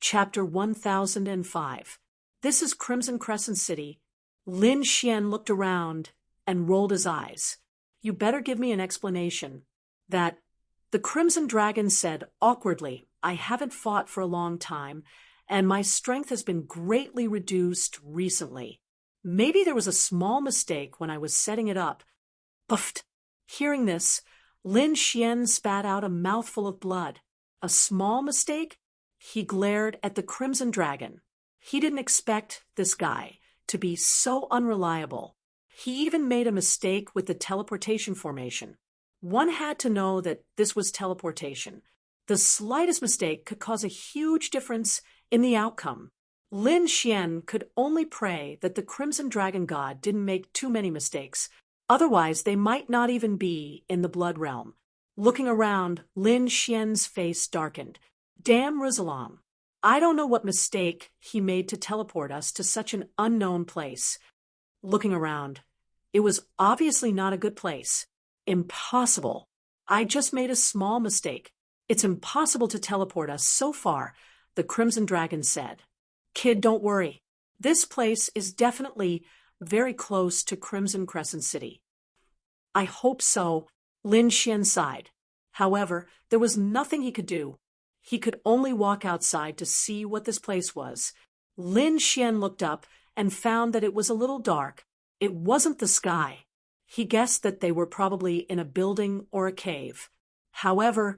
Chapter 1005. This is Crimson Crescent City. Lin Xian looked around and rolled his eyes. You better give me an explanation. The Crimson Dragon said awkwardly, I haven't fought for a long time, and my strength has been greatly reduced recently. Maybe there was a small mistake when I was setting it up. Puffed. Hearing this, Lin Xian spat out a mouthful of blood. A small mistake? He glared at the Crimson Dragon. He didn't expect this guy to be so unreliable. He even made a mistake with the teleportation formation. One had to know that this was teleportation. The slightest mistake could cause a huge difference in the outcome. Lin Xian could only pray that the Crimson Dragon God didn't make too many mistakes. Otherwise, they might not even be in the Blood Realm. Looking around, Lin Xian's face darkened. Damn Rizalom. I don't know what mistake he made to teleport us to such an unknown place. Looking around, it was obviously not a good place. Impossible. I just made a small mistake. It's impossible to teleport us so far, the Crimson Dragon said. Kid, don't worry. This place is definitely very close to Crimson Crescent City. I hope so, Lin Xian sighed. However, there was nothing he could do. He could only walk outside to see what this place was. Lin Xian looked up and found that it was a little dark. It wasn't the sky. He guessed that they were probably in a building or a cave. However,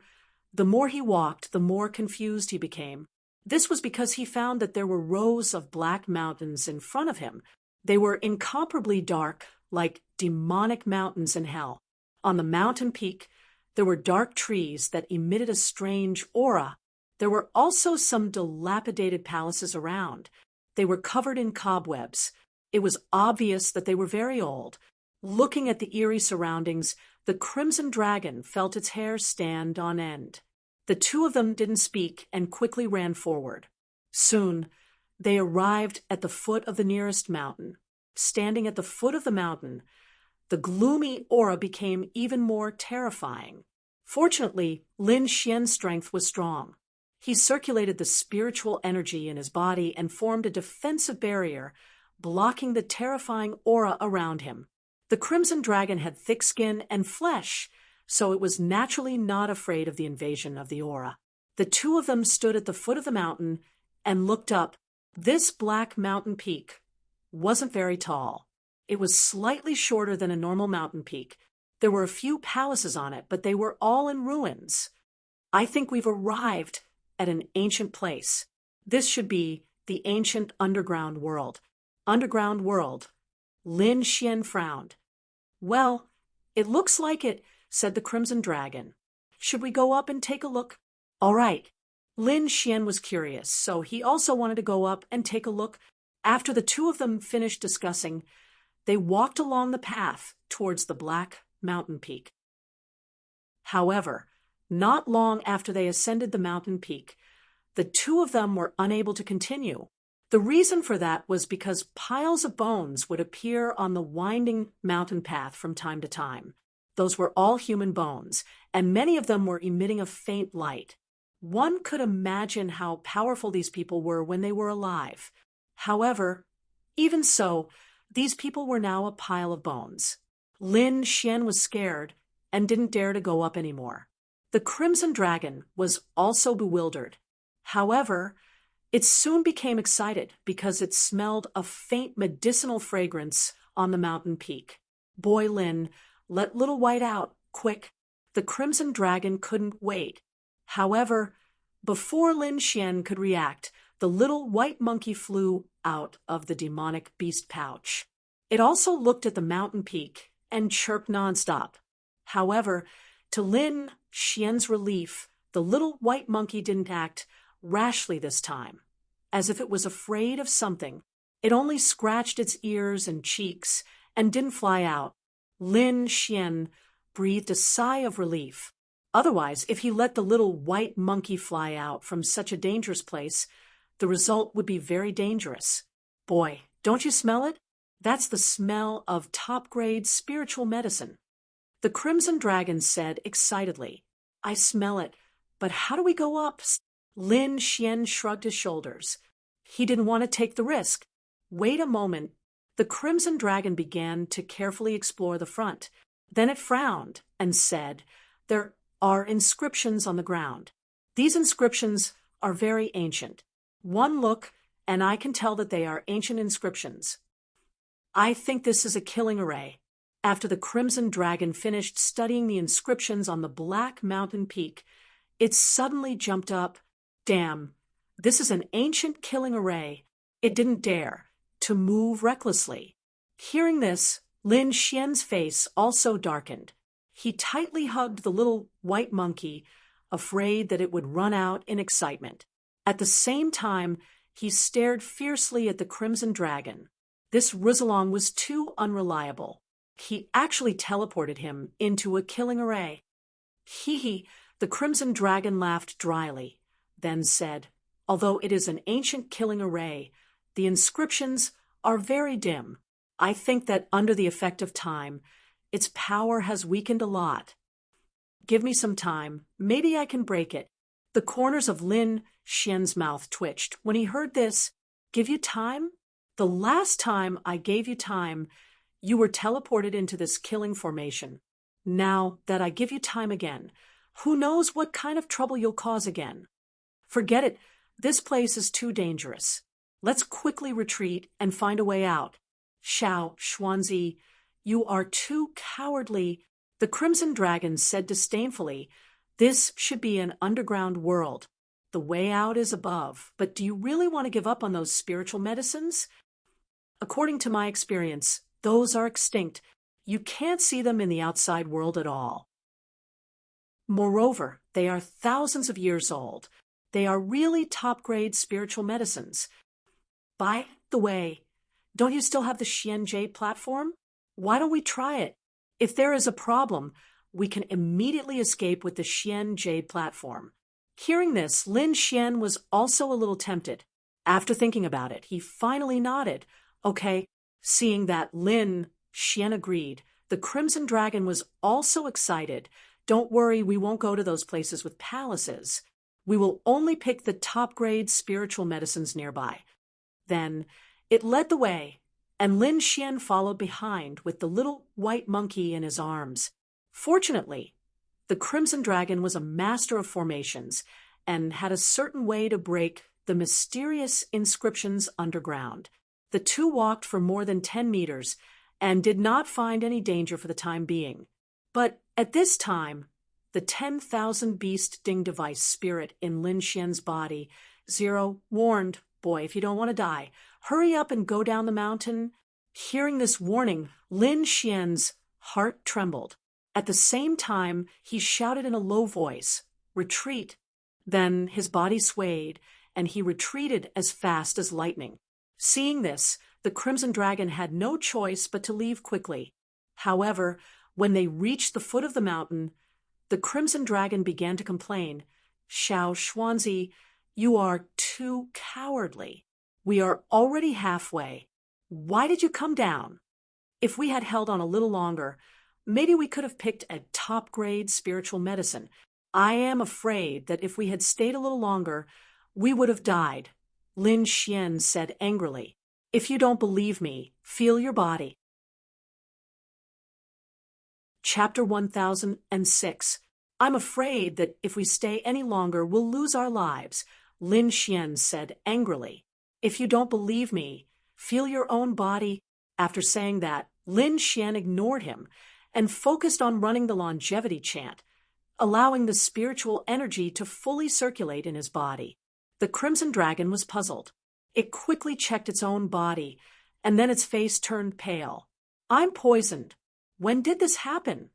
the more he walked, the more confused he became. This was because he found that there were rows of black mountains in front of him. They were incomparably dark, like demonic mountains in hell. On the mountain peak, there were dark trees that emitted a strange aura. There were also some dilapidated palaces around. They were covered in cobwebs. It was obvious that they were very old. Looking at the eerie surroundings, the Crimson Dragon felt its hair stand on end. The two of them didn't speak and quickly ran forward. Soon, they arrived at the foot of the nearest mountain. Standing at the foot of the mountain, the gloomy aura became even more terrifying. Fortunately, Lin Xian's strength was strong. He circulated the spiritual energy in his body and formed a defensive barrier, blocking the terrifying aura around him. The Crimson Dragon had thick skin and flesh, so it was naturally not afraid of the invasion of the aura. The two of them stood at the foot of the mountain and looked up. This black mountain peak wasn't very tall. It was slightly shorter than a normal mountain peak. There were a few palaces on it, but they were all in ruins. I think we've arrived at an ancient place. This should be the ancient underground world. Underground world. Lin Xian frowned. Well, it looks like it, said the Crimson Dragon. Should we go up and take a look? All right. Lin Xian was curious, so he also wanted to go up and take a look. After the two of them finished discussing, they walked along the path towards the black mountain peak. However, not long after they ascended the mountain peak, the two of them were unable to continue. The reason for that was because piles of bones would appear on the winding mountain path from time to time. Those were all human bones, and many of them were emitting a faint light. One could imagine how powerful these people were when they were alive. However, even so, these people were now a pile of bones. Lin Xian was scared and didn't dare to go up anymore. The Crimson Dragon was also bewildered. However, it soon became excited because it smelled a faint medicinal fragrance on the mountain peak. Boy, Lin, let Little White out, quick. The Crimson Dragon couldn't wait. However, before Lin Xian could react, the little white monkey flew out of the demonic beast pouch. It also looked at the mountain peak and chirped nonstop. However, to Lin Xian's relief, the little white monkey didn't act rashly this time. As if it was afraid of something, it only scratched its ears and cheeks and didn't fly out. Lin Xian breathed a sigh of relief. Otherwise, if he let the little white monkey fly out from such a dangerous place, the result would be very dangerous. Boy, don't you smell it? That's the smell of top-grade spiritual medicine. The Crimson Dragon said excitedly, I smell it, but how do we go up? Lin Xian shrugged his shoulders. He didn't want to take the risk. Wait a moment. The Crimson Dragon began to carefully explore the front. Then it frowned and said, "There are inscriptions on the ground. These inscriptions are very ancient. One look, and I can tell that they are ancient inscriptions. I think this is a killing array." After the Crimson Dragon finished studying the inscriptions on the black mountain peak, it suddenly jumped up. "Damn, this is an ancient killing array." It didn't dare to move recklessly. Hearing this, Lin Xian's face also darkened. He tightly hugged the little white monkey, afraid that it would run out in excitement. At the same time, he stared fiercely at the Crimson Dragon. This Rizalong was too unreliable. He actually teleported him into a killing array. Hee, the Crimson Dragon laughed dryly, then said, "Although it is an ancient killing array, the inscriptions are very dim. I think that under the effect of time, its power has weakened a lot. Give me some time. Maybe I can break it." The corners of Lin Xian's mouth twitched when he heard this. "Give you time? The last time I gave you time, you were teleported into this killing formation. Now that I give you time again, who knows what kind of trouble you'll cause again? Forget it. This place is too dangerous. Let's quickly retreat and find a way out. Xiao Xuanzi, you are too cowardly." The Crimson Dragon said disdainfully, "This should be an underground world. The way out is above. But do you really want to give up on those spiritual medicines? According to my experience, those are extinct. You can't see them in the outside world at all. Moreover, they are thousands of years old. They are really top-grade spiritual medicines. By the way, don't you still have the Xian Jade platform? Why don't we try it? If there is a problem, we can immediately escape with the Xian Jade platform." Hearing this, Lin Xian was also a little tempted. After thinking about it, he finally nodded. Okay. Seeing that Lin Xian agreed, the Crimson Dragon was also excited. "Don't worry, we won't go to those places with palaces. We will only pick the top-grade spiritual medicines nearby." Then it led the way, and Lin Xian followed behind with the little white monkey in his arms. Fortunately, the Crimson Dragon was a master of formations and had a certain way to break the mysterious inscriptions underground. The two walked for more than 10 meters and did not find any danger for the time being. But at this time, the 10,000 beast ding device spirit in Lin Xian's body, Zero, warned, "Boy, if you don't want to die, hurry up and go down the mountain." Hearing this warning, Lin Xian's heart trembled. At the same time, he shouted in a low voice, "Retreat." Then his body swayed, and he retreated as fast as lightning. Seeing this, the Crimson Dragon had no choice but to leave quickly. However, when they reached the foot of the mountain, the Crimson Dragon began to complain. "Xiao Xuanzi, you are too cowardly. We are already halfway. Why did you come down? If we had held on a little longer, maybe we could have picked a top-grade spiritual medicine. I am afraid that if we had stayed a little longer, we would have died." Lin Xian said angrily, "If you don't believe me, feel your body." Chapter 1006. "I'm afraid that if we stay any longer, we'll lose our lives," Lin Xian said angrily. "If you don't believe me, feel your own body." After saying that, Lin Xian ignored him and focused on running the longevity chant, allowing the spiritual energy to fully circulate in his body. The Crimson Dragon was puzzled. It quickly checked its own body, and then its face turned pale. "I'm poisoned. When did this happen?"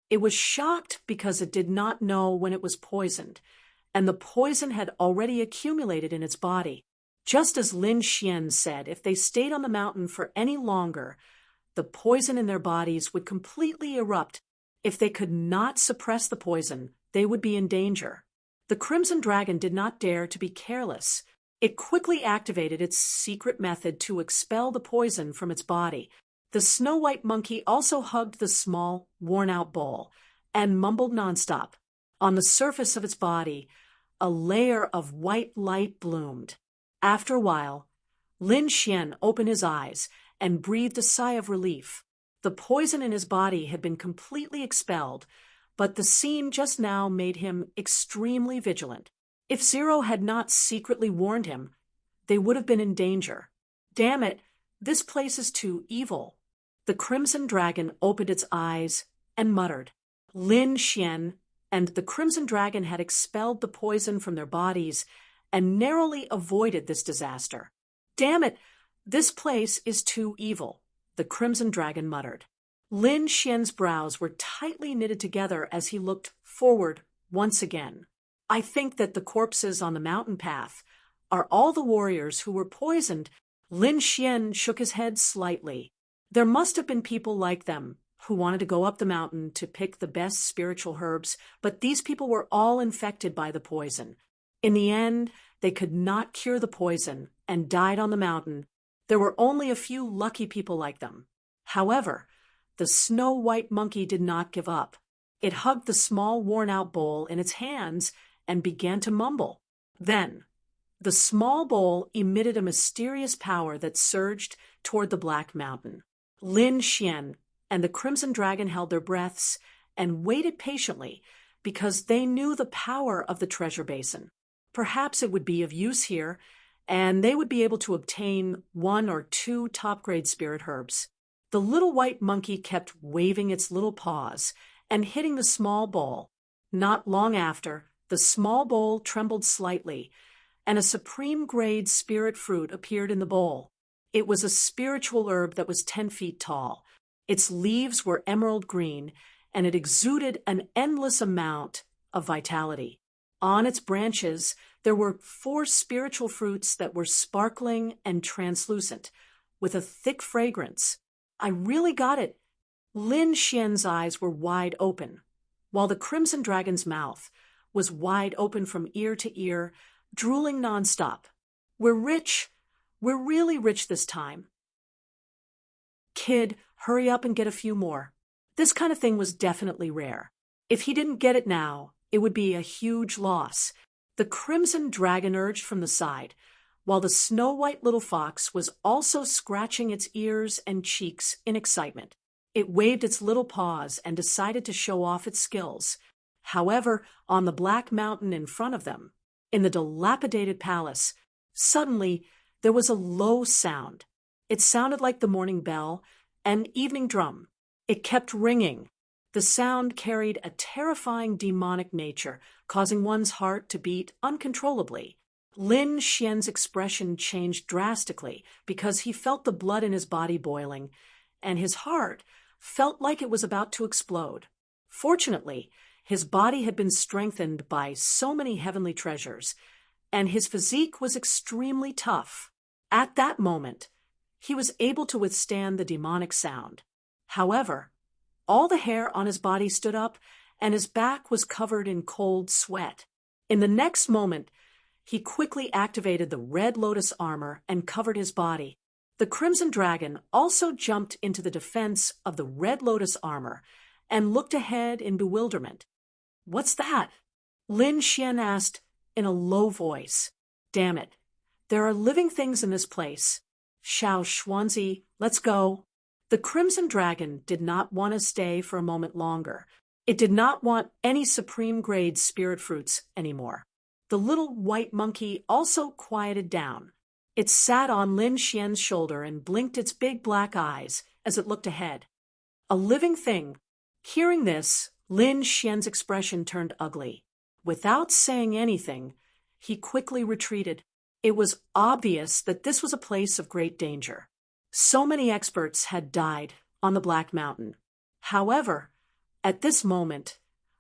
It was shocked because it did not know when it was poisoned, and the poison had already accumulated in its body. Just as Lin Xian said, if they stayed on the mountain for any longer, the poison in their bodies would completely erupt. If they could not suppress the poison, they would be in danger. The Crimson Dragon did not dare to be careless. It quickly activated its secret method to expel the poison from its body. The snow-white monkey also hugged the small, worn-out bowl and mumbled nonstop. On the surface of its body, a layer of white light bloomed. After a while, Lin Xian opened his eyes and breathed a sigh of relief. The poison in his body had been completely expelled, but the scene just now made him extremely vigilant. If Zero had not secretly warned him, they would have been in danger. Damn it, this place is too evil. The Crimson Dragon opened its eyes and muttered. Lin Xian and the Crimson Dragon had expelled the poison from their bodies and narrowly avoided this disaster. Damn it, this place is too evil, the Crimson Dragon muttered. Lin Xian's brows were tightly knitted together as he looked forward once again. I think that the corpses on the mountain path are all the warriors who were poisoned. Lin Xian shook his head slightly. There must have been people like them who wanted to go up the mountain to pick the best spiritual herbs, but these people were all infected by the poison. In the end, they could not cure the poison and died on the mountain. There were only a few lucky people like them. However, the snow-white monkey did not give up. It hugged the small worn-out bowl in its hands and began to mumble. Then, the small bowl emitted a mysterious power that surged toward the Black Mountain. Lin Xian and the Crimson Dragon held their breaths and waited patiently because they knew the power of the treasure basin. Perhaps it would be of use here, and they would be able to obtain 1 or 2 top-grade spirit herbs. The little white monkey kept waving its little paws and hitting the small bowl. Not long after, the small bowl trembled slightly, and a supreme-grade spirit fruit appeared in the bowl. It was a spiritual herb that was 10 feet tall. Its leaves were emerald green, and it exuded an endless amount of vitality. On its branches, there were 4 spiritual fruits that were sparkling and translucent, with a thick fragrance. I really got it. Lin Xian's eyes were wide open, while the Crimson Dragon's mouth was wide open from ear to ear, drooling nonstop. We're rich. We're really rich this time. Kid, hurry up and get a few more. This kind of thing was definitely rare. If he didn't get it now, it would be a huge loss. The Crimson Dragon urged from the side, while the snow-white little fox was also scratching its ears and cheeks in excitement. It waved its little paws and decided to show off its skills. However, on the Black Mountain in front of them, in the dilapidated palace, suddenly there was a low sound. It sounded like the morning bell, an evening drum. It kept ringing. The sound carried a terrifying demonic nature, causing one's heart to beat uncontrollably. Lin Xian's expression changed drastically because he felt the blood in his body boiling, and his heart felt like it was about to explode. Fortunately, his body had been strengthened by so many heavenly treasures, and his physique was extremely tough. At that moment, he was able to withstand the demonic sound. However, all the hair on his body stood up, and his back was covered in cold sweat. In the next moment, he quickly activated the Red Lotus armor and covered his body. The Crimson Dragon also jumped into the defense of the Red Lotus armor and looked ahead in bewilderment. "What's that?" Lin Xian asked in a low voice. "Damn it. There are living things in this place. Xiao Xuanzi, let's go." The Crimson Dragon did not want to stay for a moment longer. It did not want any supreme-grade spirit fruits anymore. The little white monkey also quieted down. It sat on Lin Xian's shoulder and blinked its big black eyes as it looked ahead. A living thing. Hearing this, Lin Xian's expression turned ugly. Without saying anything, he quickly retreated. It was obvious that this was a place of great danger. So many experts had died on the Black Mountain. However, at this moment,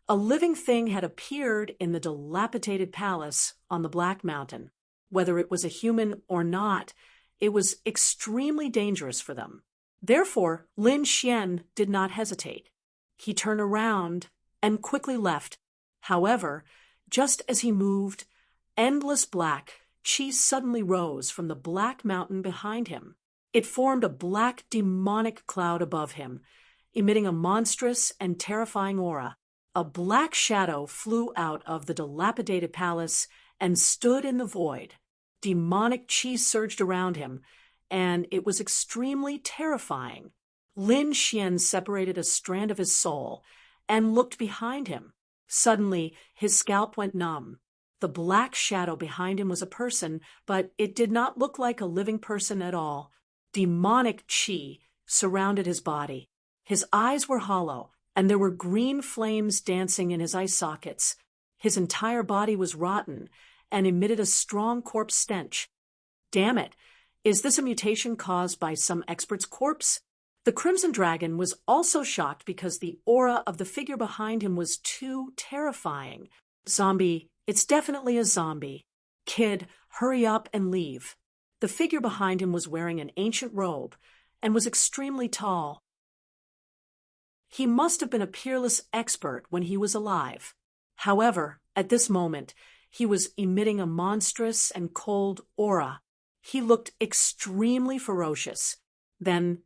a living thing had appeared in the dilapidated palace on the Black Mountain. Whether it was a human or not, it was extremely dangerous for them. Therefore, Lin Xian did not hesitate. He turned around and quickly left. However, just as he moved, endless black chi suddenly rose from the Black Mountain behind him. It formed a black demonic cloud above him, emitting a monstrous and terrifying aura. a black shadow flew out of the dilapidated palace and stood in the void. Demonic chi surged around him, and it was extremely terrifying. Lin Xian separated a strand of his soul and looked behind him. Suddenly, his scalp went numb. The black shadow behind him was a person, but it did not look like a living person at all. Demonic chi surrounded his body. His eyes were hollow, and there were green flames dancing in his eye sockets. His entire body was rotten and emitted a strong corpse stench. Damn it! Is this a mutation caused by some expert's corpse? The Crimson Dragon was also shocked because the aura of the figure behind him was too terrifying. Zombie, it's definitely a zombie. Kid, hurry up and leave. The figure behind him was wearing an ancient robe and was extremely tall. He must have been a peerless expert when he was alive. However, at this moment, he was emitting a monstrous and cold aura. He looked extremely ferocious. Then,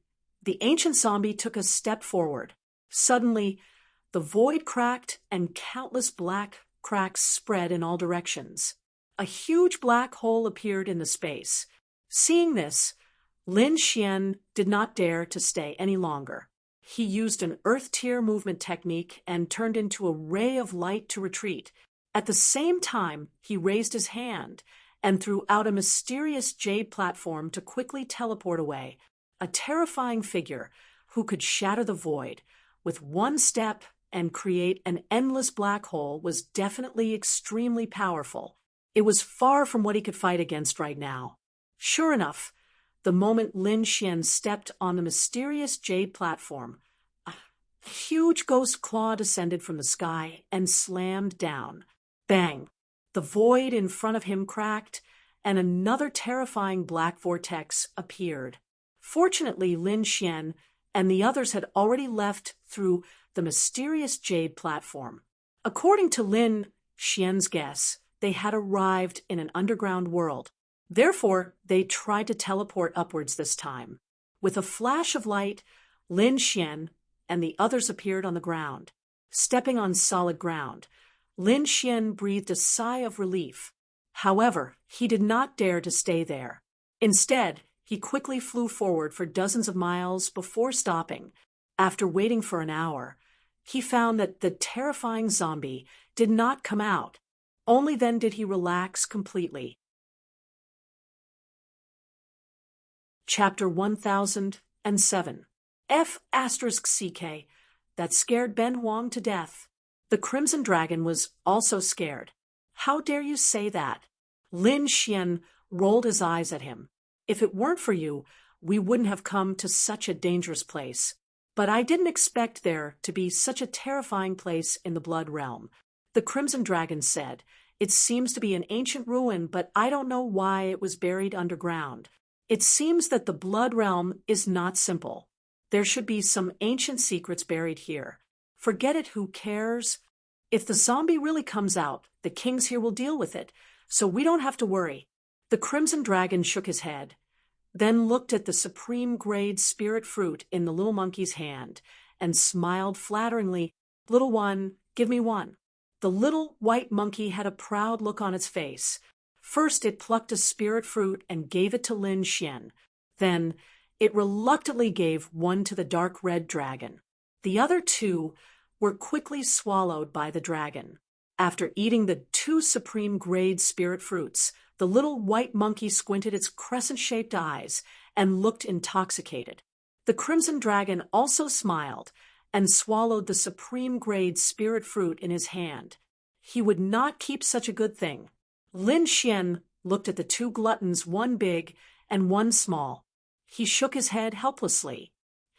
the ancient zombie took a step forward. Suddenly, the void cracked and countless black cracks spread in all directions. A huge black hole appeared in the space. Seeing this, Lin Xian did not dare to stay any longer. He used an earth tear movement technique and turned into a ray of light to retreat. At the same time, he raised his hand and threw out a mysterious jade platform to quickly teleport away. A terrifying figure who could shatter the void with one step and create an endless black hole was definitely extremely powerful. It was far from what he could fight against right now. Sure enough, the moment Lin Xian stepped on the mysterious jade platform, a huge ghost claw descended from the sky and slammed down. Bang! The void in front of him cracked, and another terrifying black vortex appeared. Fortunately, Lin Xian and the others had already left through the mysterious jade platform. According to Lin Xian's guess, they had arrived in an underground world. Therefore, they tried to teleport upwards this time. With a flash of light, Lin Xian and the others appeared on the ground. Stepping on solid ground, Lin Xian breathed a sigh of relief. However, he did not dare to stay there. Instead, he quickly flew forward for dozens of miles before stopping. After waiting for an hour, he found that the terrifying zombie did not come out. Only then did he relax completely. Chapter 1007. F***CK. That scared Ben Huang to death. The Crimson Dragon was also scared. How dare you say that? Lin Xian rolled his eyes at him. If it weren't for you, we wouldn't have come to such a dangerous place. But I didn't expect there to be such a terrifying place in the Blood Realm. The Crimson Dragon said, It seems to be an ancient ruin, but I don't know why it was buried underground. It seems that the Blood Realm is not simple. There should be some ancient secrets buried here. Forget it, who cares? If the zombie really comes out, the kings here will deal with it, so we don't have to worry. The Crimson Dragon shook his head, then looked at the supreme grade spirit fruit in the little monkey's hand, and smiled flatteringly. Little one, give me one. The little white monkey had a proud look on its face. First it plucked a spirit fruit and gave it to Lin Xian. Then it reluctantly gave one to the dark red dragon. The other two were quickly swallowed by the dragon. After eating the two supreme grade spirit fruits, the little white monkey squinted its crescent-shaped eyes and looked intoxicated. The Crimson Dragon also smiled and swallowed the supreme grade spirit fruit in his hand. He would not keep such a good thing. Lin Xian looked at the two gluttons, one big and one small. He shook his head helplessly.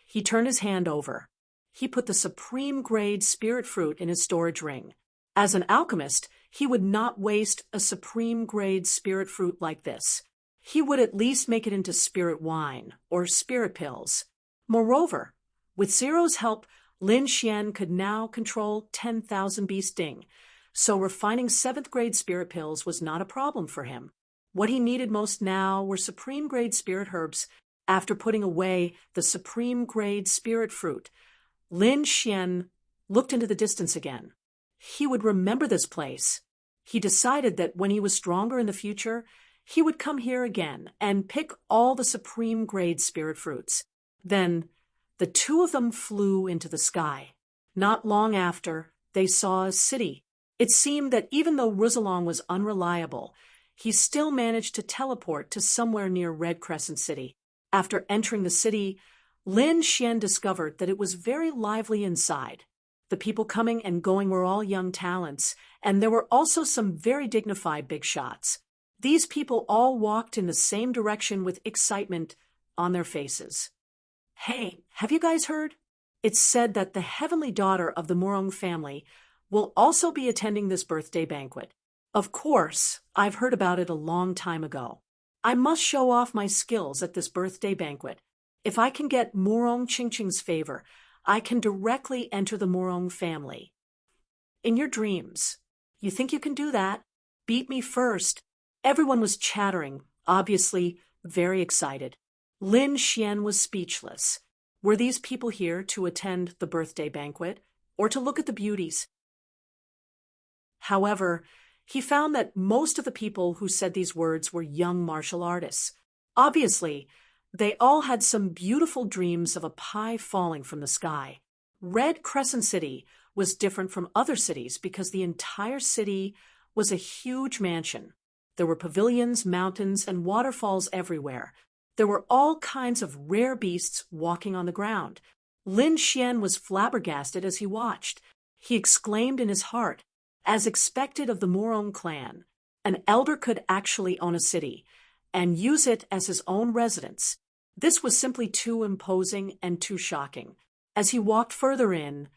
He turned his hand over. He put the supreme grade spirit fruit in his storage ring. As an alchemist, he would not waste a supreme grade spirit fruit like this. He would at least make it into spirit wine or spirit pills. Moreover, with Zero's help, Lin Xian could now control 10,000 bee sting, so refining 7th grade spirit pills was not a problem for him. What he needed most now were supreme grade spirit herbs. After putting away the supreme grade spirit fruit, Lin Xian looked into the distance again. He would remember this place. He decided that when he was stronger in the future, he would come here again and pick all the supreme grade spirit fruits. Then the two of them flew into the sky. Not long after, they saw a city. It seemed that even though Rosalong was unreliable, he still managed to teleport to somewhere near Red Crescent City. After entering the city, Lin Xian discovered that it was very lively inside. The people coming and going were all young talents, and there were also some very dignified big shots. These people all walked in the same direction with excitement on their faces. Hey, have you guys heard? It's said that the heavenly daughter of the Morong family will also be attending this birthday banquet. Of course, I've heard about it a long time ago. I must show off my skills at this birthday banquet. If I can get Morong Chingching's favor, I can directly enter the Morong family. In your dreams. You think you can do that? Beat me first. Everyone was chattering, obviously very excited. Lin Xian was speechless. Were these people here to attend the birthday banquet, or to look at the beauties? However, he found that most of the people who said these words were young martial artists. Obviously, they all had some beautiful dreams of a pie falling from the sky. Red Crescent City was different from other cities because the entire city was a huge mansion. There were pavilions, mountains, and waterfalls everywhere. There were all kinds of rare beasts walking on the ground. Lin Xian was flabbergasted as he watched. He exclaimed in his heart, as expected of the Morong clan, an elder could actually own a city and use it as his own residence. This was simply too imposing and too shocking. As he walked further in,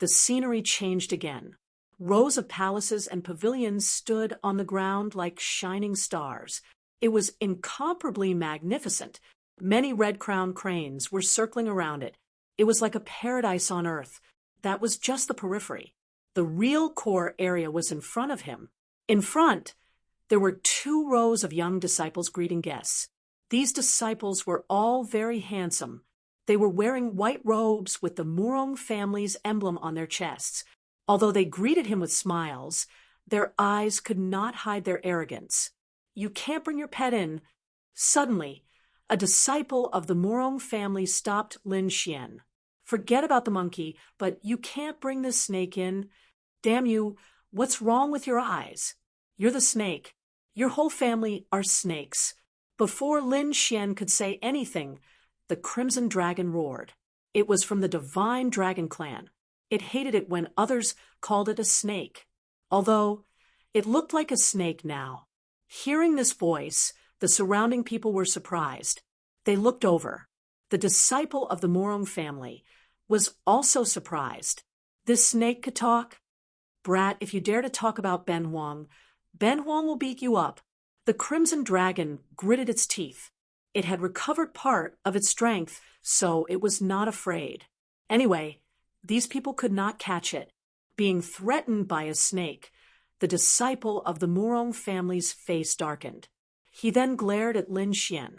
the scenery changed again. Rows of palaces and pavilions stood on the ground like shining stars. It was incomparably magnificent. Many red-crowned cranes were circling around it. It was like a paradise on earth. That was just the periphery. The real core area was in front of him. In front, there were 2 rows of young disciples greeting guests. These disciples were all very handsome. They were wearing white robes with the Morong family's emblem on their chests. Although they greeted him with smiles, their eyes could not hide their arrogance. You can't bring your pet in. Suddenly, a disciple of the Morong family stopped Lin Xian. Forget about the monkey, but you can't bring this snake in. Damn you, what's wrong with your eyes? You're the snake. Your whole family are snakes. Before Lin Xian could say anything, the Crimson Dragon roared. It was from the Divine Dragon Clan. It hated it when others called it a snake, although it looked like a snake now. Hearing this voice, the surrounding people were surprised. They looked over. The disciple of the Morong family was also surprised. This snake could talk? Brat, if you dare to talk about Ben Huang will beat you up. The Crimson Dragon gritted its teeth. It had recovered part of its strength, so it was not afraid. Anyway, these people could not catch it. Being threatened by a snake, the disciple of the Morong family's face darkened. He then glared at Lin Xian.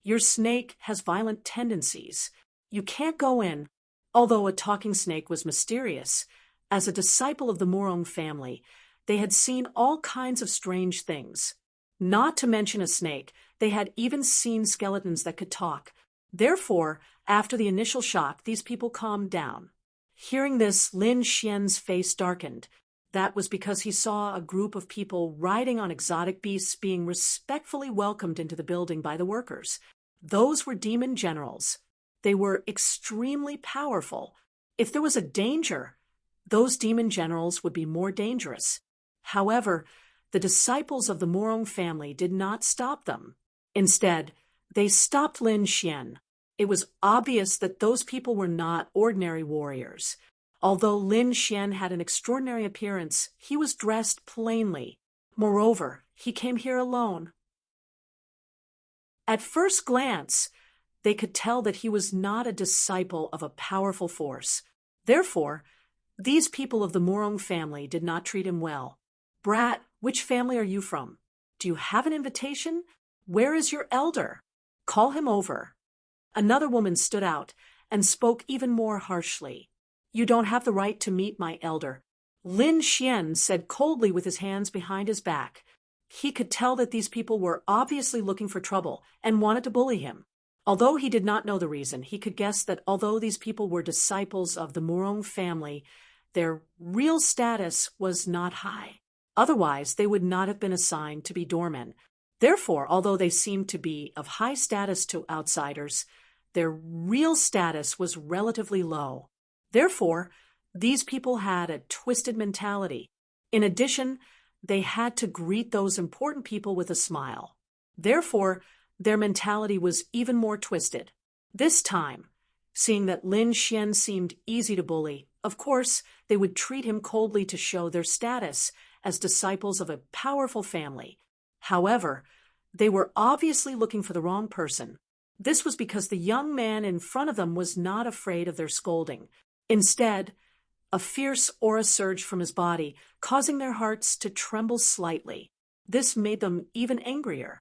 Your snake has violent tendencies. You can't go in. Although a talking snake was mysterious, as a disciple of the Morong family, they had seen all kinds of strange things. Not to mention a snake, they had even seen skeletons that could talk. Therefore, after the initial shock, these people calmed down. Hearing this, Lin Xian's face darkened. That was because he saw a group of people riding on exotic beasts being respectfully welcomed into the building by the workers. Those were demon generals. They were extremely powerful. If there was a danger, those demon generals would be more dangerous. However, the disciples of the Morong family did not stop them. Instead, they stopped Lin Xian. It was obvious that those people were not ordinary warriors. Although Lin Xian had an extraordinary appearance, he was dressed plainly. Moreover, he came here alone. At first glance, they could tell that he was not a disciple of a powerful force. Therefore, these people of the Morong family did not treat him well. Brat, which family are you from? Do you have an invitation? Where is your elder? Call him over. Another woman stood out and spoke even more harshly. You don't have the right to meet my elder. Lin Xian said coldly with his hands behind his back. He could tell that these people were obviously looking for trouble and wanted to bully him. Although he did not know the reason, he could guess that although these people were disciples of the Murong family, their real status was not high. Otherwise, they would not have been assigned to be doormen. Therefore, although they seemed to be of high status to outsiders, their real status was relatively low. Therefore, these people had a twisted mentality. In addition, they had to greet those important people with a smile. Therefore, their mentality was even more twisted. This time, seeing that Lin Xian seemed easy to bully, of course, they would treat him coldly to show their status as disciples of a powerful family. However, they were obviously looking for the wrong person. This was because the young man in front of them was not afraid of their scolding. Instead, a fierce aura surged from his body, causing their hearts to tremble slightly. This made them even angrier.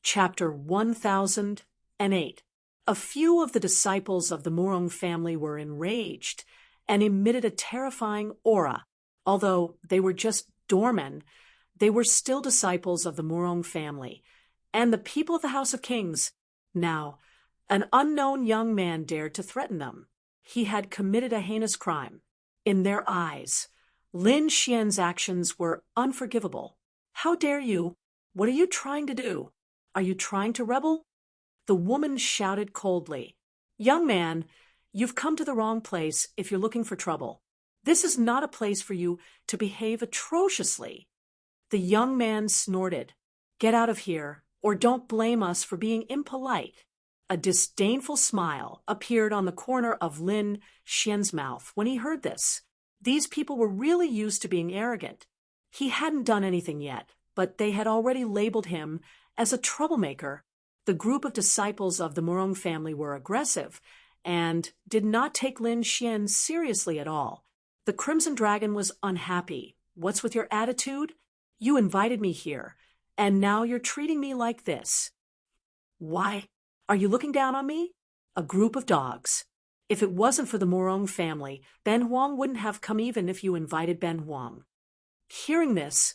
Chapter 1008. A few of the disciples of the Murong family were enraged and emitted a terrifying aura. Although they were just doormen, they were still disciples of the Murong family and the people of the House of Kings. Now, an unknown young man dared to threaten them. He had committed a heinous crime. In their eyes, Lin Xian's actions were unforgivable. How dare you? What are you trying to do? Are you trying to rebel? The woman shouted coldly. Young man, you've come to the wrong place if you're looking for trouble. This is not a place for you to behave atrociously. The young man snorted. Get out of here, or don't blame us for being impolite. A disdainful smile appeared on the corner of Lin Xian's mouth when he heard this. These people were really used to being arrogant. He hadn't done anything yet, but they had already labeled him as a troublemaker. The group of disciples of the Murong family were aggressive and did not take Lin Xian seriously at all. The Crimson Dragon was unhappy. What's with your attitude? You invited me here, and now you're treating me like this. Why? Are you looking down on me? A group of dogs. If it wasn't for the Murong family, Ben Huang wouldn't have come even if you invited Ben Huang. Hearing this,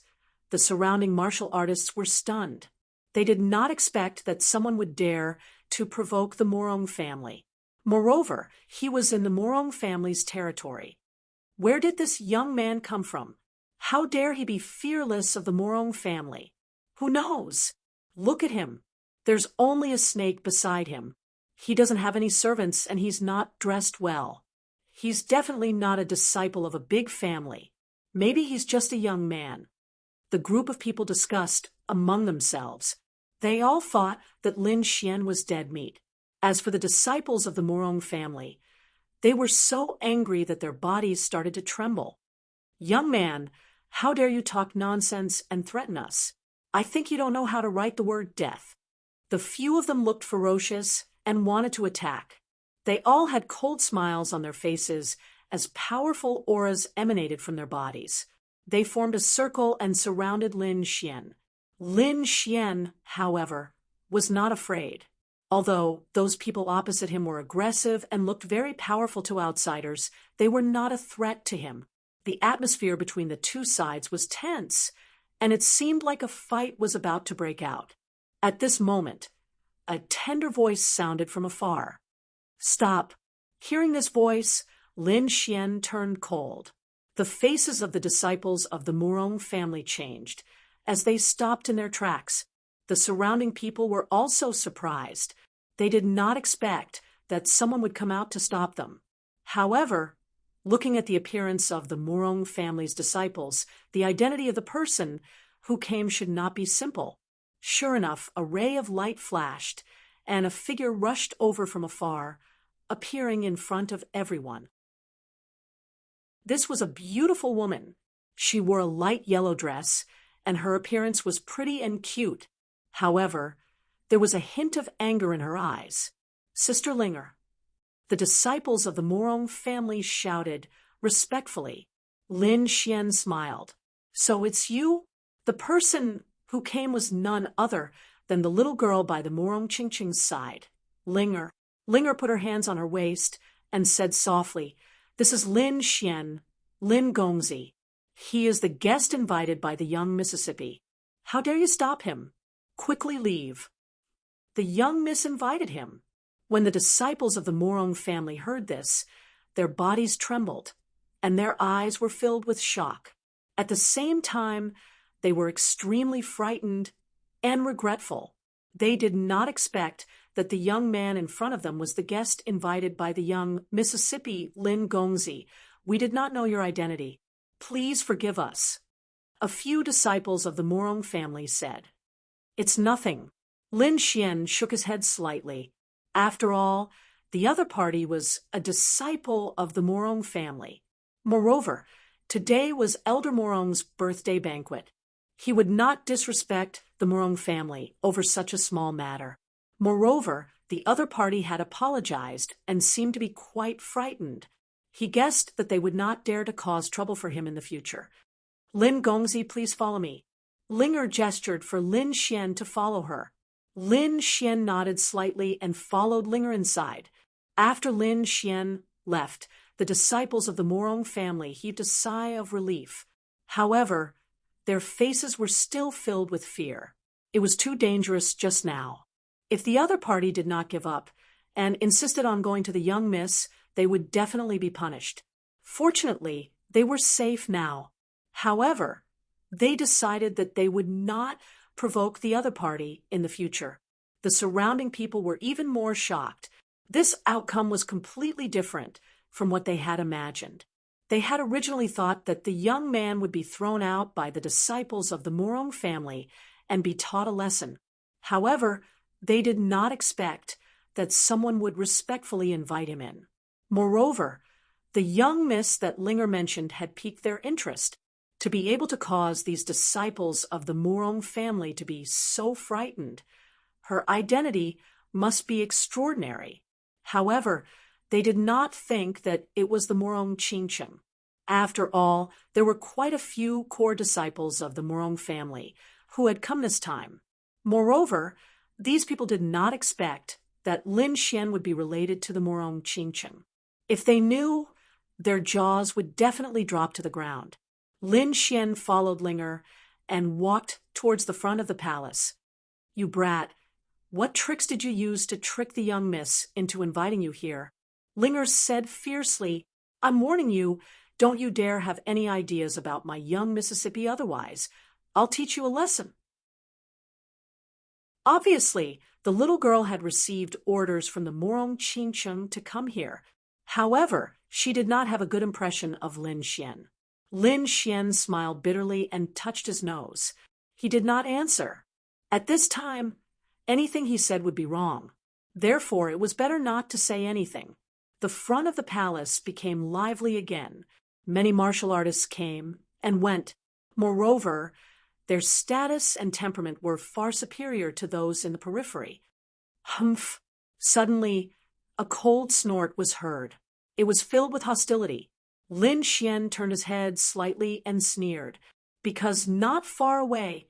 the surrounding martial artists were stunned. They did not expect that someone would dare to provoke the Murong family. Moreover, he was in the Murong family's territory. Where did this young man come from? How dare he be fearless of the Murong family? Who knows? Look at him. There's only a snake beside him. He doesn't have any servants and he's not dressed well. He's definitely not a disciple of a big family. Maybe he's just a young man. The group of people discussed among themselves. They all thought that Lin Xian was dead meat. As for the disciples of the Murong family, they were so angry that their bodies started to tremble. Young man, how dare you talk nonsense and threaten us? I think you don't know how to write the word death. The few of them looked ferocious and wanted to attack. They all had cold smiles on their faces as powerful auras emanated from their bodies. They formed a circle and surrounded Lin Xian. Lin Xian, however, was not afraid. Although those people opposite him were aggressive and looked very powerful to outsiders, they were not a threat to him. The atmosphere between the two sides was tense, and it seemed like a fight was about to break out. At this moment, a tender voice sounded from afar. Stop. Hearing this voice, Lin Xian turned cold. The faces of the disciples of the Murong family changed as they stopped in their tracks. The surrounding people were also surprised. They did not expect that someone would come out to stop them. However, looking at the appearance of the Murong family's disciples, the identity of the person who came should not be simple. Sure enough, a ray of light flashed, and a figure rushed over from afar, appearing in front of everyone. This was a beautiful woman. She wore a light yellow dress, and her appearance was pretty and cute. However, there was a hint of anger in her eyes. Sister Linger. The disciples of the Murong family shouted respectfully. Lin Xian smiled. So it's you? The person who came was none other than the little girl by the Murong Qingqing's side. Linger. Linger put her hands on her waist and said softly, "This is Lin Xian, Lin Gongzi. He is the guest invited by the young Mississippi. How dare you stop him? Quickly leave." The young miss invited him. When the disciples of the Morong family heard this, their bodies trembled, and their eyes were filled with shock. At the same time, they were extremely frightened and regretful. They did not expect that the young man in front of them was the guest invited by the young Mississippi Lin Gongzi. "We did not know your identity. Please forgive us." A few disciples of the Morong family said, "It's nothing." Lin Xian shook his head slightly. After all, the other party was a disciple of the Morong family. Moreover, today was Elder Morong's birthday banquet. He would not disrespect the Morong family over such a small matter. Moreover, the other party had apologized and seemed to be quite frightened. He guessed that they would not dare to cause trouble for him in the future. "Lin Gongzi, please follow me." Linger gestured for Lin Xian to follow her. Lin Xian nodded slightly and followed Linger inside. After Lin Xian left, the disciples of the Morong family heaved a sigh of relief. However, their faces were still filled with fear. It was too dangerous just now. If the other party did not give up and insisted on going to the young miss, they would definitely be punished. Fortunately, they were safe now. However, they decided that they would not provoke the other party in the future. The surrounding people were even more shocked. This outcome was completely different from what they had imagined. They had originally thought that the young man would be thrown out by the disciples of the Morong family and be taught a lesson. However, they did not expect that someone would respectfully invite him in. Moreover, the young miss that Linger mentioned had piqued their interest. To be able to cause these disciples of the Morong family to be so frightened, her identity must be extraordinary. However, they did not think that it was the Morong Chingcheng. After all, there were quite a few core disciples of the Morong family who had come this time. Moreover, these people did not expect that Lin Xian would be related to the Morong Chingcheng. If they knew, their jaws would definitely drop to the ground. Lin Xian followed Linger and walked towards the front of the palace. "You brat, what tricks did you use to trick the young miss into inviting you here?" Linger said fiercely, "I'm warning you, don't you dare have any ideas about my young Mississippi otherwise. I'll teach you a lesson." Obviously, the little girl had received orders from the Morong Chingcheng to come here. However, she did not have a good impression of Lin Xian. Lin Xian smiled bitterly and touched his nose. He did not answer. At this time, anything he said would be wrong. Therefore, it was better not to say anything. The front of the palace became lively again. Many martial artists came and went. Moreover, their status and temperament were far superior to those in the periphery. Humph! Suddenly, a cold snort was heard. It was filled with hostility. Lin Xian turned his head slightly and sneered, because not far away,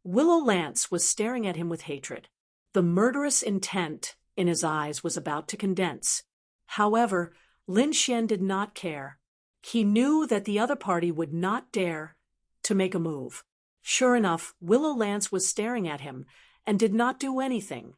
Willow Lance was staring at him with hatred. The murderous intent in his eyes was about to condense. However, Lin Xian did not care. He knew that the other party would not dare to make a move. Sure enough, Willow Lance was staring at him and did not do anything.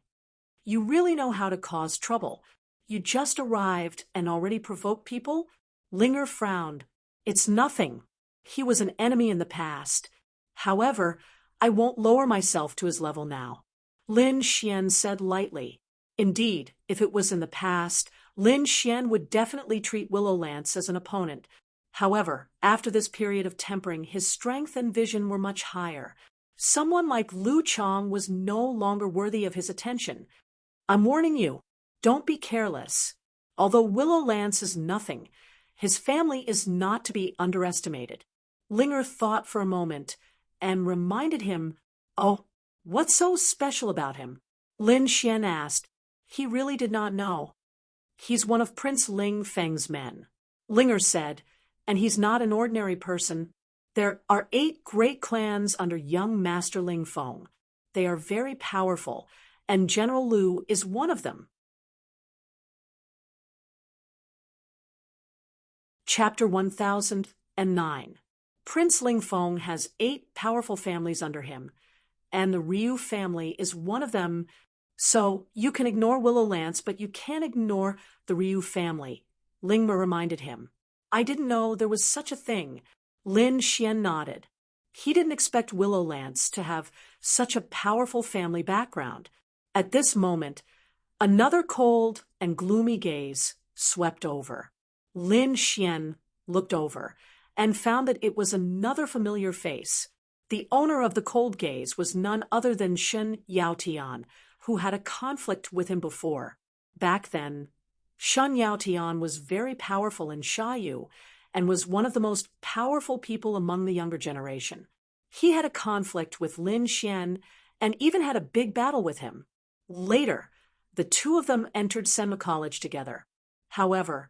"You really know how to cause trouble. You just arrived and already provoked people?" Linger frowned. "It's nothing. He was an enemy in the past. However, I won't lower myself to his level now," Lin Xian said lightly. Indeed, if it was in the past, Lin Xian would definitely treat Willow Lance as an opponent. However, after this period of tempering, his strength and vision were much higher. Someone like Lu Chong was no longer worthy of his attention. "I'm warning you, don't be careless. Although Willow Lance is nothing, his family is not to be underestimated." Linger thought for a moment and reminded him, "Oh, what's so special about him?" Lin Xian asked. He really did not know. "He's one of Prince Ling Feng's men," Linger said, "and he's not an ordinary person. There are 8 great clans under young Master Ling Feng. They are very powerful, and General Lu is one of them. Chapter 1009. Prince Lingfeng has 8 powerful families under him, and the Ryu family is one of them. So you can ignore Willow Lance, but you can't ignore the Ryu family, Lingma reminded him. I didn't know there was such a thing. Lin Xian nodded. He didn't expect Willow Lance to have such a powerful family background. At this moment, another cold and gloomy gaze swept over. Lin Xian looked over and found that it was another familiar face. The owner of the cold gaze was none other than Shen Yaotian, who had a conflict with him before. Back then, Shen Yaotian was very powerful in Shayu and was one of the most powerful people among the younger generation. He had a conflict with Lin Xian and even had a big battle with him. Later, the two of them entered Senma College together. However,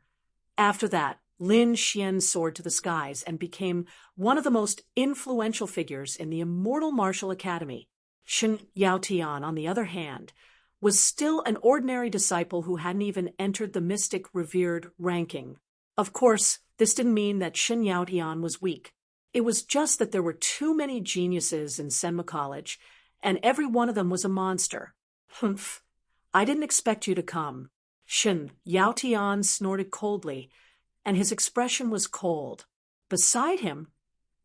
after that, Lin Xian soared to the skies and became one of the most influential figures in the Immortal Martial Academy. Shen Yaotian, on the other hand, was still an ordinary disciple who hadn't even entered the mystic revered ranking. Of course, this didn't mean that Shen Yaotian was weak. It was just that there were too many geniuses in Senma College, and every one of them was a monster. Humph, I didn't expect you to come. Shen Yaotian snorted coldly, and his expression was cold. Beside him,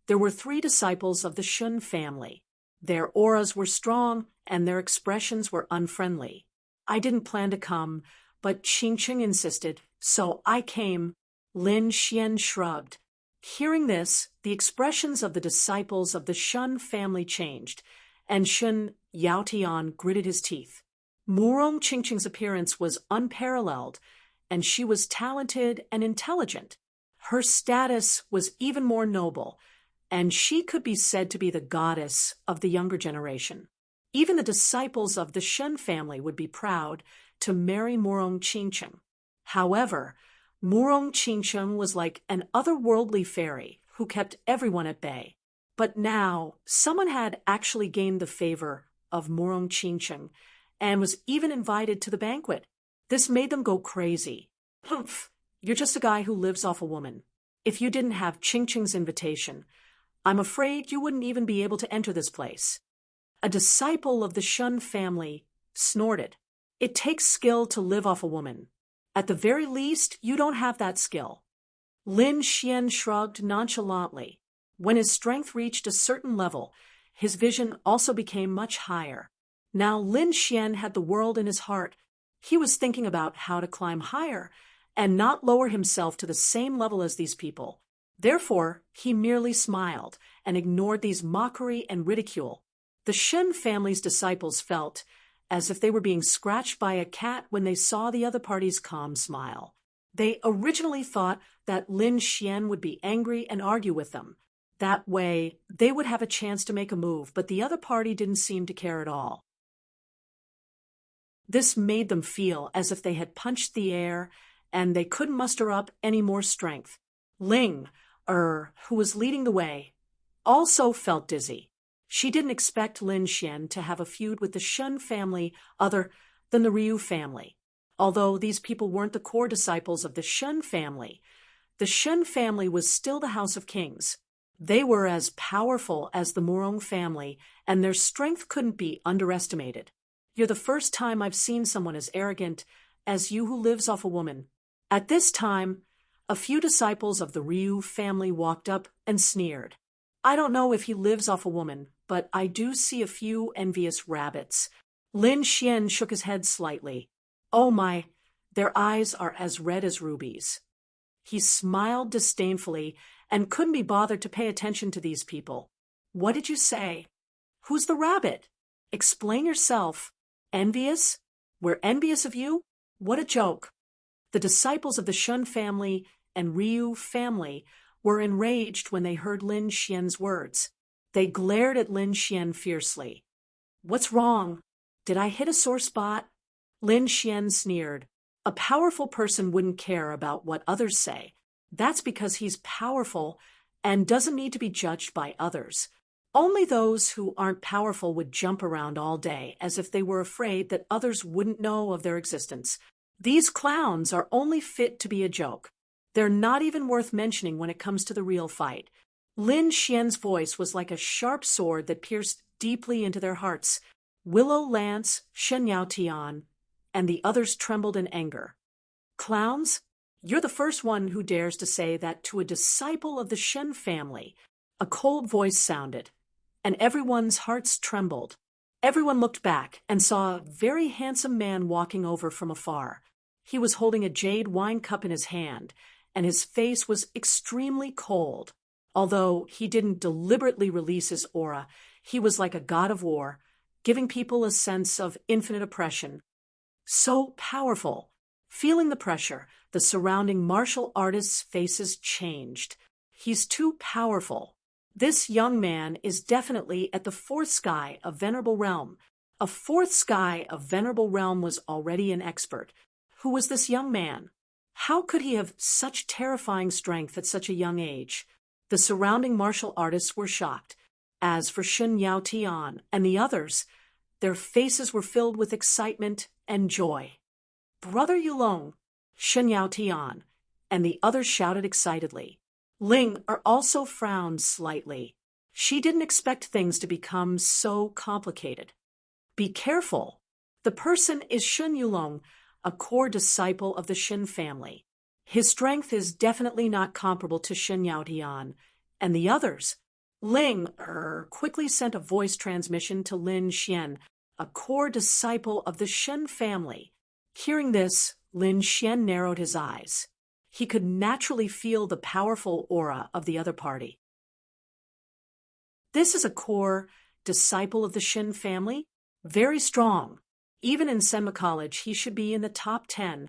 there were 3 disciples of the Shun family. Their auras were strong, and their expressions were unfriendly. I didn't plan to come, but Qingqing insisted, so I came. Lin Xian shrugged. Hearing this, the expressions of the disciples of the Shun family changed, and Shen Yaotian gritted his teeth. Murong Qingqing's appearance was unparalleled, and she was talented and intelligent. Her status was even more noble, and she could be said to be the goddess of the younger generation. Even the disciples of the Shen family would be proud to marry Murong Qingqing. However, Murong Qingqing was like an otherworldly fairy who kept everyone at bay. But now, someone had actually gained the favor of Murong Qingqing and was even invited to the banquet. This made them go crazy. Humph, you're just a guy who lives off a woman. If you didn't have Qingqing's invitation, I'm afraid you wouldn't even be able to enter this place. A disciple of the Shun family snorted. It takes skill to live off a woman. At the very least, you don't have that skill. Lin Xian shrugged nonchalantly. When his strength reached a certain level, his vision also became much higher. Now Lin Xian had the world in his heart. He was thinking about how to climb higher and not lower himself to the same level as these people. Therefore, he merely smiled and ignored these mockery and ridicule. The Shen family's disciples felt as if they were being scratched by a cat when they saw the other party's calm smile. They originally thought that Lin Xian would be angry and argue with them. That way, they would have a chance to make a move, but the other party didn't seem to care at all. This made them feel as if they had punched the air and they couldn't muster up any more strength. Ling, who was leading the way, also felt dizzy. She didn't expect Lin Xian to have a feud with the Shun family other than the Ryu family. Although these people weren't the core disciples of the Shun family, the Shun family was still the House of Kings. They were as powerful as the Murong family, and their strength couldn't be underestimated. You're the first time I've seen someone as arrogant as you who lives off a woman. At this time, a few disciples of the Ryu family walked up and sneered. I don't know if he lives off a woman, but I do see a few envious rabbits. Lin Xian shook his head slightly. Oh my, their eyes are as red as rubies. He smiled disdainfully and couldn't be bothered to pay attention to these people. What did you say? Who's the rabbit? Explain yourself. Envious? We're envious of you? What a joke. The disciples of the Shun family and Ryu family were enraged when they heard Lin Xian's words. They glared at Lin Xian fiercely. What's wrong? Did I hit a sore spot? Lin Xian sneered. A powerful person wouldn't care about what others say. That's because he's powerful and doesn't need to be judged by others. Only those who aren't powerful would jump around all day as if they were afraid that others wouldn't know of their existence. These clowns are only fit to be a joke. They're not even worth mentioning when it comes to the real fight. Lin Xian's voice was like a sharp sword that pierced deeply into their hearts. Willow Lance, Shen Yao Tian, and the others trembled in anger. Clowns? You're the first one who dares to say that to a disciple of the Shen family. A cold voice sounded, and everyone's hearts trembled. Everyone looked back and saw a very handsome man walking over from afar. He was holding a jade wine cup in his hand, and his face was extremely cold. Although he didn't deliberately release his aura, he was like a god of war, giving people a sense of infinite oppression. So powerful. Feeling the pressure, the surrounding martial artists' faces changed. He's too powerful. This young man is definitely at the fourth sky of Venerable Realm. A fourth sky of Venerable Realm was already an expert. Who was this young man? How could he have such terrifying strength at such a young age? The surrounding martial artists were shocked. As for Shen Yao Tian and the others, their faces were filled with excitement and joy. Brother Yulong, Shen Yao Tian, and the others shouted excitedly. Ling also frowned slightly. She didn't expect things to become so complicated. Be careful. The person is Shen Yulong, a core disciple of the Shen family. His strength is definitely not comparable to Shen Yao Tian and the others. Ling quickly sent a voice transmission to Lin Xian, a core disciple of the Shen family. Hearing this, Lin Xian narrowed his eyes. He could naturally feel the powerful aura of the other party. This is a core disciple of the Shen family, very strong. Even in Senma College, he should be in the top 10,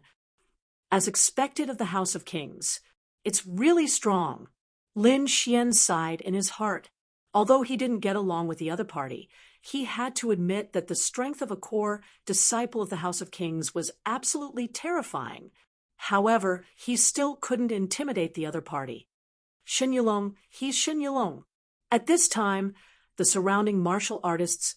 as expected of the House of Kings. It's really strong. Lin Xian sighed in his heart. Although he didn't get along with the other party, he had to admit that the strength of a core disciple of the House of Kings was absolutely terrifying. However, he still couldn't intimidate the other party. Shen Yulong, he's Shen Yulong. At this time, the surrounding martial artists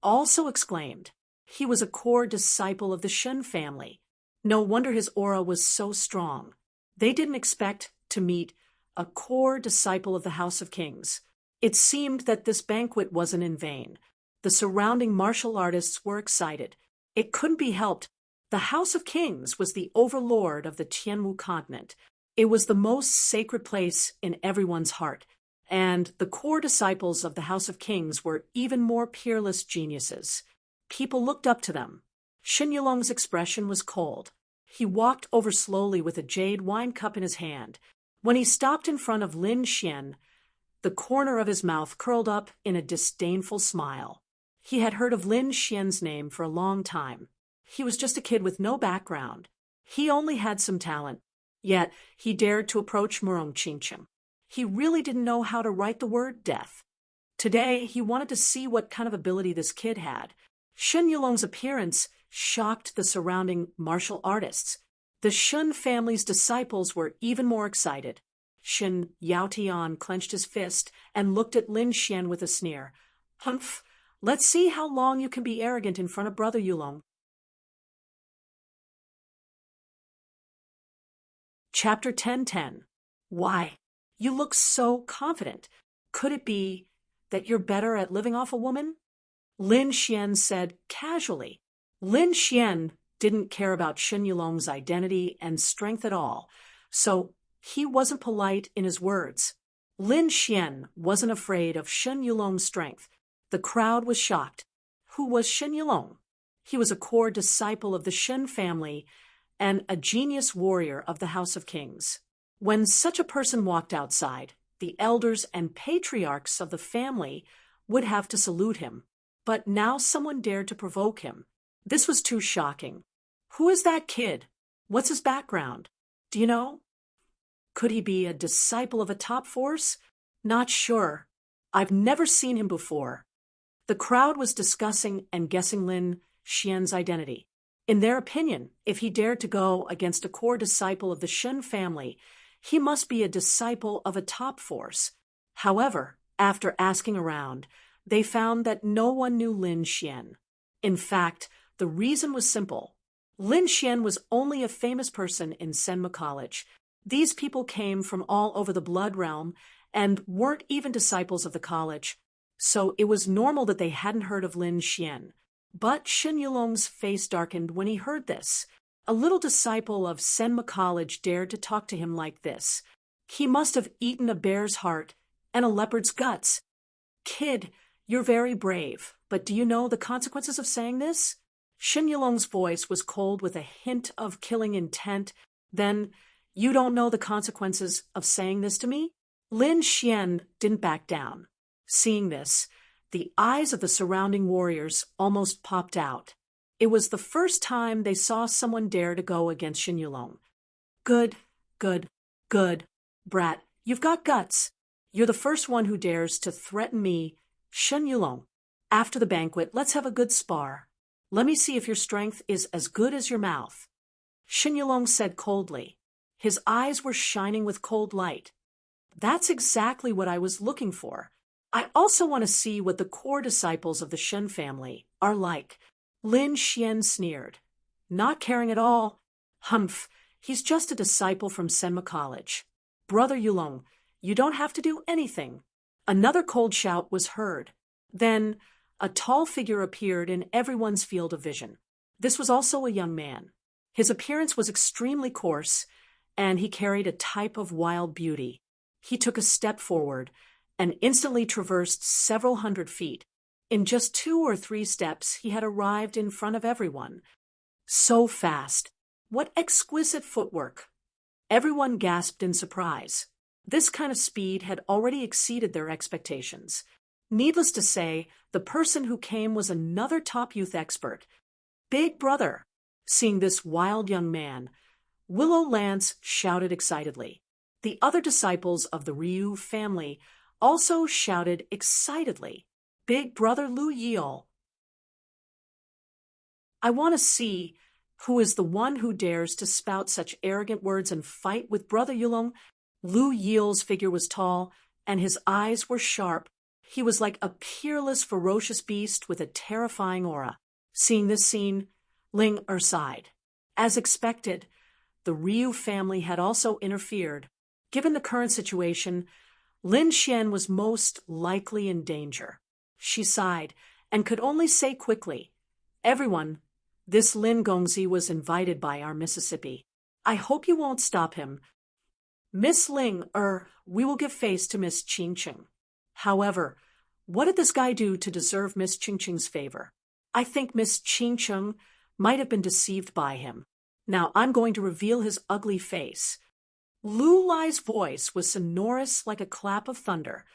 also exclaimed. He was a core disciple of the Shen family. No wonder his aura was so strong. They didn't expect to meet a core disciple of the House of Kings. It seemed that this banquet wasn't in vain. The surrounding martial artists were excited. It couldn't be helped. The House of Kings was the overlord of the Tianwu continent. It was the most sacred place in everyone's heart, and the core disciples of the House of Kings were even more peerless geniuses. People looked up to them. Shen Yulong's expression was cold. He walked over slowly with a jade wine cup in his hand. When he stopped in front of Lin Xian, the corner of his mouth curled up in a disdainful smile. He had heard of Lin Xian's name for a long time. He was just a kid with no background. He only had some talent. Yet he dared to approach Murong Qingqing. He really didn't know how to write the word death. Today, he wanted to see what kind of ability this kid had. Shen Yulong's appearance shocked the surrounding martial artists. The Shen family's disciples were even more excited. Shen Yao Tian clenched his fist and looked at Lin Xian with a sneer. Humph! Let's see how long you can be arrogant in front of Brother Yulong. Chapter 10:10. Why? You look so confident. Could it be that you're better at living off a woman? Lin Xian said casually. Lin Xian didn't care about Shen Yulong's identity and strength at all, so he wasn't polite in his words. Lin Xian wasn't afraid of Shen Yulong's strength. The crowd was shocked. Who was Shen Yulong? He was a core disciple of the Shen family and a genius warrior of the House of Kings. When such a person walked outside, the elders and patriarchs of the family would have to salute him. But now someone dared to provoke him. This was too shocking. Who is that kid? What's his background? Do you know? Could he be a disciple of a top force? Not sure. I've never seen him before. The crowd was discussing and guessing Lin Xian's identity. In their opinion, if he dared to go against a core disciple of the Shen family, he must be a disciple of a top force. However, after asking around, they found that no one knew Lin Xian. In fact, the reason was simple. Lin Xian was only a famous person in Senma College. These people came from all over the blood realm and weren't even disciples of the college, so it was normal that they hadn't heard of Lin Xian. But Shen Yulong's face darkened when he heard this. A little disciple of Senma College dared to talk to him like this. He must have eaten a bear's heart and a leopard's guts. Kid, you're very brave, but do you know the consequences of saying this? Shen Yulong's voice was cold with a hint of killing intent. Then, you don't know the consequences of saying this to me? Lin Xian didn't back down. Seeing this, the eyes of the surrounding warriors almost popped out. It was the first time they saw someone dare to go against Shen Yulong. Good, good, good, brat, you've got guts. You're the first one who dares to threaten me, Shen Yulong. After the banquet, let's have a good spar. Let me see if your strength is as good as your mouth. Shen Yulong said coldly. His eyes were shining with cold light. That's exactly what I was looking for. I also want to see what the core disciples of the Shen family are like. Lin Xian sneered. Not caring at all. Humph, he's just a disciple from Senma College. Brother Yulong, you don't have to do anything. Another cold shout was heard. Then, a tall figure appeared in everyone's field of vision. This was also a young man. His appearance was extremely coarse, and he carried a type of wild beauty. He took a step forward and instantly traversed several hundred feet. In just 2 or 3 steps, he had arrived in front of everyone. So fast! What exquisite footwork! Everyone gasped in surprise. This kind of speed had already exceeded their expectations. Needless to say, the person who came was another top youth expert. Big brother! Seeing this wild young man, Willow Lance shouted excitedly. The other disciples of the Ryu family also shouted excitedly. Big brother Lu Yil. I want to see who is the one who dares to spout such arrogant words and fight with brother Yulong. Lu Yil's figure was tall, and his eyes were sharp. He was like a peerless, ferocious beast with a terrifying aura. Seeing this scene, Ling sighed. As expected, the Ryu family had also interfered. Given the current situation, Lin Xian was most likely in danger. She sighed and could only say quickly, Everyone, this Lin Gongzi was invited by our Mississippi. I hope you won't stop him. Miss Ling, we will give face to Miss Qing Qing. However, what did this guy do to deserve Miss Qing Qing's favor? I think Miss Qing Qing might have been deceived by him. Now I'm going to reveal his ugly face. Lu Lai's voice was sonorous like a clap of thunder.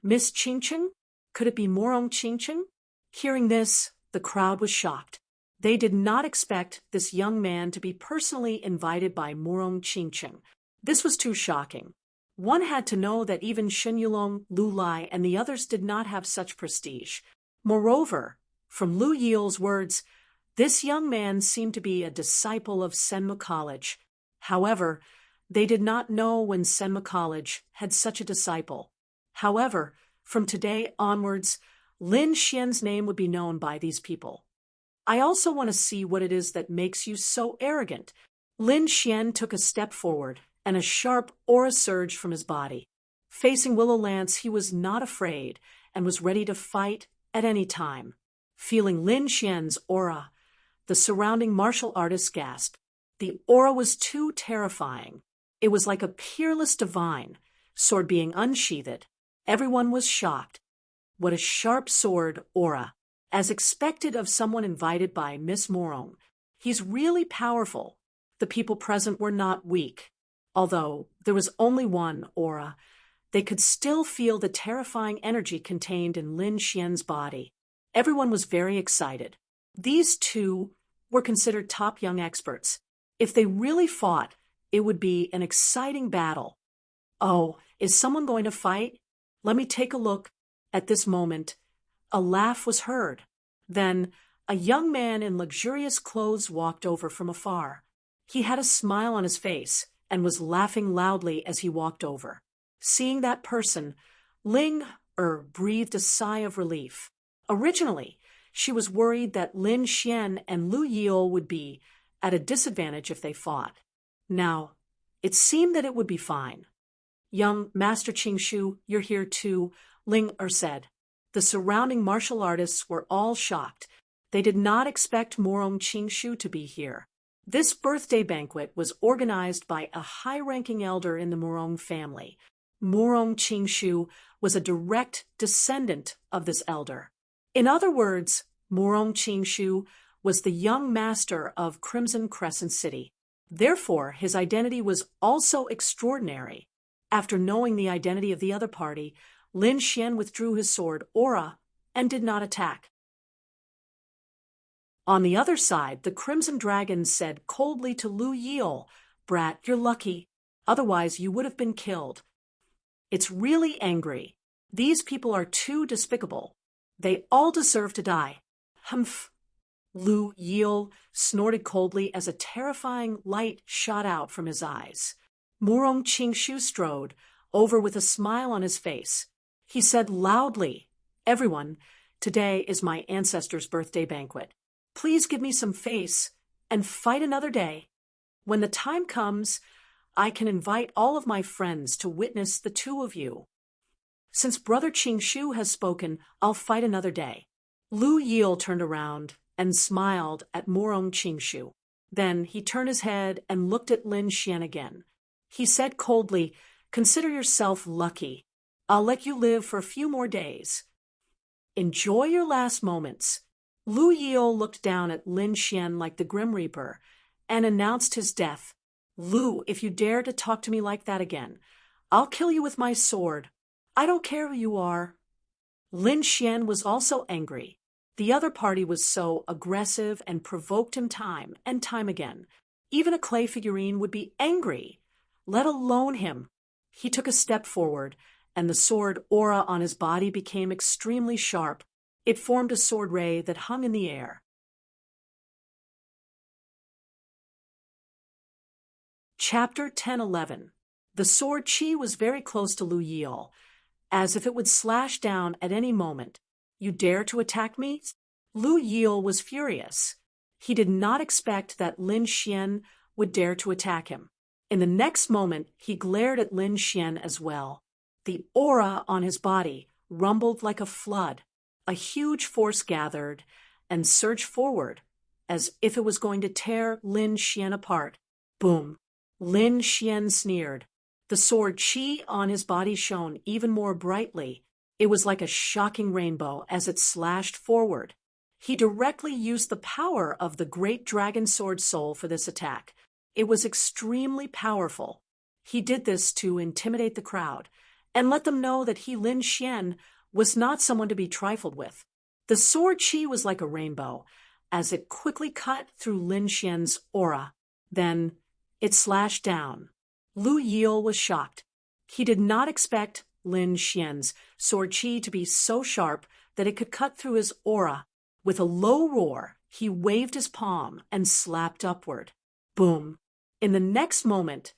Miss Qing Qing? Could it be Morong Qing Qing? Hearing this, the crowd was shocked. They did not expect this young man to be personally invited by Morong Qing Qing. This was too shocking. One had to know that even Shen Yulong, Lu Lai, and the others did not have such prestige. Moreover, from Lu Yil's words, this young man seemed to be a disciple of Senma College. However, they did not know when Senma College had such a disciple. However, from today onwards, Lin Xian's name would be known by these people. I also want to see what it is that makes you so arrogant. Lin Xian took a step forward, and a sharp aura surged from his body. Facing Willow Lance, he was not afraid and was ready to fight at any time. Feeling Lin Xian's aura, the surrounding martial artists gasped. The aura was too terrifying. It was like a peerless divine, sword being unsheathed. Everyone was shocked. What a sharp sword aura, as expected of someone invited by Miss Morong. He's really powerful. The people present were not weak. Although there was only one aura, they could still feel the terrifying energy contained in Lin Xian's body. Everyone was very excited. These two were considered top young experts. If they really fought, it would be an exciting battle. Oh, is someone going to fight? Let me take a look. At this moment, a laugh was heard. Then, a young man in luxurious clothes walked over from afar. He had a smile on his face and was laughing loudly as he walked over. Seeing that person, Ling breathed a sigh of relief. Originally, she was worried that Lin Xian and Lu Yil would be at a disadvantage if they fought. Now, It seemed that it would be fine. Young Master Qingshu, you're here too, Ling Er said. The surrounding martial artists were all shocked. They did not expect Morong Qingshu to be here. This birthday banquet was organized by a high-ranking elder in the Morong family. Morong Qingshu was a direct descendant of this elder. In other words, Morong Qingshu was the young master of Crimson Crescent City. Therefore, his identity was also extraordinary. After knowing the identity of the other party, Lin Xian withdrew his sword, Aura, and did not attack. On the other side, the Crimson Dragon said coldly to Lu Yil, "Brat, you're lucky. Otherwise, you would have been killed. It's really angry. These people are too despicable. They all deserve to die." Humph. Lu Yil snorted coldly as a terrifying light shot out from his eyes. Morong Qingshu strode over with a smile on his face. He said loudly, "Everyone, today is my ancestor's birthday banquet. Please give me some face and fight another day. When the time comes, I can invite all of my friends to witness the two of you. Since Brother Qingshu has spoken, I'll fight another day." Lu Yil turned around and smiled at Morong Qingshu. Then he turned his head and looked at Lin Xian again. He said coldly, "Consider yourself lucky. I'll let you live for a few more days. Enjoy your last moments." Lu Yil looked down at Lin Xian like the Grim Reaper and announced his death. "Lu, if you dare to talk to me like that again, I'll kill you with my sword. I don't care who you are." Lin Xian was also angry. The other party was so aggressive and provoked him time and time again. Even a clay figurine would be angry, let alone him. He took a step forward, and the sword aura on his body became extremely sharp. It formed a sword ray that hung in the air. Chapter 10:11. The sword Qi was very close to Lu Yil, as if it would slash down at any moment. "You dare to attack me?" Lu Yil was furious. He did not expect that Lin Xian would dare to attack him. In the next moment, he glared at Lin Xian as well. The aura on his body rumbled like a flood. A huge force gathered and surged forward, as if it was going to tear Lin Xian apart. Boom! Lin Xian sneered. The sword Qi on his body shone even more brightly. It was like a shocking rainbow as it slashed forward. He directly used the power of the great dragon sword soul for this attack. It was extremely powerful. He did this to intimidate the crowd and let them know that he, Lin Xian, was not someone to be trifled with. The sword Qi was like a rainbow, as it quickly cut through Lin Xian's aura. Then it slashed down. Lu Yil was shocked. He did not expect Lin Xian's sword Qi to be so sharp that it could cut through his aura. With a low roar, he waved his palm and slapped upward. Boom! In the next moment,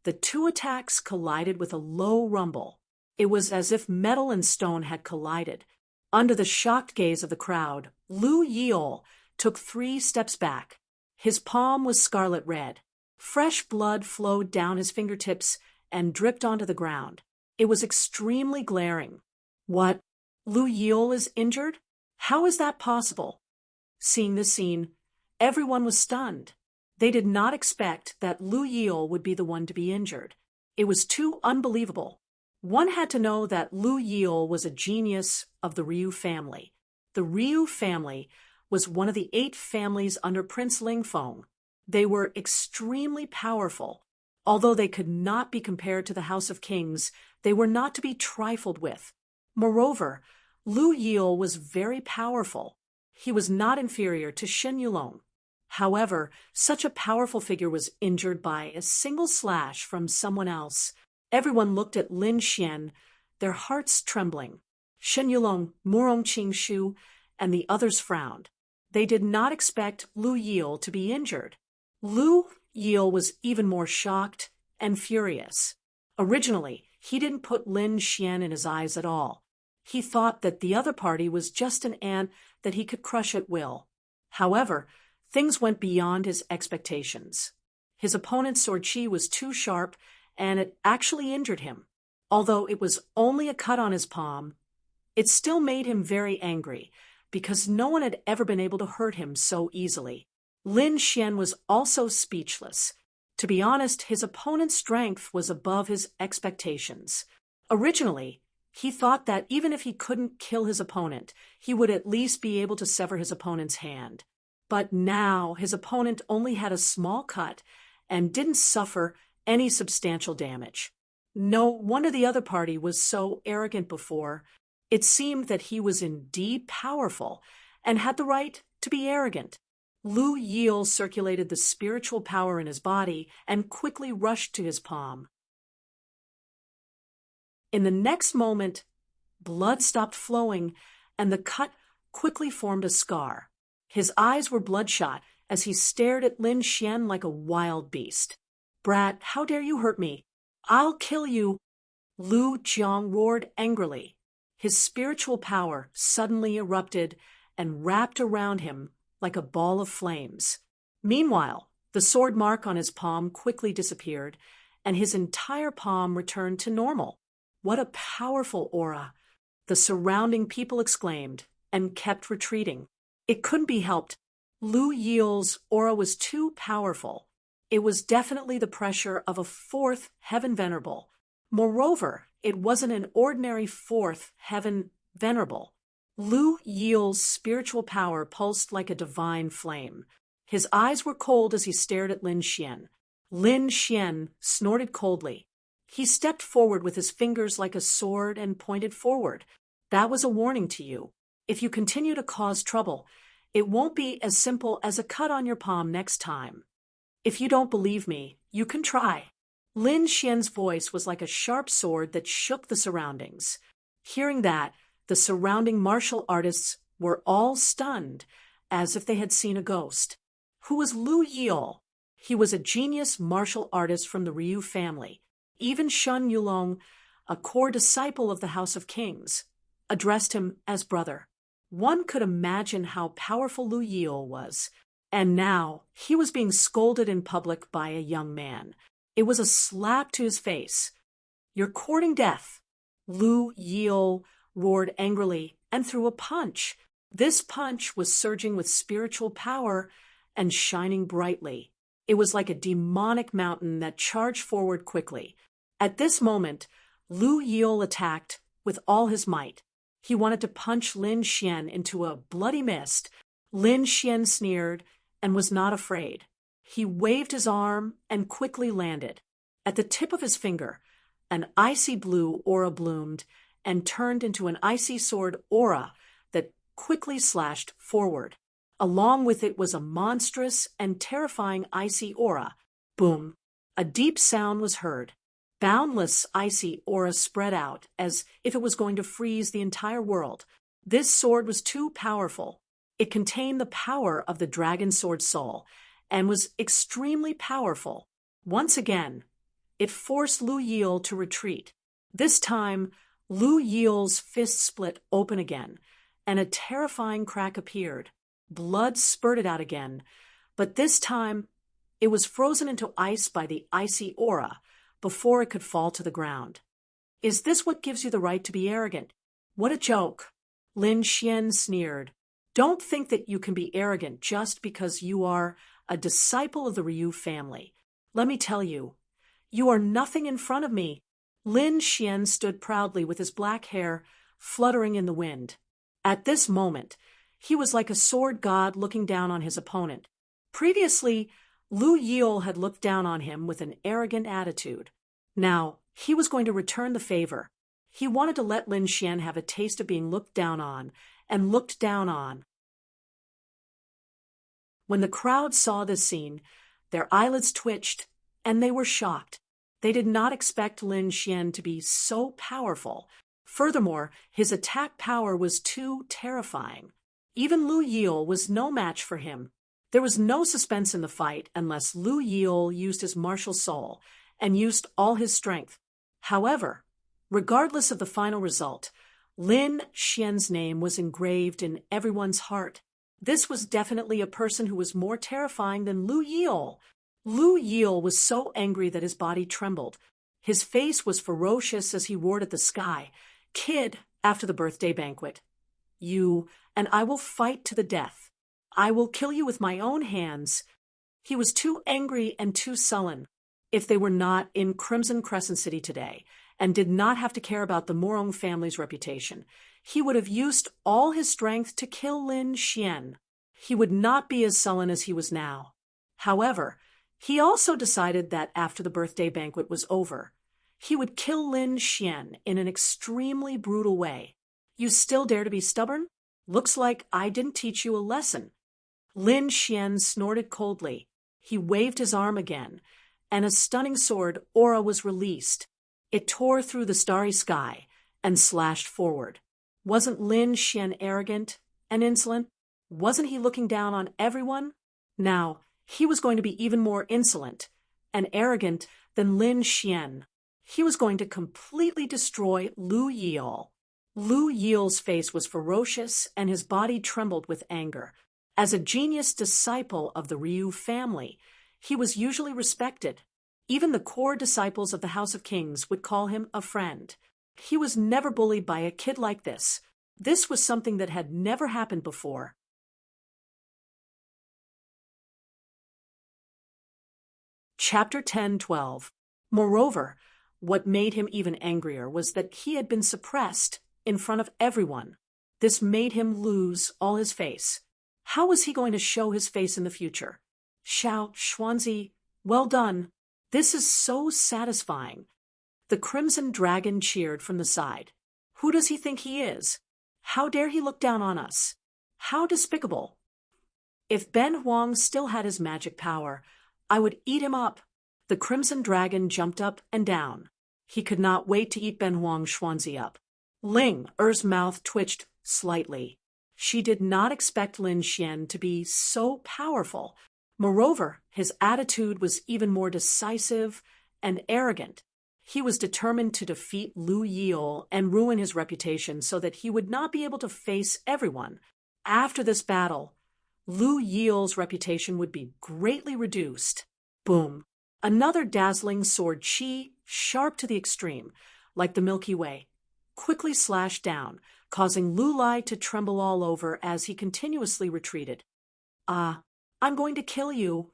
the two attacks collided with a low rumble. It was as if metal and stone had collided. Under the shocked gaze of the crowd, Lu Yil took 3 steps back. His palm was scarlet red. Fresh blood flowed down his fingertips and dripped onto the ground. It was extremely glaring. What? Lu Yil is injured? How is that possible? Seeing this scene, everyone was stunned. They did not expect that Lu Yil would be the one to be injured. It was too unbelievable. One had to know that Lu Yil was a genius of the Ryu family. The Ryu family was one of the 8 families under Prince Lingfeng. They were extremely powerful. Although they could not be compared to the House of Kings, they were not to be trifled with. Moreover, Lu Yil was very powerful. He was not inferior to Shen Yulong. However, such a powerful figure was injured by a single slash from someone else. Everyone looked at Lin Xian, their hearts trembling. Shen Yulong, Morong Qingshu, and the others frowned. They did not expect Lu Yil to be injured. Lu Yil was even more shocked and furious. Originally, he didn't put Lin Xian in his eyes at all. He thought that the other party was just an ant that he could crush at will. However, things went beyond his expectations. His opponent's sword chi was too sharp, and it actually injured him. Although it was only a cut on his palm, it still made him very angry, because no one had ever been able to hurt him so easily. Lin Xian was also speechless. To be honest, his opponent's strength was above his expectations. Originally, he thought that even if he couldn't kill his opponent, he would at least be able to sever his opponent's hand. But now his opponent only had a small cut and didn't suffer any substantial damage. No wonder the other party was so arrogant before. It seemed that he was indeed powerful and had the right to be arrogant. Lu Yil circulated the spiritual power in his body and quickly rushed to his palm. In the next moment, blood stopped flowing and the cut quickly formed a scar. His eyes were bloodshot as he stared at Lin Xian like a wild beast. "Brat, how dare you hurt me? I'll kill you!" Lu Jiang roared angrily. His spiritual power suddenly erupted and wrapped around him like a ball of flames. Meanwhile, the sword mark on his palm quickly disappeared, and his entire palm returned to normal. What a powerful aura! The surrounding people exclaimed and kept retreating. It couldn't be helped. Lu Yil's aura was too powerful. It was definitely the pressure of a fourth heaven venerable. Moreover, it wasn't an ordinary fourth heaven venerable. Lu Yil's spiritual power pulsed like a divine flame. His eyes were cold as he stared at Lin Xian. Lin Xian snorted coldly. He stepped forward with his fingers like a sword and pointed forward. "That was a warning to you. If you continue to cause trouble, it won't be as simple as a cut on your palm next time. If you don't believe me, you can try." Lin Xian's voice was like a sharp sword that shook the surroundings. Hearing that, the surrounding martial artists were all stunned, as if they had seen a ghost. Who was Lu Yil? He was a genius martial artist from the Ryu family. Even Shun Yulong, a core disciple of the House of Kings, addressed him as brother. One could imagine how powerful Lu Yil was. And now he was being scolded in public by a young man. It was a slap to his face. "You're courting death." Lu Yil roared angrily and threw a punch. This punch was surging with spiritual power and shining brightly. It was like a demonic mountain that charged forward quickly. At this moment, Lu Yil attacked with all his might. He wanted to punch Lin Xian into a bloody mist. Lin Xian sneered and was not afraid. He waved his arm and quickly landed. At the tip of his finger, an icy blue aura bloomed and turned into an icy sword aura that quickly slashed forward. Along with it was a monstrous and terrifying icy aura. Boom! A deep sound was heard. Boundless icy aura spread out as if it was going to freeze the entire world. This sword was too powerful. It contained the power of the dragon sword soul and was extremely powerful. Once again, it forced Lu Yil to retreat. This time, Lu Yil's fist split open again, and a terrifying crack appeared. Blood spurted out again, but this time it was frozen into ice by the icy aura before it could fall to the ground. "Is this what gives you the right to be arrogant? What a joke!" Lin Xian sneered. "Don't think that you can be arrogant just because you are a disciple of the Ryu family. Let me tell you, you are nothing in front of me." Lin Xian stood proudly with his black hair fluttering in the wind. At this moment, he was like a sword god looking down on his opponent. Previously, Lu Yil had looked down on him with an arrogant attitude. Now, he was going to return the favor. He wanted to let Lin Xian have a taste of being looked down on and looked down on. When the crowd saw this scene, their eyelids twitched and they were shocked. They did not expect Lin Xian to be so powerful. Furthermore, his attack power was too terrifying. Even Lu Yil was no match for him. There was no suspense in the fight unless Lu Yil used his martial soul and used all his strength. However, regardless of the final result, Lin Xian's name was engraved in everyone's heart. This was definitely a person who was more terrifying than Lu Yil. Lu Yil was so angry that his body trembled. His face was ferocious as he roared at the sky. "Kid, after the birthday banquet, you and I will fight to the death. I will kill you with my own hands." He was too angry and too sullen. If they were not in Crimson Crescent City today and did not have to care about the Morong family's reputation, he would have used all his strength to kill Lin Xian. He would not be as sullen as he was now. However, he also decided that after the birthday banquet was over, he would kill Lin Xian in an extremely brutal way. "You still dare to be stubborn? Looks like I didn't teach you a lesson." Lin Xian snorted coldly. He waved his arm again, and a stunning sword aura was released. It tore through the starry sky and slashed forward. Wasn't Lin Xian arrogant and insolent? Wasn't he looking down on everyone? Now, he was going to be even more insolent and arrogant than Lin Xian. He was going to completely destroy Lu Yil. Lu Yil's face was ferocious and his body trembled with anger. As a genius disciple of the Ryu family, he was usually respected. Even the core disciples of the House of Kings would call him a friend. He was never bullied by a kid like this. This was something that had never happened before. Chapter 10:12. Moreover, what made him even angrier was that he had been suppressed in front of everyone. This made him lose all his face. How was he going to show his face in the future? Xiao Xuanzi, well done. This is so satisfying. The Crimson Dragon cheered from the side. Who does he think he is? How dare he look down on us? How despicable. If Ben Huang still had his magic power, I would eat him up. The Crimson Dragon jumped up and down. He could not wait to eat Ben Huang Xuanzi up. Ling Er's mouth twitched slightly. She did not expect Lin Xian to be so powerful. Moreover, his attitude was even more decisive and arrogant. He was determined to defeat Lu Yil and ruin his reputation so that he would not be able to face everyone. After this battle, Lu Yil's reputation would be greatly reduced. Boom. Another dazzling sword chi, sharp to the extreme, like the Milky Way, quickly slashed down, causing Lu Lai to tremble all over as he continuously retreated. I'm going to kill you."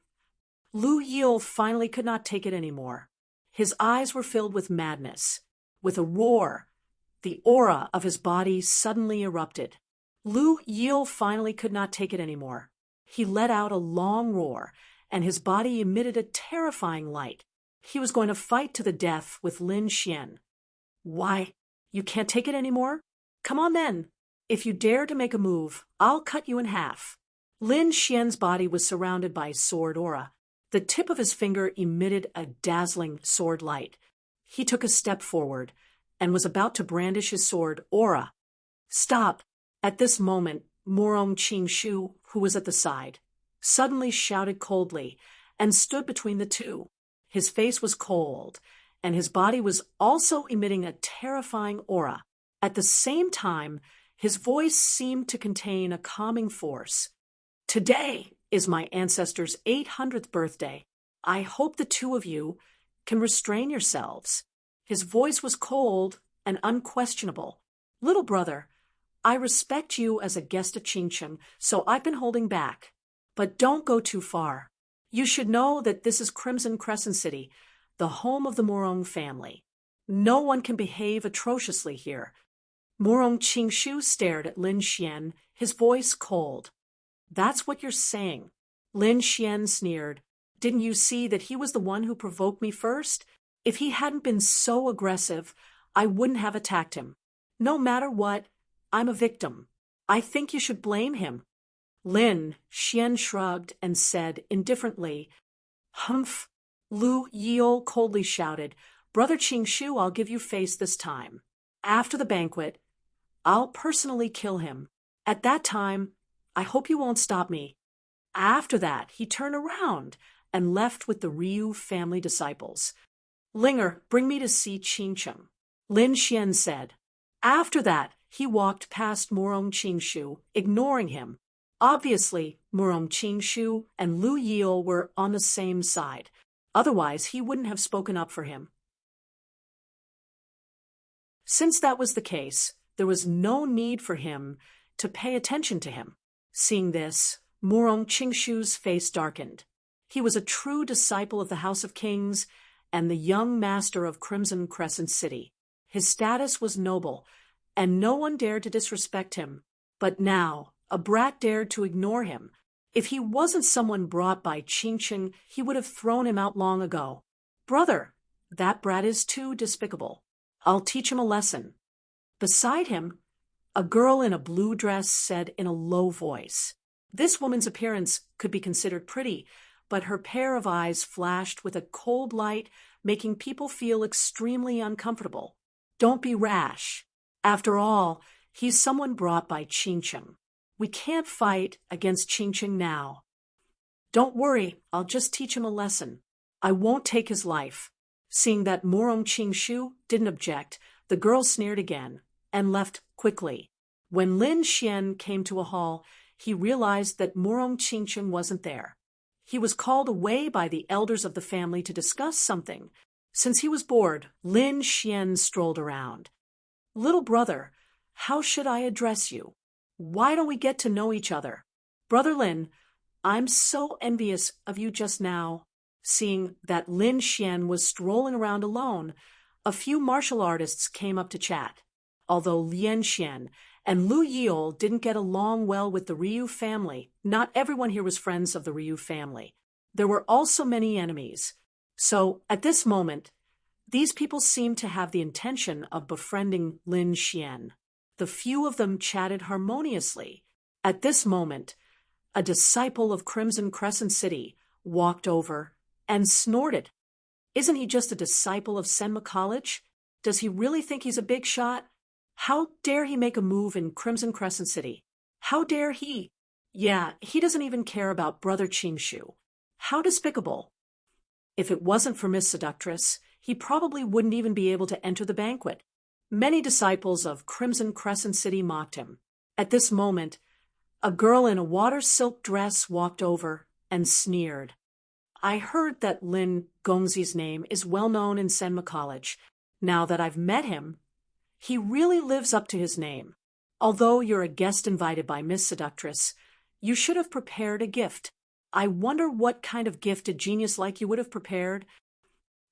Lu Yil finally could not take it anymore. His eyes were filled with madness. With a roar, the aura of his body suddenly erupted. Lu Yil finally could not take it anymore. He let out a long roar, and his body emitted a terrifying light. He was going to fight to the death with Lin Xian. "Why, you can't take it anymore? Come on then. If you dare to make a move, I'll cut you in half." Lin Xian's body was surrounded by sword aura. The tip of his finger emitted a dazzling sword light. He took a step forward and was about to brandish his sword aura. "Stop!" At this moment, Morong Qingshu, who was at the side, suddenly shouted coldly and stood between the two. His face was cold, and his body was also emitting a terrifying aura. At the same time, his voice seemed to contain a calming force. "Today is my ancestor's 800th birthday. I hope the two of you can restrain yourselves." His voice was cold and unquestionable. "Little brother, I respect you as a guest of Qingchen, so I've been holding back. But don't go too far. You should know that this is Crimson Crescent City, the home of the Morong family. No one can behave atrociously here." Morong Qingshu stared at Lin Xian, his voice cold. "That's what you're saying." Lin Xian sneered. "Didn't you see that he was the one who provoked me first? If he hadn't been so aggressive, I wouldn't have attacked him. No matter what, I'm a victim. I think you should blame him." Lin Xian shrugged and said indifferently, "Humph." Lu Yil coldly shouted, "Brother Qingshu, I'll give you face this time. After the banquet, I'll personally kill him. At that time, I hope you won't stop me." After that, he turned around and left with the Ryu family disciples. "Linger, bring me to see Qingchen," Lin Xian said. After that, he walked past Morong Qingshu, ignoring him. Obviously, Murong Qingshu and Lu Yil were on the same side. Otherwise, he wouldn't have spoken up for him. Since that was the case, there was no need for him to pay attention to him. Seeing this, Murong Qingshu's face darkened. He was a true disciple of the House of Kings and the young master of Crimson Crescent City. His status was noble, and no one dared to disrespect him. But now, a brat dared to ignore him. If he wasn't someone brought by Qingqing, he would have thrown him out long ago. Brother, that brat is too despicable. I'll teach him a lesson. Beside him, a girl in a blue dress said in a low voice. This woman's appearance could be considered pretty, but her pair of eyes flashed with a cold light, making people feel extremely uncomfortable. Don't be rash. After all, he's someone brought by Qingqing. We can't fight against Qingqing now. Don't worry, I'll just teach him a lesson. I won't take his life. Seeing that Murong Qingshu didn't object, the girl sneered again and left quickly. When Lin Xian came to a hall, he realized that Murong Qingshu wasn't there. He was called away by the elders of the family to discuss something. Since he was bored, Lin Xian strolled around. Little brother, how should I address you? Why don't we get to know each other? Brother Lin, I'm so envious of you just now. Seeing that Lin Xian was strolling around alone, a few martial artists came up to chat. Although Lien Xian and Lu Yil didn't get along well with the Ryu family, not everyone here was friends of the Ryu family. There were also many enemies. So, at this moment, these people seemed to have the intention of befriending Lin Xian. The few of them chatted harmoniously. At this moment, a disciple of Crimson Crescent City walked over and snorted. Isn't he just a disciple of Senma College? Does he really think he's a big shot? How dare he make a move in Crimson Crescent City? How dare he? Yeah, he doesn't even care about Brother Qingshu. How despicable. If it wasn't for Miss Seductress, he probably wouldn't even be able to enter the banquet. Many disciples of Crimson Crescent City mocked him. At this moment, a girl in a water silk dress walked over and sneered. I heard that Lin Gongzi's name is well known in Senma College. Now that I've met him, he really lives up to his name. Although you're a guest invited by Miss Seductress, you should have prepared a gift. I wonder what kind of gift a genius like you would have prepared.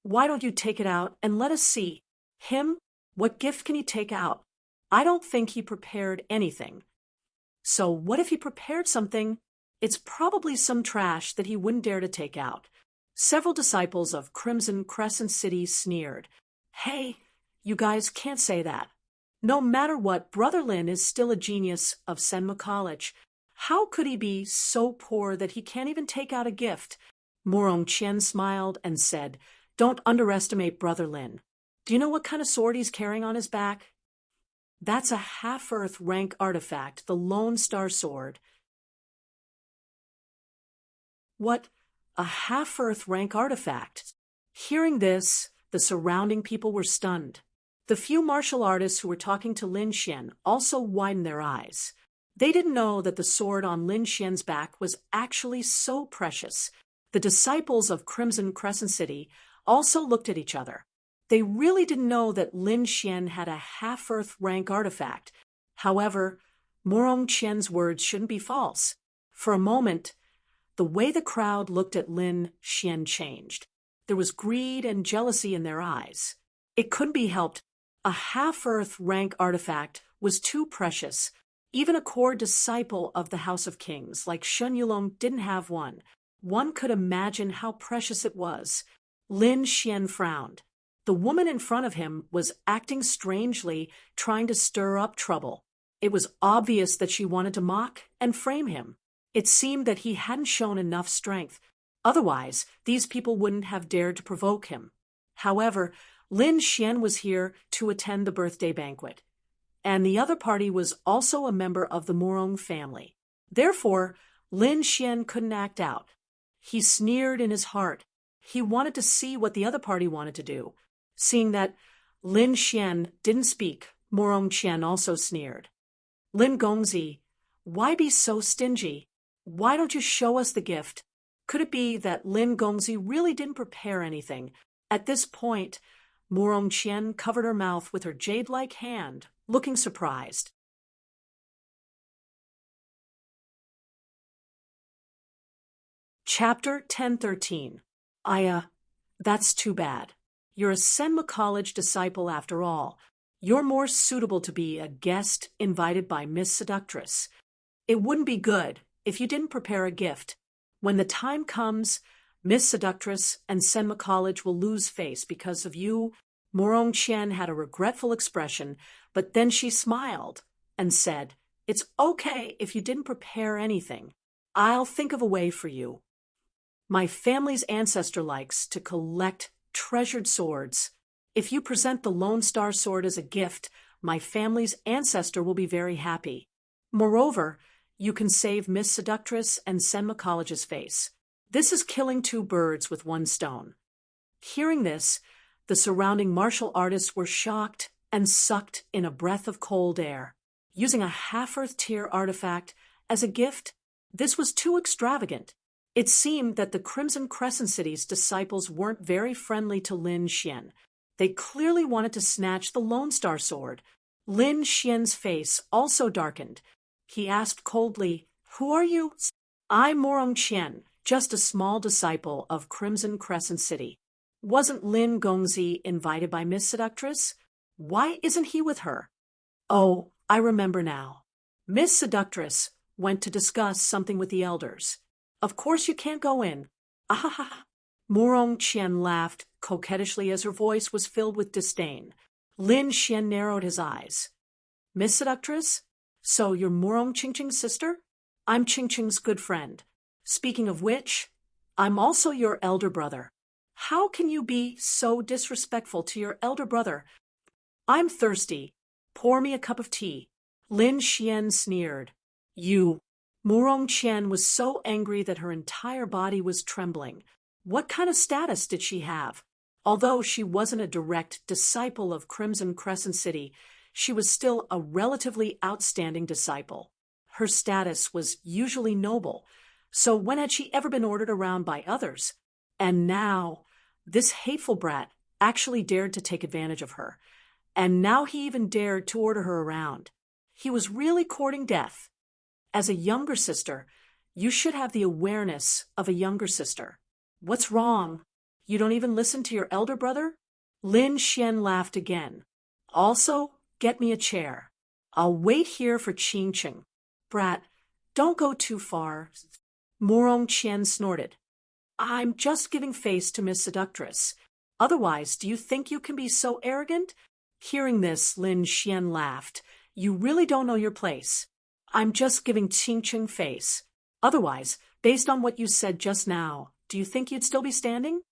Why don't you take it out and let us see? Him? What gift can he take out? I don't think he prepared anything. So what if he prepared something? It's probably some trash that he wouldn't dare to take out. Several disciples of Crimson Crescent City sneered. Hey, you guys can't say that. No matter what, Brother Lin is still a genius of Senma College. How could he be so poor that he can't even take out a gift? Murong Qian smiled and said, Don't underestimate Brother Lin. Do you know what kind of sword he's carrying on his back? That's a half-earth rank artifact, the Lone Star Sword. What? A half-earth rank artifact? Hearing this, the surrounding people were stunned. The few martial artists who were talking to Lin Xian also widened their eyes. They didn't know that the sword on Lin Xian's back was actually so precious. The disciples of Crimson Crescent City also looked at each other. They really didn't know that Lin Xian had a half-earth rank artifact. However, Murong Qian's words shouldn't be false. For a moment, the way the crowd looked at Lin Xian changed. There was greed and jealousy in their eyes. It couldn't be helped. A half-earth rank artifact was too precious. Even a core disciple of the House of Kings, like Shen Yulong, didn't have one. One could imagine how precious it was. Lin Xian frowned. The woman in front of him was acting strangely, trying to stir up trouble. It was obvious that she wanted to mock and frame him. It seemed that he hadn't shown enough strength. Otherwise, these people wouldn't have dared to provoke him. However, Lin Xian was here to attend the birthday banquet, and the other party was also a member of the Murong family. Therefore, Lin Xian couldn't act out. He sneered in his heart. He wanted to see what the other party wanted to do. Seeing that Lin Xian didn't speak, Murong Qian also sneered. Lin Gongzi, Why be so stingy? Why don't you show us the gift? Could it be that Lin Gongzi really didn't prepare anything? At this point, Murong Qian covered her mouth with her jade-like hand, looking surprised. Chapter 1013. That's too bad. You're a Senma College disciple after all. You're more suitable to be a guest invited by Miss Seductress. It wouldn't be good if you didn't prepare a gift. When the time comes, Miss Seductress and Senma College will lose face because of you. Murong Qian had a regretful expression, but then she smiled and said, "It's okay if you didn't prepare anything. I'll think of a way for you. My family's ancestor likes to collect treasured swords. If you present the Lone Star Sword as a gift, my family's ancestor will be very happy. Moreover, you can save Miss Seductress and Senma College's face. This is killing two birds with one stone." Hearing this, the surrounding martial artists were shocked and sucked in a breath of cold air. Using a half-earth tier artifact as a gift, this was too extravagant. It seemed that the Crimson Crescent City's disciples weren't very friendly to Lin Xian. They clearly wanted to snatch the Lone Star Sword. Lin Xian's face also darkened. He asked coldly, "Who are you?" "I'm Murong Qian, just a small disciple of Crimson Crescent City. Wasn't Lin Gongzi invited by Miss Seductress? Why isn't he with her?" "Oh, I remember now. Miss Seductress went to discuss something with the elders. Of course you can't go in." "Ah!" Murong Qian laughed coquettishly as her voice was filled with disdain. Lin Xian narrowed his eyes. "Miss Seductress? So you're Murong Qingqing's sister? I'm Qingqing's good friend. Speaking of which, I'm also your elder brother. How can you be so disrespectful to your elder brother?" "I'm thirsty. Pour me a cup of tea." Lin Xian sneered. "You." Murong Qian was so angry that her entire body was trembling. What kind of status did she have? Although she wasn't a direct disciple of Crimson Crescent City, she was still a relatively outstanding disciple. Her status was usually noble, so when had she ever been ordered around by others? And now, this hateful brat actually dared to take advantage of her. And now he even dared to order her around. He was really courting death. As a younger sister, you should have the awareness of a younger sister. What's wrong? You don't even listen to your elder brother? Lin Xian laughed again. Also, get me a chair. I'll wait here for Qingqing. Brat, don't go too far. Murong Qian snorted. I'm just giving face to Miss Seductress. Otherwise, do you think you can be so arrogant? Hearing this, Lin Xian laughed. You really don't know your place. I'm just giving Qingqing face. Otherwise, based on what you said just now, do you think you'd still be standing?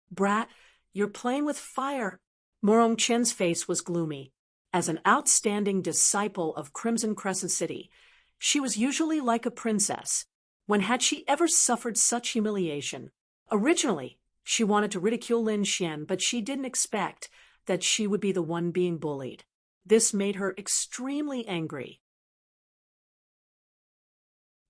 Brat, you're playing with fire. Murong Qian's face was gloomy. As an outstanding disciple of Crimson Crescent City, she was usually like a princess. When had she ever suffered such humiliation? Originally, she wanted to ridicule Lin Xian, but she didn't expect that she would be the one being bullied. This made her extremely angry.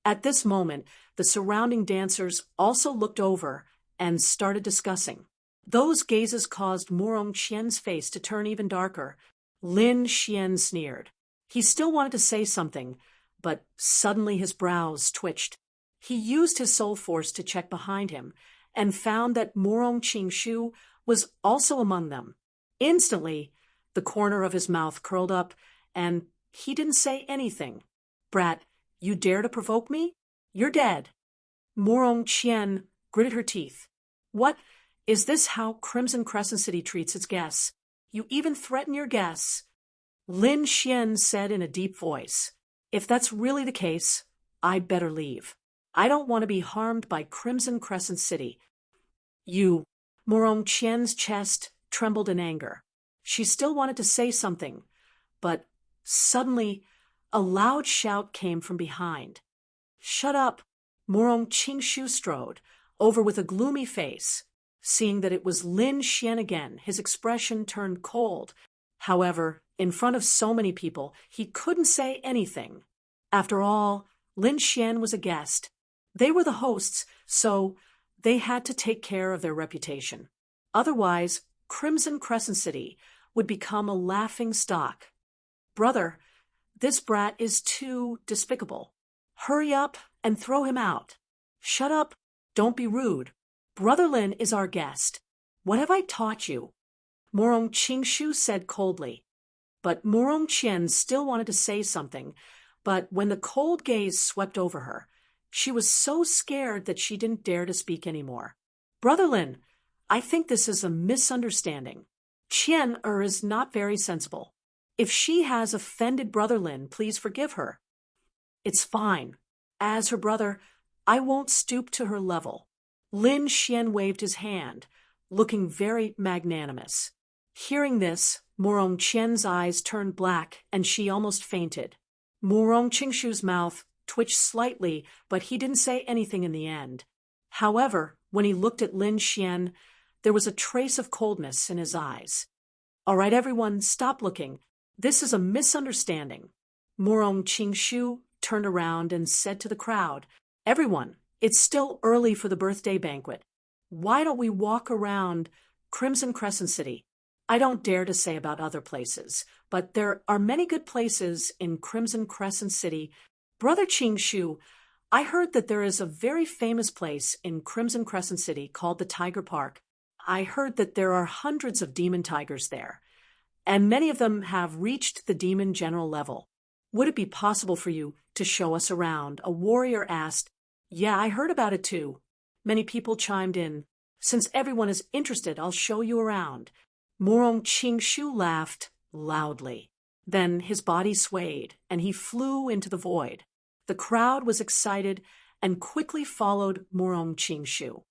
At this moment, the surrounding dancers also looked over and started discussing. Those gazes caused Murong Qian's face to turn even darker. Lin Xian sneered. He still wanted to say something, but suddenly his brows twitched. He used his soul force to check behind him and found that Murong Qingshu was also among them. Instantly, the corner of his mouth curled up, and he didn't say anything. Brat, you dare to provoke me? You're dead. Murong Qian gritted her teeth. What? Is this how Crimson Crescent City treats its guests? You even threaten your guests? Lin Xian said in a deep voice. If that's really the case, I'd better leave. I don't want to be harmed by Crimson Crescent City. You. Murong Qian's chest trembled in anger. She still wanted to say something, but suddenly a loud shout came from behind. Shut up! Murong Qingshu strode over with a gloomy face. Seeing that it was Lin Xian again, his expression turned cold. However, in front of so many people, he couldn't say anything. After all, Lin Xian was a guest. They were the hosts, so they had to take care of their reputation. Otherwise, Crimson Crescent City would become a laughing stock. Brother, this brat is too despicable. Hurry up and throw him out. Shut up. Don't be rude. Brother Lin is our guest. What have I taught you? Morong Qingshu said coldly. But Morong Qian still wanted to say something, but when the cold gaze swept over her, she was so scared that she didn't dare to speak anymore. Brother Lin, I think this is a misunderstanding. Qian is not very sensible. If she has offended Brother Lin, please forgive her. It's fine. As her brother, I won't stoop to her level. Lin Xian waved his hand, looking very magnanimous. Hearing this, Morong Qian's eyes turned black and she almost fainted. Morong Qingshu's mouth twitched slightly, but he didn't say anything in the end. However, when he looked at Lin Xian, there was a trace of coldness in his eyes. All right, everyone, stop looking. This is a misunderstanding. Morong Qingshu turned around and said to the crowd, Everyone, it's still early for the birthday banquet. Why don't we walk around Crimson Crescent City? I don't dare to say about other places, but there are many good places in Crimson Crescent City. Brother Qingshu, I heard that there is a very famous place in Crimson Crescent City called the Tiger Park. I heard that there are hundreds of demon tigers there, and many of them have reached the demon general level. Would it be possible for you to show us around? A warrior asked. Yeah, I heard about it too. Many people chimed in. Since everyone is interested, I'll show you around. Morong Qingshu laughed loudly. Then his body swayed, and he flew into the void. The crowd was excited and quickly followed Morong Qingshu.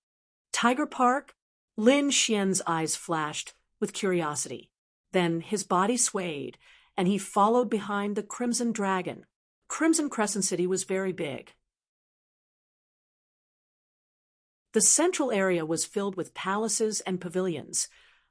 Tiger Park? Lin Xian's eyes flashed with curiosity. Then his body swayed, and he followed behind the Crimson Dragon. Crimson Crescent City was very big. The central area was filled with palaces and pavilions,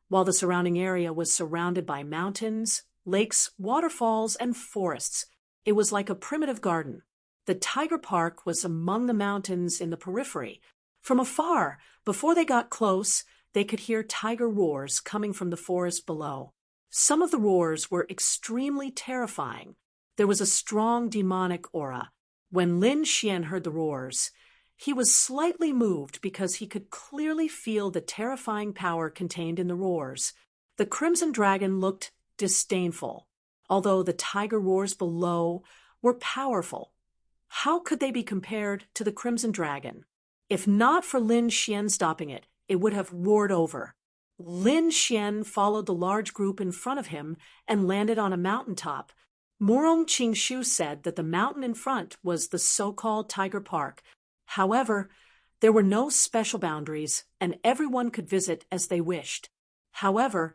while the surrounding area was surrounded by mountains, lakes, waterfalls, and forests. It was like a primitive garden. The Tiger Park was among the mountains in the periphery. From afar, before they got close, they could hear tiger roars coming from the forest below. Some of the roars were extremely terrifying. There was a strong demonic aura. When Lin Xian heard the roars, he was slightly moved because he could clearly feel the terrifying power contained in the roars. The Crimson Dragon looked disdainful, although the tiger roars below were powerful. How could they be compared to the Crimson Dragon? If not for Lin Xian stopping it, it would have roared over. Lin Xian followed the large group in front of him and landed on a mountaintop. Morong Qingshu said that the mountain in front was the so-called Tiger Park. However, there were no special boundaries, and everyone could visit as they wished. However,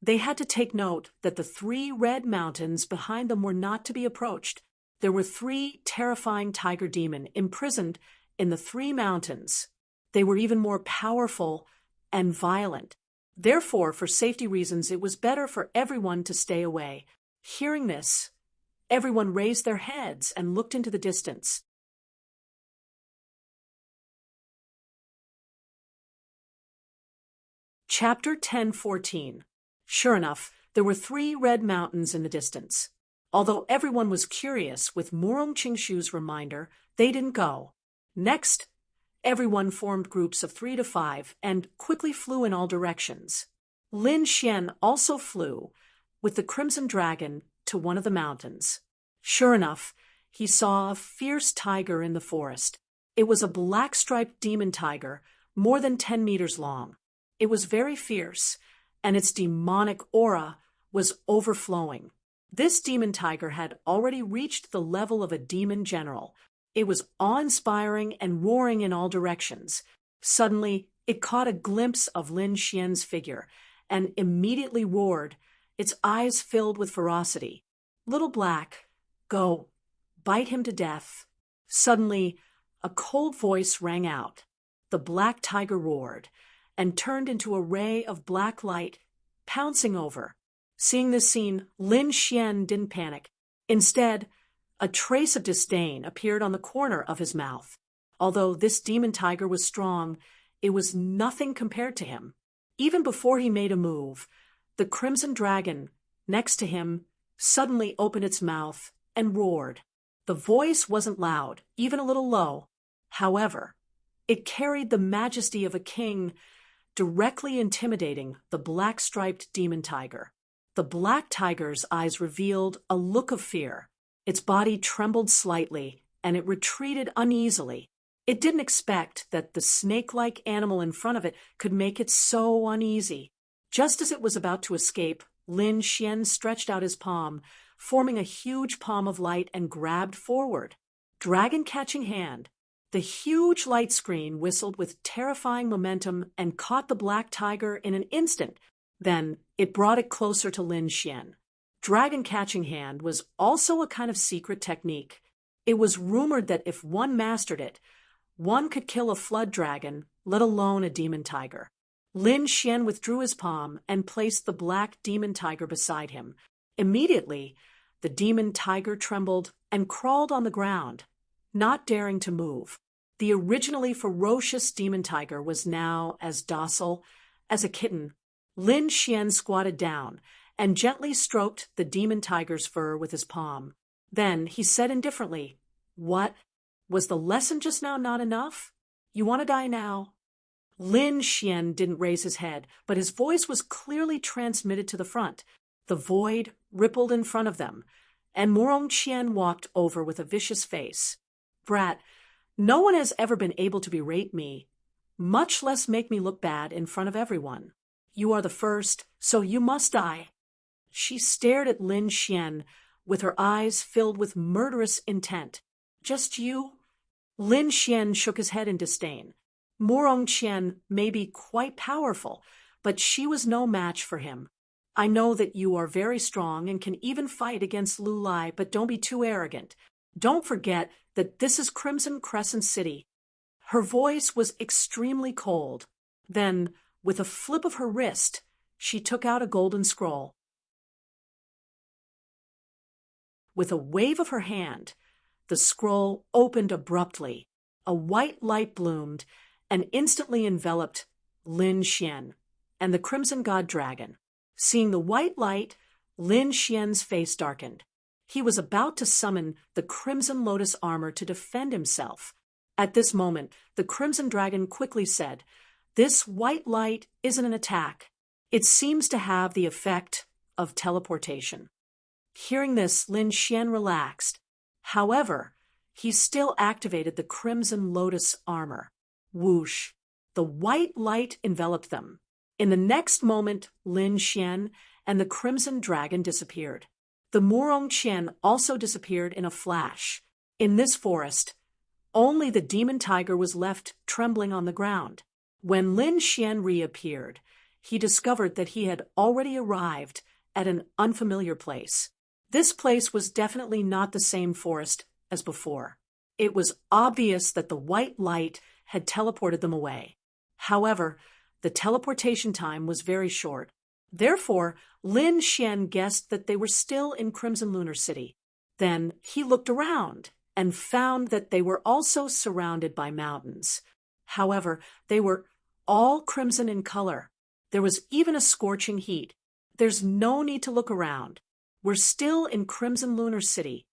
they had to take note that the 3 red mountains behind them were not to be approached. There were 3 terrifying tiger demons imprisoned in the 3 mountains. They were even more powerful and violent. Therefore, for safety reasons, it was better for everyone to stay away. Hearing this, everyone raised their heads and looked into the distance. Chapter 10:14. Sure enough, there were 3 red mountains in the distance. Although everyone was curious with Morong Qingshu's reminder, they didn't go. Next, everyone formed groups of 3 to 5 and quickly flew in all directions. Lin Xian also flew with the Crimson Dragon to one of the mountains. Sure enough, he saw a fierce tiger in the forest. It was a black-striped demon tiger, more than 10 meters long. It was very fierce, and its demonic aura was overflowing. This demon tiger had already reached the level of a demon general. It was awe-inspiring and roaring in all directions. Suddenly, it caught a glimpse of Lin Xian's figure and immediately roared, its eyes filled with ferocity. Little Black, go, bite him to death. Suddenly, a cold voice rang out. The black tiger roared and turned into a ray of black light, pouncing over. Seeing this scene, Lin Xian didn't panic. Instead, A trace of disdain appeared on the corner of his mouth. Although this demon tiger was strong, it was nothing compared to him. Even before he made a move, the crimson dragon next to him suddenly opened its mouth and roared. The voice wasn't loud, even a little low. However, it carried the majesty of a king, directly intimidating the black-striped demon tiger. The black tiger's eyes revealed a look of fear. Its body trembled slightly, and it retreated uneasily. It didn't expect that the snake-like animal in front of it could make it so uneasy. Just as it was about to escape, Lin Xian stretched out his palm, forming a huge palm of light, and grabbed forward. Dragon catching hand. The huge light screen whistled with terrifying momentum and caught the black tiger in an instant. Then it brought it closer to Lin Xian. Dragon catching hand was also a kind of secret technique. It was rumored that if one mastered it, one could kill a flood dragon, let alone a demon tiger. Lin Xian withdrew his palm and placed the black demon tiger beside him. Immediately, the demon tiger trembled and crawled on the ground, not daring to move. The originally ferocious demon tiger was now as docile as a kitten. Lin Xian squatted down and gently stroked the demon tiger's fur with his palm. Then he said indifferently, "What? Was the lesson just now not enough? You want to die now?" Lin Xian didn't raise his head, but his voice was clearly transmitted to the front. The void rippled in front of them, and Morong Qian walked over with a vicious face. "Brat, no one has ever been able to berate me, much less make me look bad in front of everyone. You are the first, so you must die." She stared at Lin Xian with her eyes filled with murderous intent. "Just you?" Lin Xian shook his head in disdain. Morong Qian may be quite powerful, but she was no match for him. "I know that you are very strong and can even fight against Lu Lai, but don't be too arrogant. Don't forget that this is Crimson Crescent City." Her voice was extremely cold. Then, with a flip of her wrist, she took out a golden scroll. With a wave of her hand, the scroll opened abruptly. A white light bloomed and instantly enveloped Lin Xian and the Crimson God Dragon. Seeing the white light, Lin Xian's face darkened. He was about to summon the Crimson Lotus armor to defend himself. At this moment, the Crimson Dragon quickly said, "This white light isn't an attack. It seems to have the effect of teleportation." Hearing this, Lin Xian relaxed. However, he still activated the Crimson Lotus armor. Whoosh! The white light enveloped them. In the next moment, Lin Xian and the Crimson Dragon disappeared. The Morong Qian also disappeared in a flash. In this forest, only the demon tiger was left trembling on the ground. When Lin Xian reappeared, he discovered that he had already arrived at an unfamiliar place. This place was definitely not the same forest as before. It was obvious that the white light had teleported them away. However, the teleportation time was very short. Therefore, Lin Xian guessed that they were still in Crimson Lunar City. Then he looked around and found that they were also surrounded by mountains. However, they were all crimson in color. There was even a scorching heat. There's no need to look around. We're still in Crimson Lunar City.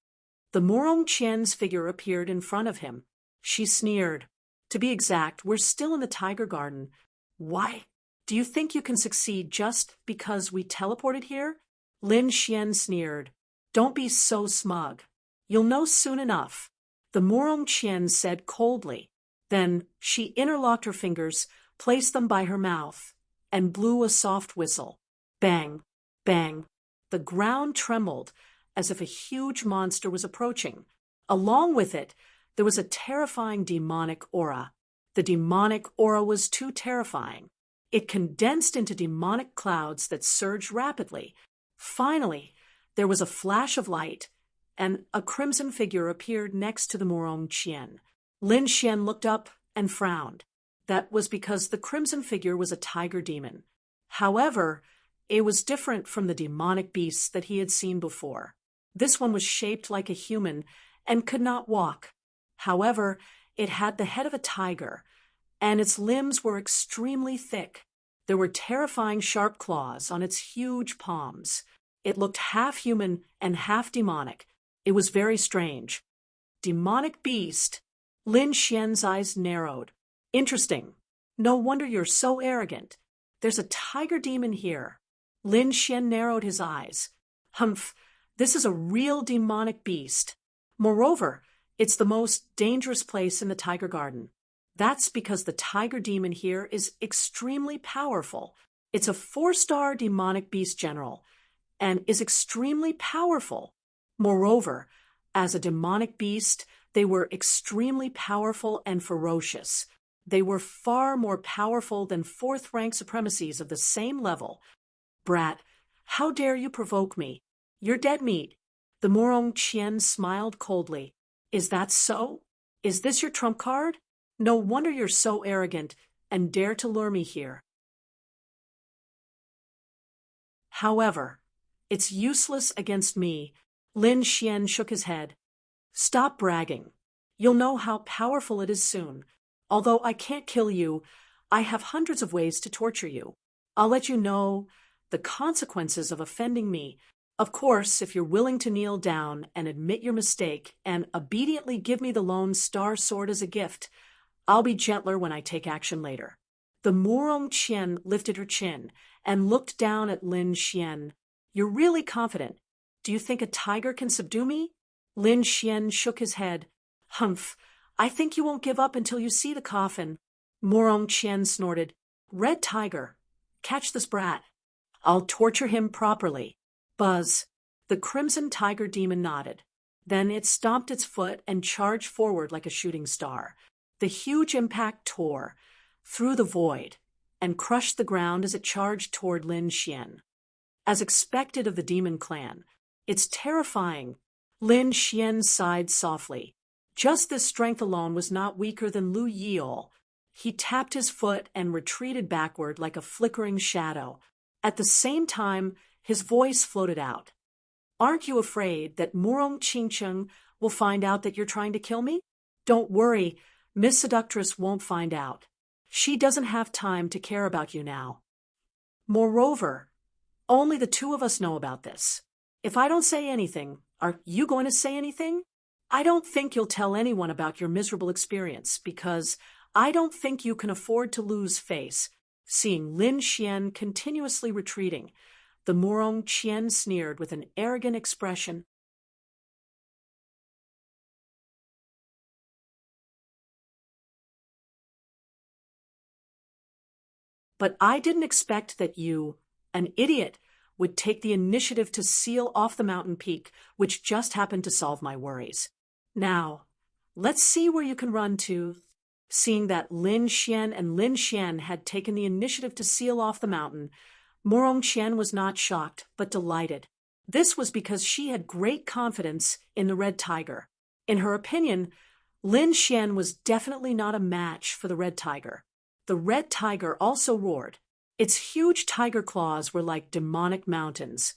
The Morong Qian's figure appeared in front of him. She sneered. "To be exact, we're still in the Tiger Garden. Why? Do you think you can succeed just because we teleported here?" Lin Xian sneered. "Don't be so smug. You'll know soon enough," the Morong Qian said coldly. Then she interlocked her fingers, placed them by her mouth, and blew a soft whistle. Bang! Bang! The ground trembled as if a huge monster was approaching. Along with it, there was a terrifying demonic aura. The demonic aura was too terrifying. It condensed into demonic clouds that surged rapidly. Finally, there was a flash of light, and a crimson figure appeared next to the Morong Qian. Lin Xian looked up and frowned. That was because the crimson figure was a tiger demon. However, it was different from the demonic beasts that he had seen before. This one was shaped like a human and could not walk. However, it had the head of a tiger, and its limbs were extremely thick. There were terrifying sharp claws on its huge palms. It looked half human and half demonic. It was very strange. Demonic beast? Lin Xian's eyes narrowed. Interesting. No wonder you're so arrogant. There's a tiger demon here. Lin Xian narrowed his eyes. Humph, this is a real demonic beast. Moreover, it's the most dangerous place in the tiger garden. That's because the tiger demon here is extremely powerful. It's a 4-star demonic beast general and is extremely powerful. Moreover, as a demonic beast, they were extremely powerful and ferocious. They were far more powerful than 4th-rank supremacies of the same level. Brat, how dare you provoke me? You're dead meat. The Morong Qian smiled coldly. Is that so? Is this your trump card? No wonder you're so arrogant and dare to lure me here. However, it's useless against me. Lin Xian shook his head. Stop bragging. You'll know how powerful it is soon. Although I can't kill you, I have hundreds of ways to torture you. I'll let you know the consequences of offending me. Of course, if you're willing to kneel down and admit your mistake and obediently give me the lone star sword as a gift, I'll be gentler when I take action later. The Morong Qian lifted her chin and looked down at Lin Xian. You're really confident. Do you think a tiger can subdue me? Lin Xian shook his head. Humph, I think you won't give up until you see the coffin. Morong Qian snorted. Red tiger, catch this brat. I'll torture him properly. Buzz. The crimson tiger demon nodded. Then it stomped its foot and charged forward like a shooting star. The huge impact tore through the void and crushed the ground as it charged toward Lin Xian. As expected of the demon clan, it's terrifying. Lin Xian sighed softly. Just this strength alone was not weaker than Lu Yi'ol. He tapped his foot and retreated backward like a flickering shadow. At the same time, his voice floated out. Aren't you afraid that Morong Qingcheng will find out that you're trying to kill me? Don't worry, Miss Seductress won't find out. She doesn't have time to care about you now. Moreover, only the two of us know about this. If I don't say anything, are you going to say anything? I don't think you'll tell anyone about your miserable experience because I don't think you can afford to lose face. Seeing Lin Xian continuously retreating, the Morong Qian sneered with an arrogant expression. But I didn't expect that you, an idiot, would take the initiative to seal off the mountain peak, which just happened to solve my worries. Now, let's see where you can run to. Seeing that Lin Xian and Lin Xian had taken the initiative to seal off the mountain, Morong Qian was not shocked, but delighted. This was because she had great confidence in the red tiger. In her opinion, Lin Xian was definitely not a match for the red tiger. The red tiger also roared. Its huge tiger claws were like demonic mountains,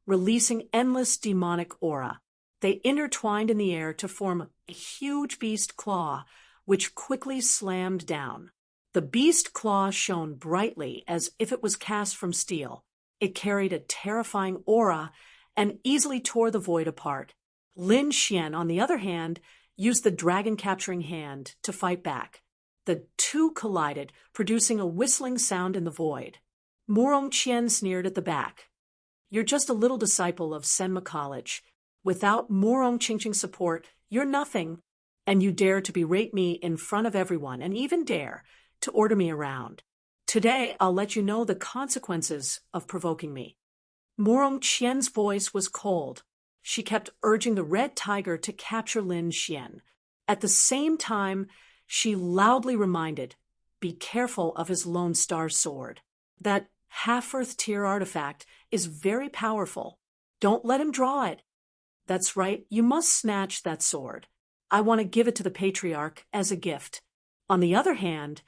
releasing endless demonic aura. They intertwined in the air to form a huge beast claw, which quickly slammed down. The beast claw shone brightly as if it was cast from steel. It carried a terrifying aura and easily tore the void apart. Lin Xian, on the other hand, used the dragon-capturing hand to fight back. The two collided, producing a whistling sound in the void. Morong Qian sneered at the back. You're just a little disciple of Senma College. Without Morong Qingqing's support, you're nothing. And you dare to berate me in front of everyone, and even dare to order me around. Today, I'll let you know the consequences of provoking me. Morong Qian's voice was cold. She kept urging the red tiger to capture Lin Xian. At the same time, she loudly reminded, be careful of his Lone Star sword. That half-earth tier artifact is very powerful. Don't let him draw it. That's right, you must snatch that sword. I want to give it to the patriarch as a gift. On the other hand,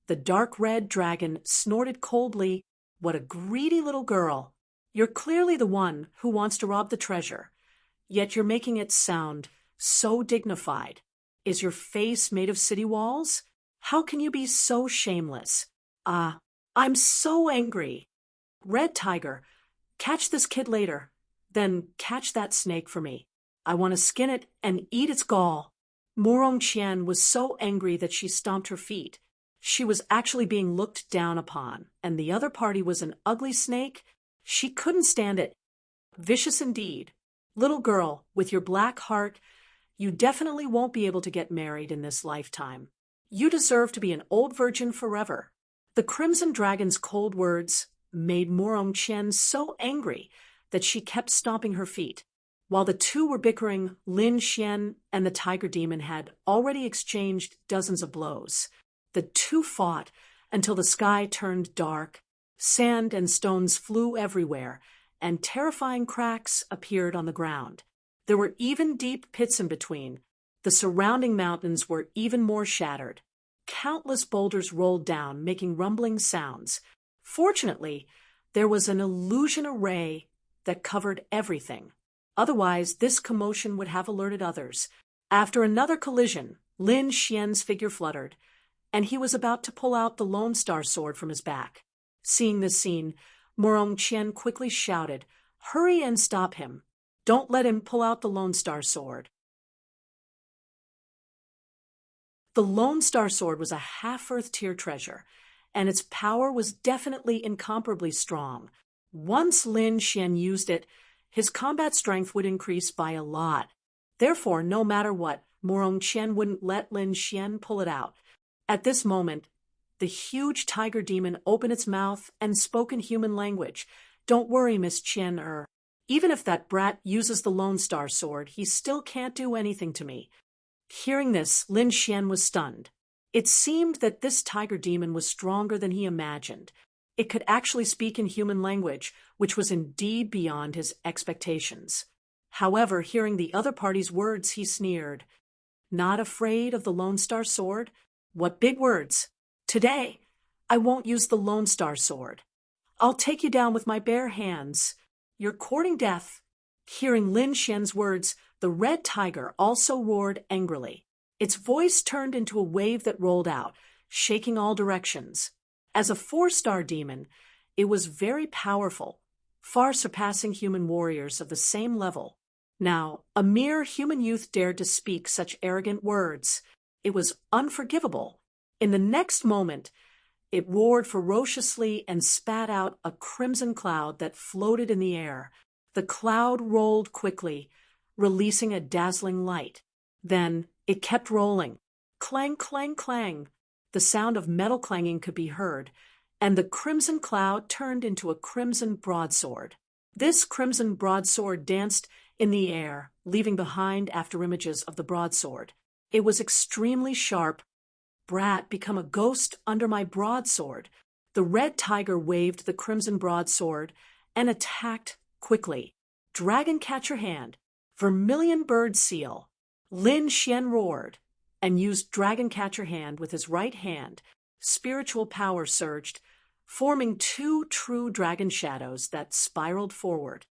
the dark red dragon snorted coldly. What a greedy little girl. You're clearly the one who wants to rob the treasure. yet you're making it sound so dignified. Is your face made of city walls? How can you be so shameless? I'm so angry. Red Tiger, catch this kid later. Then catch that snake for me. I want to skin it and eat its gall. Morong Qian was so angry that she stomped her feet. She was actually being looked down upon, and the other party was an ugly snake. She couldn't stand it. Vicious indeed. Little girl, with your black heart, you definitely won't be able to get married in this lifetime. You deserve to be an old virgin forever. The Crimson Dragon's cold words made Morong Qian so angry that she kept stomping her feet. While the two were bickering, Lin Xian and the Tiger Demon had already exchanged dozens of blows. The two fought until the sky turned dark, sand and stones flew everywhere, and terrifying cracks appeared on the ground. There were even deep pits in between. The surrounding mountains were even more shattered. Countless boulders rolled down, making rumbling sounds. Fortunately, there was an illusion array that covered everything. Otherwise, this commotion would have alerted others. After another collision, Lin Xian's figure fluttered, and he was about to pull out the Lone Star sword from his back. Seeing this scene, Morong Qian quickly shouted, "Hurry and stop him. Don't let him pull out the Lone Star sword." The Lone Star sword was a half-Earth tier treasure, and its power was definitely incomparably strong. Once Lin Xian used it, his combat strength would increase by a lot. Therefore, no matter what, Morong Qian wouldn't let Lin Xian pull it out. At this moment, the huge tiger demon opened its mouth and spoke in human language. "Don't worry, Miss Qian. Even if that brat uses the Lone Star sword, he still can't do anything to me." Hearing this, Lin Xian was stunned. It seemed that this tiger demon was stronger than he imagined. It could actually speak in human language, which was indeed beyond his expectations. However, hearing the other party's words, he sneered. "Not afraid of the Lone Star sword? What big words! Today, I won't use the Lone Star sword. I'll take you down with my bare hands. You're courting death." Hearing Lin Xian's words, the red tiger also roared angrily. Its voice turned into a wave that rolled out, shaking all directions. As a 4-star demon, it was very powerful, far surpassing human warriors of the same level. Now, a mere human youth dared to speak such arrogant words. It was unforgivable. In the next moment, it roared ferociously and spat out a crimson cloud that floated in the air. The cloud rolled quickly, releasing a dazzling light. Then it kept rolling. Clang, clang, clang. The sound of metal clanging could be heard, and the crimson cloud turned into a crimson broadsword. This crimson broadsword danced in the air, leaving behind afterimages of the broadsword. It was extremely sharp. "Brat, become a ghost under my broadsword." The red tiger waved the crimson broadsword and attacked quickly. "Dragon catch your hand. Vermilion bird seal." Lin Xian roared and used Dragon Catcher Hand with his right hand. Spiritual power surged, forming 2 true dragon shadows that spiraled forward.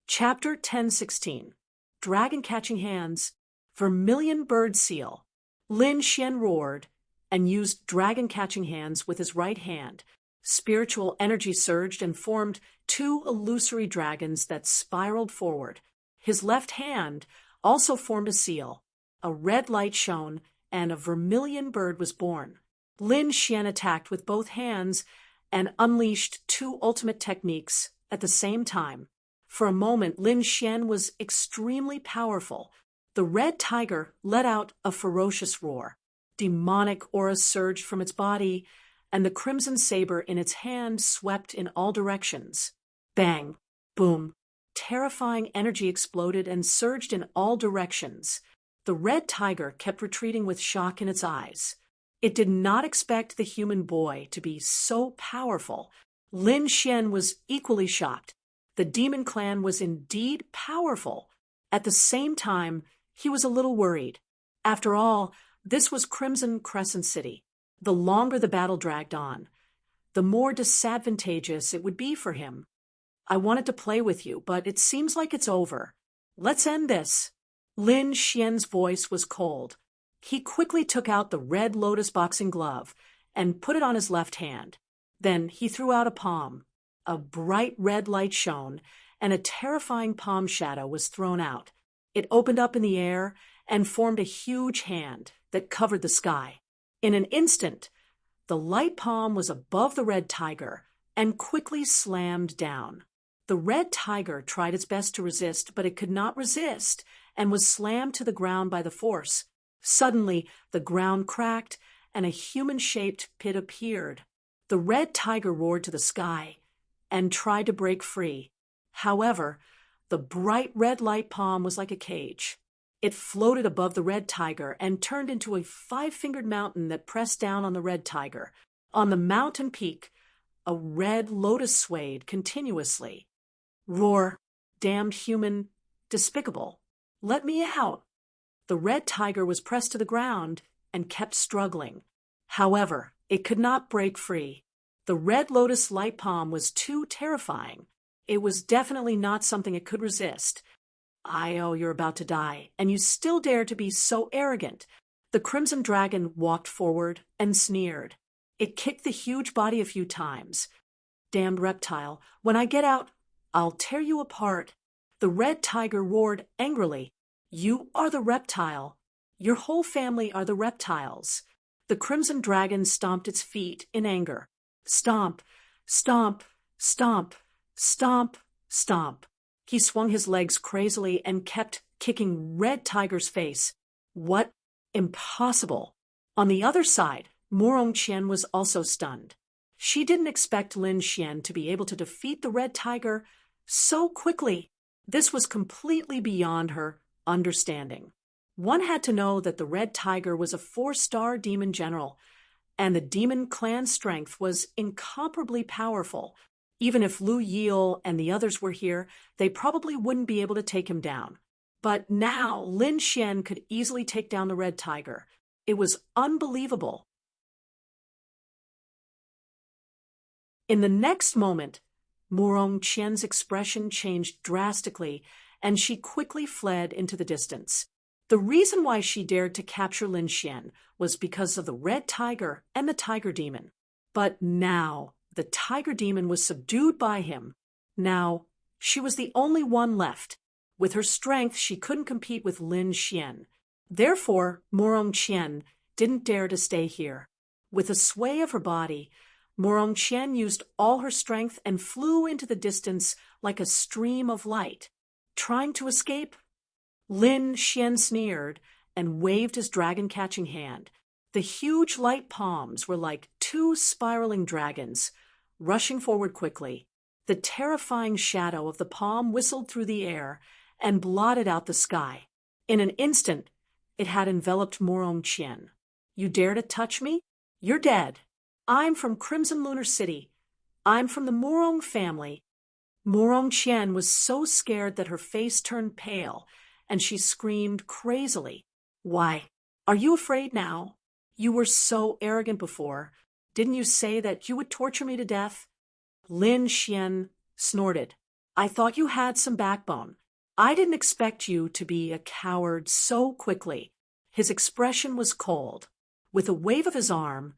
Chapter 1016. Dragon Catching Hands, Vermilion Bird Seal. Lin Xian roared and used Dragon Catching Hands with his right hand. Spiritual energy surged and formed 2 illusory dragons that spiraled forward. His left hand also formed a seal. A red light shone, and a vermilion bird was born. Lin Xian attacked with both hands and unleashed 2 ultimate techniques at the same time. For a moment, Lin Xian was extremely powerful. The red tiger let out a ferocious roar. Demonic aura surged from its body, and the crimson saber in its hand swept in all directions. Bang! Boom! Terrifying energy exploded and surged in all directions. The red tiger kept retreating with shock in its eyes. It did not expect the human boy to be so powerful. Lin Xian was equally shocked. The demon clan was indeed powerful. At the same time, he was a little worried. After all, this was Crimson Crescent City. The longer the battle dragged on, the more disadvantageous it would be for him. I wanted to play with you, but it seems like it's over. Let's end this. Lin Xian's voice was cold. He quickly took out the red lotus boxing glove and put it on his left hand. Then he threw out a palm. A bright red light shone, and a terrifying palm shadow was thrown out. It opened up in the air and formed a huge hand that covered the sky. In an instant, the light palm was above the red tiger and quickly slammed down. The red tiger tried its best to resist, but it could not resist and was slammed to the ground by the force. Suddenly, the ground cracked and a human-shaped pit appeared. The red tiger roared to the sky and tried to break free. However, the bright red light palm was like a cage. It floated above the red tiger and turned into a five-fingered mountain that pressed down on the red tiger. On the mountain peak, a red lotus swayed continuously. Roar, damned human, despicable. Let me out. The red tiger was pressed to the ground and kept struggling. However, it could not break free. The red lotus light palm was too terrifying. It was definitely not something it could resist. Io, you're about to die, and you still dare to be so arrogant. The crimson dragon walked forward and sneered. It kicked the huge body a few times. Damned reptile, when I get out, I'll tear you apart. The red tiger roared angrily. You are the reptile. Your whole family are the reptiles. The crimson dragon stomped its feet in anger. Stomp, stomp, stomp, stomp, stomp. He swung his legs crazily and kept kicking Red Tiger's face. What? Impossible. On the other side, Morong Qian was also stunned. She didn't expect Lin Xian to be able to defeat the Red Tiger so quickly. This was completely beyond her understanding. One had to know that the Red Tiger was a 4-star demon general, and the demon clan strength was incomparably powerful. Even if Lu Yil and the others were here, they probably wouldn't be able to take him down. But now Lin Xian could easily take down the Red Tiger. It was unbelievable. In the next moment, Morong Qian's expression changed drastically, and she quickly fled into the distance. The reason why she dared to capture Lin Xian was because of the Red Tiger and the Tiger Demon. But now, the Tiger Demon was subdued by him. Now, she was the only one left. With her strength, she couldn't compete with Lin Xian. Therefore, Morong Qian didn't dare to stay here. With a sway of her body, Morong Qian used all her strength and flew into the distance like a stream of light. Trying to escape? Lin Xian sneered and waved his dragon-catching hand. The huge light palms were like 2 spiraling dragons, rushing forward quickly. The terrifying shadow of the palm whistled through the air and blotted out the sky. In an instant, it had enveloped Morong Qian. You dare to touch me? You're dead. I'm from Crimson Lunar City. I'm from the Morong family. Morong Qian was so scared that her face turned pale, and she screamed crazily. Why, are you afraid now? You were so arrogant before. Didn't you say that you would torture me to death? Lin Xian snorted. I thought you had some backbone. I didn't expect you to be a coward so quickly. His expression was cold. With a wave of his arm,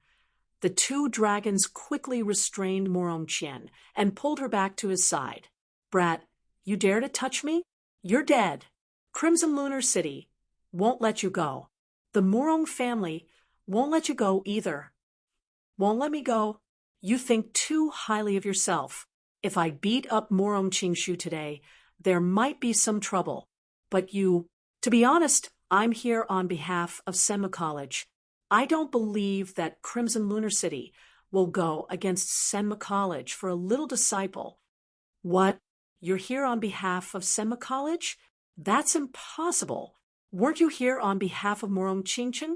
the 2 dragons quickly restrained Morong Qian and pulled her back to his side. Brat, you dare to touch me? You're dead. Crimson Lunar City won't let you go. The Morong family won't let you go either. Won't let me go? You think too highly of yourself. If I beat up Morong Qingshu today, there might be some trouble. But to be honest, I'm here on behalf of Senma College. I don't believe that Crimson Lunar City will go against Senma College for a little disciple. What? You're here on behalf of Senma College? That's impossible. Weren't you here on behalf of Morong Qingchen?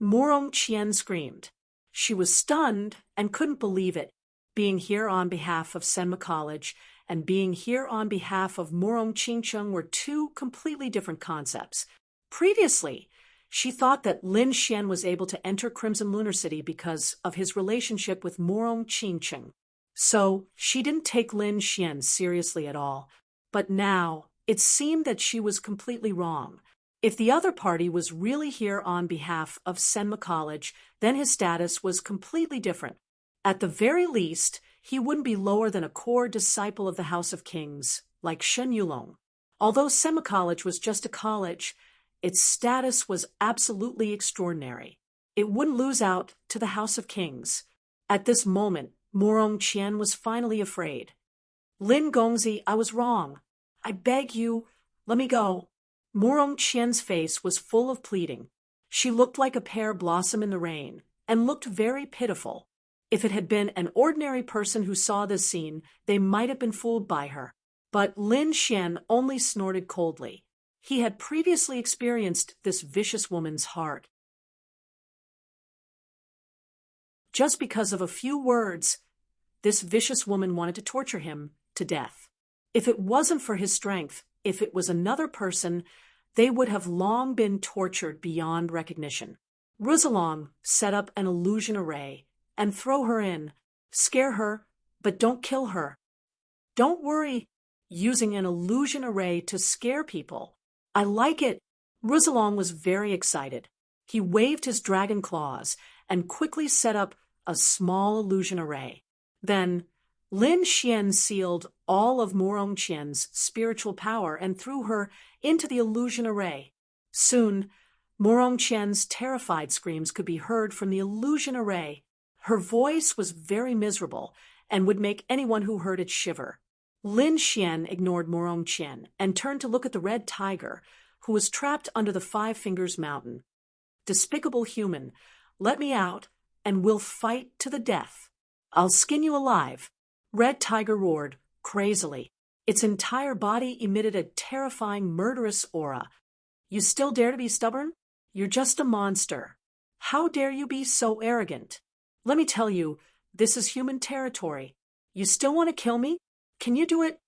Morong Qian screamed. She was stunned and couldn't believe it. Being here on behalf of Senma College and being here on behalf of Morong Qingchen were 2 completely different concepts. Previously, She thought that Lin Xian was able to enter Crimson Lunar City because of his relationship with Morong Qingcheng. So she didn't take Lin Xian seriously at all. But now, it seemed that she was completely wrong. If the other party was really here on behalf of Senma College, then his status was completely different. At the very least, he wouldn't be lower than a core disciple of the House of Kings, like Shen Yulong. Although Senma College was just a college, its status was absolutely extraordinary. It wouldn't lose out to the House of Kings. At this moment, Morong Qian was finally afraid. Lin Gongzi, I was wrong. I beg you, let me go. Morong Qian's face was full of pleading. She looked like a pear blossom in the rain, and looked very pitiful. If it had been an ordinary person who saw this scene, they might have been fooled by her. But Lin Xian only snorted coldly. He had previously experienced this vicious woman's heart. Just because of a few words, this vicious woman wanted to torture him to death. If it wasn't for his strength, if it was another person, they would have long been tortured beyond recognition. Rizalong set up an illusion array and throw her in. Scare her, but don't kill her. Don't worry, using an illusion array to scare people. I like it. Rizalong was very excited. He waved his dragon claws and quickly set up a small illusion array. Then, Lin Xian sealed all of Morong Qian's spiritual power and threw her into the illusion array. Soon, Morong Qian's terrified screams could be heard from the illusion array. Her voice was very miserable and would make anyone who heard it shiver. Lin Xian ignored Morong Qian and turned to look at the red tiger, who was trapped under the Five Fingers Mountain. Despicable human, let me out, and we'll fight to the death. I'll skin you alive. Red Tiger roared, crazily. Its entire body emitted a terrifying, murderous aura. You still dare to be stubborn? You're just a monster. How dare you be so arrogant? Let me tell you, this is human territory. You still want to kill me? Can you do it?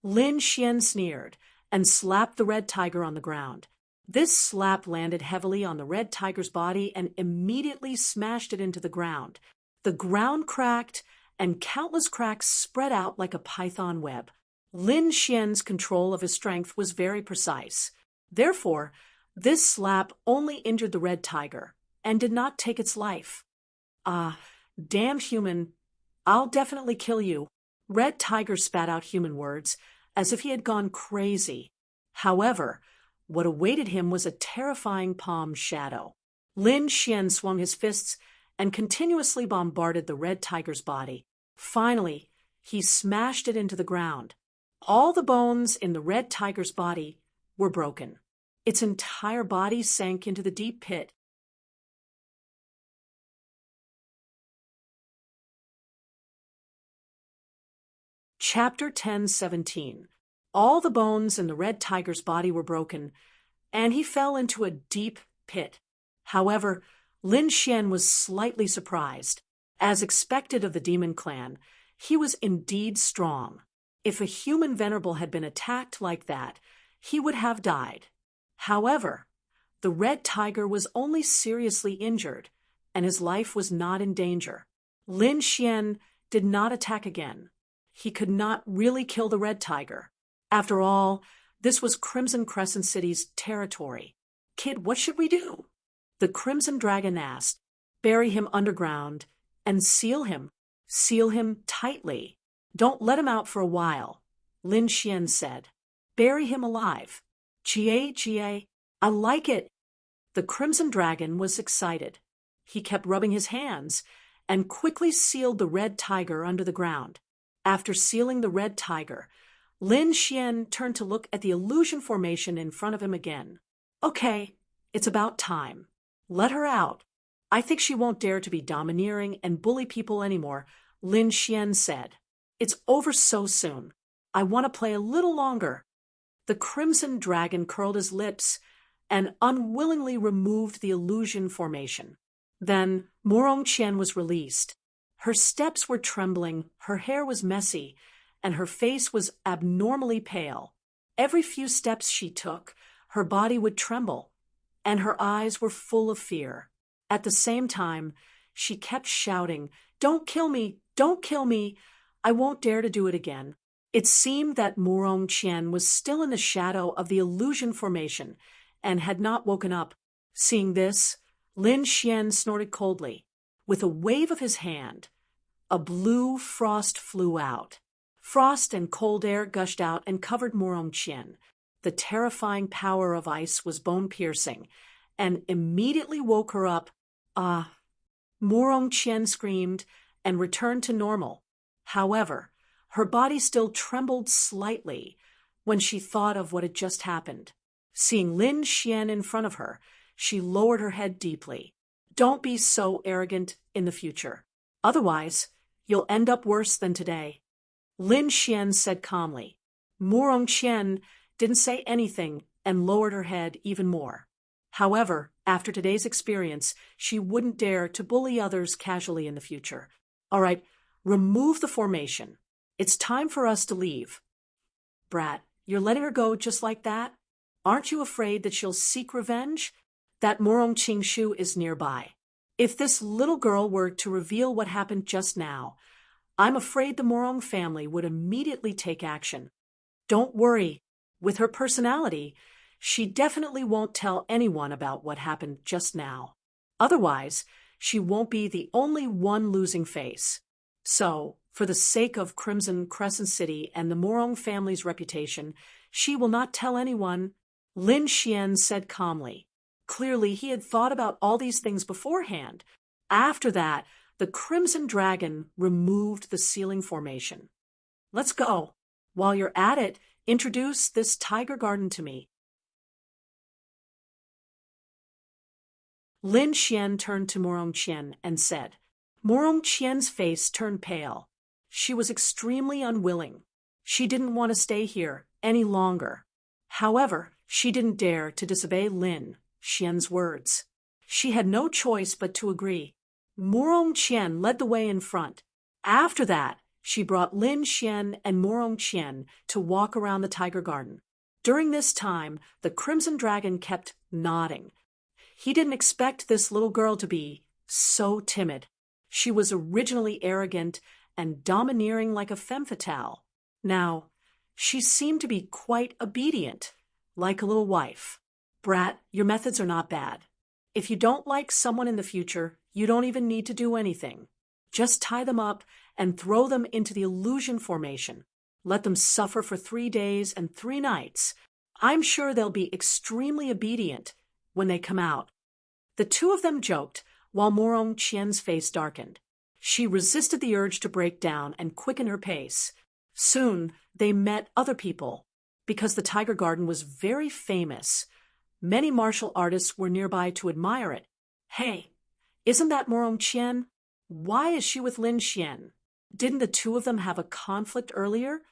Lin Xian sneered and slapped the red tiger on the ground. This slap landed heavily on the red tiger's body and immediately smashed it into the ground. The ground cracked, and countless cracks spread out like a python web. Lin Xian's control of his strength was very precise. Therefore, this slap only injured the red tiger and did not take its life. Ah, damned human, I'll definitely kill you. Red Tiger spat out human words, as if he had gone crazy. However, what awaited him was a terrifying palm shadow. Lin Xian swung his fists and continuously bombarded the red tiger's body. Finally, he smashed it into the ground. All the bones in the red tiger's body were broken. Its entire body sank into the deep pit. Chapter 10:17. All the bones in the red tiger's body were broken, and he fell into a deep pit. However, Lin Xian was slightly surprised. As expected of the demon clan, he was indeed strong. If a human venerable had been attacked like that, he would have died. However, the red tiger was only seriously injured, and his life was not in danger. Lin Xian did not attack again. He could not really kill the red tiger. After all, this was Crimson Crescent City's territory. Kid, what should we do? The Crimson Dragon asked. Bury him underground and seal him. Seal him tightly. Don't let him out for a while, Lin Xian said. Bury him alive. Jie, I like it. The Crimson Dragon was excited. He kept rubbing his hands and quickly sealed the red tiger under the ground. After sealing the red tiger, Lin Xian turned to look at the illusion formation in front of him again. Okay, it's about time. Let her out. I think she won't dare to be domineering and bully people anymore, Lin Xian said. It's over so soon. I want to play a little longer. The Crimson Dragon curled his lips and unwillingly removed the illusion formation. Then Morong Qian was released. Her steps were trembling, her hair was messy, and her face was abnormally pale. Every few steps she took, her body would tremble, and her eyes were full of fear. At the same time, she kept shouting, "Don't kill me! Don't kill me! I won't dare to do it again." It seemed that Morong Chien was still in the shadow of the illusion formation and had not woken up. Seeing this, Lin Xian snorted coldly. With a wave of his hand, a blue frost flew out. Frost and cold air gushed out and covered Morong Chien. The terrifying power of ice was bone-piercing and immediately woke her up. Ah! Morong Chien screamed and returned to normal. However, her body still trembled slightly when she thought of what had just happened. Seeing Lin Xian in front of her, she lowered her head deeply. "Don't be so arrogant in the future. Otherwise, you'll end up worse than today," Lin Xian said calmly. Morong Chien didn't say anything and lowered her head even more. However, after today's experience, she wouldn't dare to bully others casually in the future. "All right, remove the formation. It's time for us to leave." "Brat, you're letting her go just like that? Aren't you afraid that she'll seek revenge? That Morong Qingshu is nearby. If this little girl were to reveal what happened just now, I'm afraid the Morong family would immediately take action. Don't worry. With her personality, she definitely won't tell anyone about what happened just now. Otherwise, she won't be the only one losing face. So, for the sake of Crimson Crescent City and the Morong family's reputation, she will not tell anyone," Lin Xian said calmly. Clearly, he had thought about all these things beforehand. After that, the Crimson Dragon removed the ceiling formation. "Let's go. While you're at it, introduce this tiger garden to me." Lin Xian turned to Morong Chien and said. Morong Chien's face turned pale. She was extremely unwilling. She didn't want to stay here any longer. However, she didn't dare to disobey Lin Xian's words. She had no choice but to agree. Morong Chien led the way in front. After that, she brought Lin Xian and Morong Chien to walk around the tiger garden. During this time, the Crimson Dragon kept nodding. He didn't expect this little girl to be so timid. She was originally arrogant and domineering like a femme fatale. Now, she seemed to be quite obedient, like a little wife. "Brat, your methods are not bad. If you don't like someone in the future, you don't even need to do anything. Just tie them up and throw them into the illusion formation. Let them suffer for 3 days and 3 nights. I'm sure they'll be extremely obedient when they come out." The two of them joked, while Morong Chien's face darkened. She resisted the urge to break down and quicken her pace. Soon, they met other people. Because the Tiger Garden was very famous, many martial artists were nearby to admire it. "Hey, isn't that Morong Chien? Why is she with Lin Xian? Didn't the two of them have a conflict earlier?"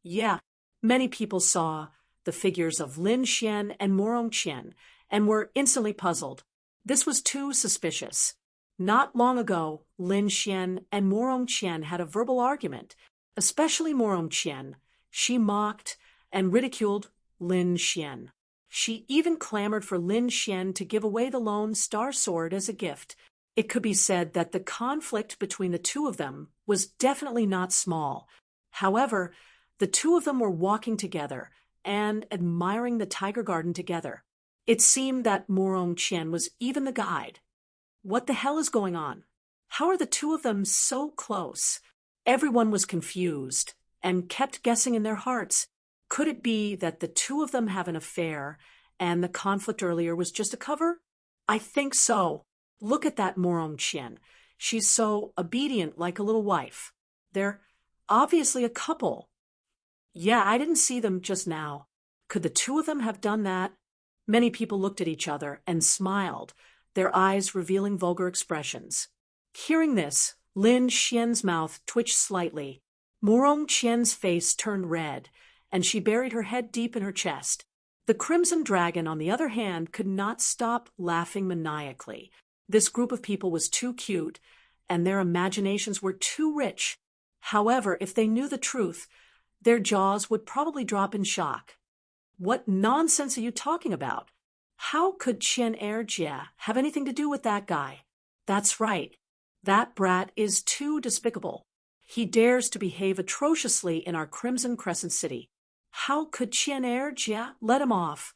Yeah, many people saw the figures of Lin Xian and Morong Chien and were instantly puzzled. This was too suspicious. Not long ago, Lin Xian and Morong Chien had a verbal argument, especially Morong Chien. She mocked and ridiculed Lin Xian. She even clamored for Lin Xian to give away the lone star sword as a gift. It could be said that the conflict between the two of them was definitely not small. However, the two of them were walking together and admiring the Tiger Garden together. It seemed that Morong Chien was even the guide. What the hell is going on? How are the two of them so close? Everyone was confused and kept guessing in their hearts. Could it be that the two of them have an affair and the conflict earlier was just a cover? I think so. Look at that Morong Chien. She's so obedient like a little wife. They're obviously a couple. Yeah, I didn't see them just now. Could the two of them have done that? Many people looked at each other and smiled, their eyes revealing vulgar expressions. Hearing this, Lin Xian's mouth twitched slightly. Morong Chien's face turned red, and she buried her head deep in her chest. The Crimson Dragon, on the other hand, could not stop laughing maniacally. This group of people was too cute, and their imaginations were too rich. However, if they knew the truth, their jaws would probably drop in shock. "What nonsense are you talking about? How could Qian Erjie have anything to do with that guy? That's right. That brat is too despicable. He dares to behave atrociously in our Crimson Crescent City. How could Qian Erjie let him off?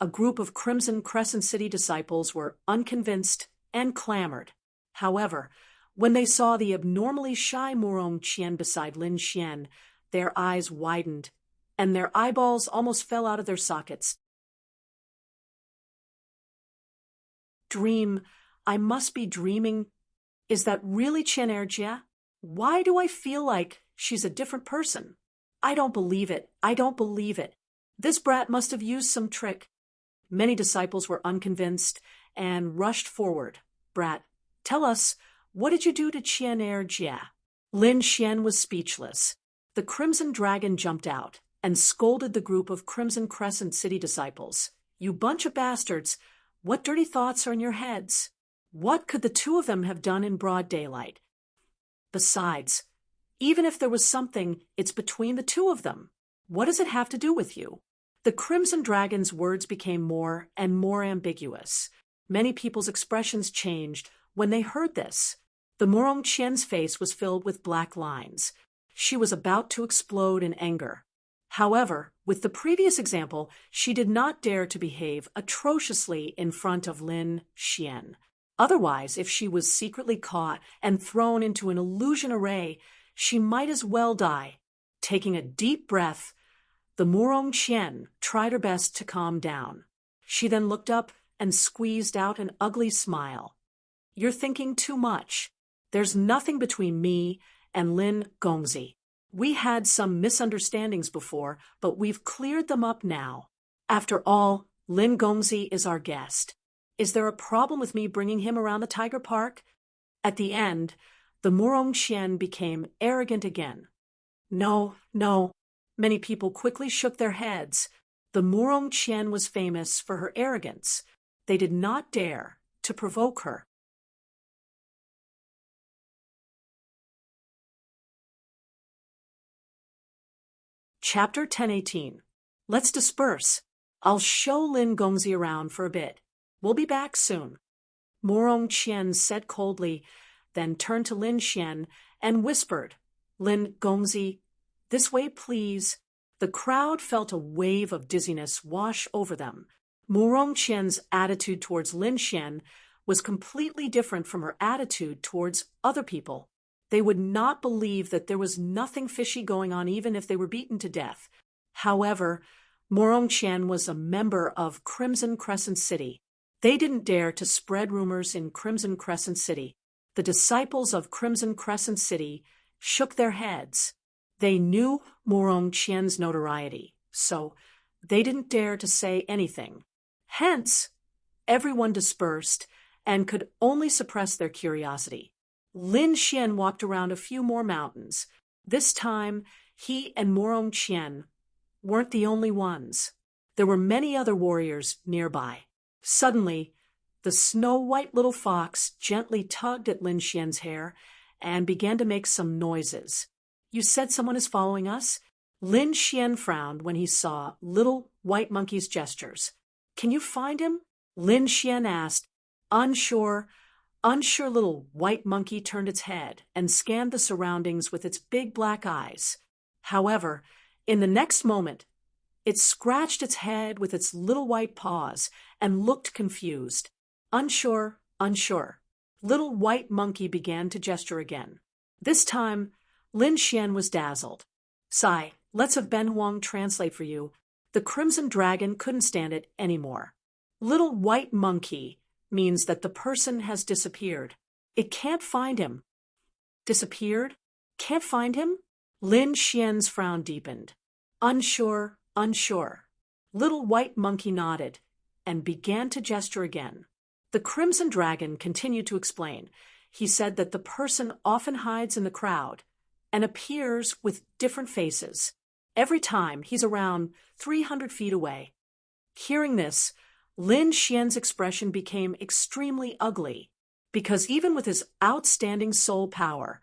A group of Crimson Crescent City disciples were unconvinced and clamored. However, when they saw the abnormally shy Murong Qian beside Lin Xian, their eyes widened, and their eyeballs almost fell out of their sockets. Dream, I must be dreaming. Is that really Qian Erjie? Why do I feel like she's a different person? I don't believe it. I don't believe it. This brat must have used some trick. Many disciples were unconvinced and rushed forward. Brat, tell us, what did you do to Qian Erjie? Lin Xian was speechless. The Crimson Dragon jumped out and scolded the group of Crimson Crescent City disciples. You bunch of bastards, what dirty thoughts are in your heads? What could the two of them have done in broad daylight? Besides, even if there was something, it's between the two of them. What does it have to do with you? The Crimson Dragon's words became more and more ambiguous. Many people's expressions changed when they heard this. The Murong Qian's face was filled with black lines. She was about to explode in anger. However, with the previous example, she did not dare to behave atrociously in front of Lin Xian. Otherwise, if she was secretly caught and thrown into an illusion array, she might as well die. Taking a deep breath, the Murong Qian tried her best to calm down. She then looked up and squeezed out an ugly smile. You're thinking too much. There's nothing between me and Lin Gongzi. We had some misunderstandings before, but we've cleared them up now. After all, Lin Gongzi is our guest. Is there a problem with me bringing him around the Tiger Park? At the end, the Murong Qian became arrogant again. No, no. Many people quickly shook their heads. The Murong Qian was famous for her arrogance. They did not dare to provoke her. Chapter 1018. Let's disperse. I'll show Lin Gongzi around for a bit. We'll be back soon. Murong Qian said coldly, then turned to Lin Xian and whispered, Lin Gongzi, this way, please. The crowd felt a wave of dizziness wash over them. Murong Qian's attitude towards Lin Xian was completely different from her attitude towards other people. They would not believe that there was nothing fishy going on even if they were beaten to death. However, Murong Qian was a member of Crimson Crescent City. They didn't dare to spread rumors in Crimson Crescent City. The disciples of Crimson Crescent City shook their heads. They knew Murong Qian's notoriety, so they didn't dare to say anything. Hence, everyone dispersed and could only suppress their curiosity. Lin Xian walked around a few more mountains. This time, he and Murong Qian weren't the only ones. There were many other warriors nearby. Suddenly, the snow-white little fox gently tugged at Lin Xian's hair and began to make some noises. You said someone is following us? Lin Xian frowned when he saw little white monkey's gestures. Can you find him? Lin Xian asked. Unsure little white monkey turned its head and scanned the surroundings with its big black eyes. However, in the next moment, it scratched its head with its little white paws and looked confused. Unsure. Little white monkey began to gesture again. This time, Lin Xian was dazzled. Sigh, let's have Ben Huang translate for you. The Crimson Dragon couldn't stand it anymore. Little white monkey means that the person has disappeared. It can't find him. Disappeared? Can't find him? Lin Xian's frown deepened. Unsure. Little white monkey nodded and began to gesture again. The Crimson Dragon continued to explain. He said that the person often hides in the crowd and appears with different faces. Every time he's around 300 feet away. Hearing this, Lin Xian's expression became extremely ugly, because even with his outstanding soul power,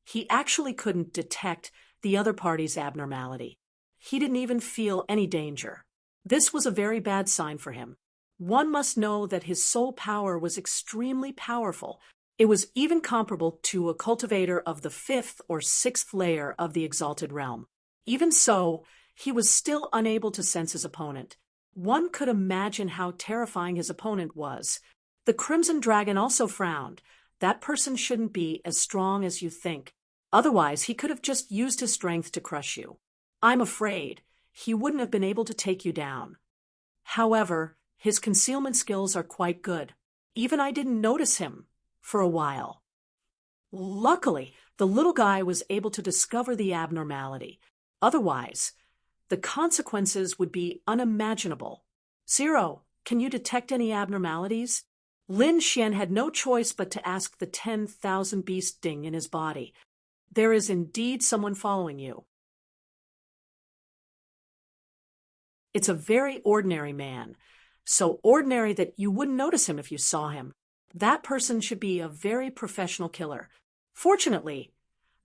he actually couldn't detect the other party's abnormality. He didn't even feel any danger. This was a very bad sign for him. One must know that his soul power was extremely powerful. It was even comparable to a cultivator of the fifth or sixth layer of the exalted realm. Even so, he was still unable to sense his opponent. One could imagine how terrifying his opponent was. The Crimson Dragon also frowned. That person shouldn't be as strong as you think. Otherwise, he could have just used his strength to crush you. I'm afraid he wouldn't have been able to take you down. However, his concealment skills are quite good. Even I didn't notice him for a while. Luckily, the little guy was able to discover the abnormality. Otherwise, the consequences would be unimaginable. Zero, can you detect any abnormalities? Lin Xian had no choice but to ask the 10,000 beast ding in his body. There is indeed someone following you. It's a very ordinary man, so ordinary that you wouldn't notice him if you saw him. That person should be a very professional killer. Fortunately,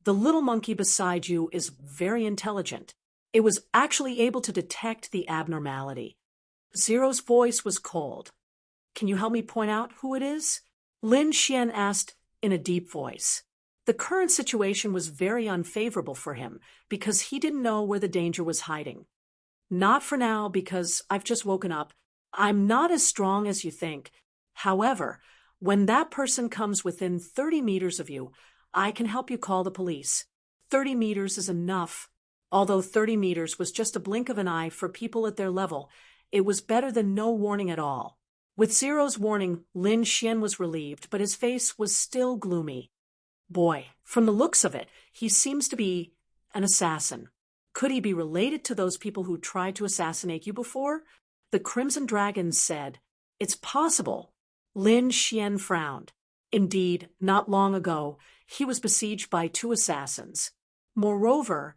the little monkey beside you is very intelligent. It was actually able to detect the abnormality. Zero's voice was cold. Can you help me point out who it is? Lin Xian asked in a deep voice. The current situation was very unfavorable for him because he didn't know where the danger was hiding. Not for now, because I've just woken up. I'm not as strong as you think. However, when that person comes within 30 meters of you, I can help you call the police. 30 meters is enough. Although 30 meters was just a blink of an eye for people at their level, it was better than no warning at all. With Zero's warning, Lin Xian was relieved, but his face was still gloomy. Boy, from the looks of it, he seems to be an assassin. Could he be related to those people who tried to assassinate you before? The Crimson Dragon said, It's possible. Lin Xian frowned. Indeed, not long ago, he was besieged by 2 assassins. Moreover,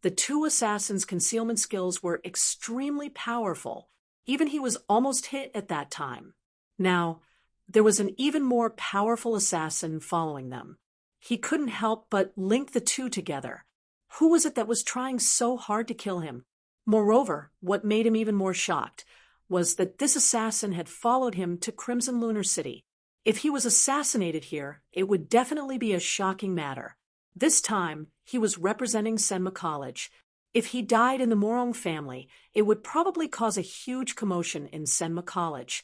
the 2 assassins' concealment skills were extremely powerful. Even he was almost hit at that time. Now, there was an even more powerful assassin following them. He couldn't help but link the 2 together. Who was it that was trying so hard to kill him? Moreover, what made him even more shocked was that this assassin had followed him to Crimson Lunar City. If he was assassinated here, it would definitely be a shocking matter. This time, he was representing Senma College. If he died in the Morong family, it would probably cause a huge commotion in Senma College.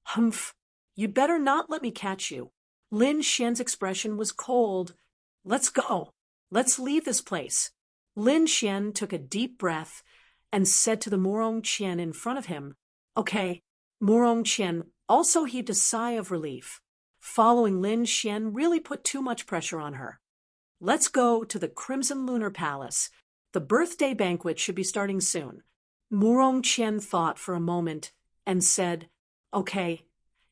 Humph, you'd better not let me catch you. Lin Xian's expression was cold. Let's go. Let's leave this place. Lin Xian took a deep breath and said to the Morong Qian in front of him, Okay. Morong Qian also heaved a sigh of relief. Following Lin Xian really put too much pressure on her. Let's go to the Crimson Lunar Palace. The birthday banquet should be starting soon. Morong Qian thought for a moment and said, Okay,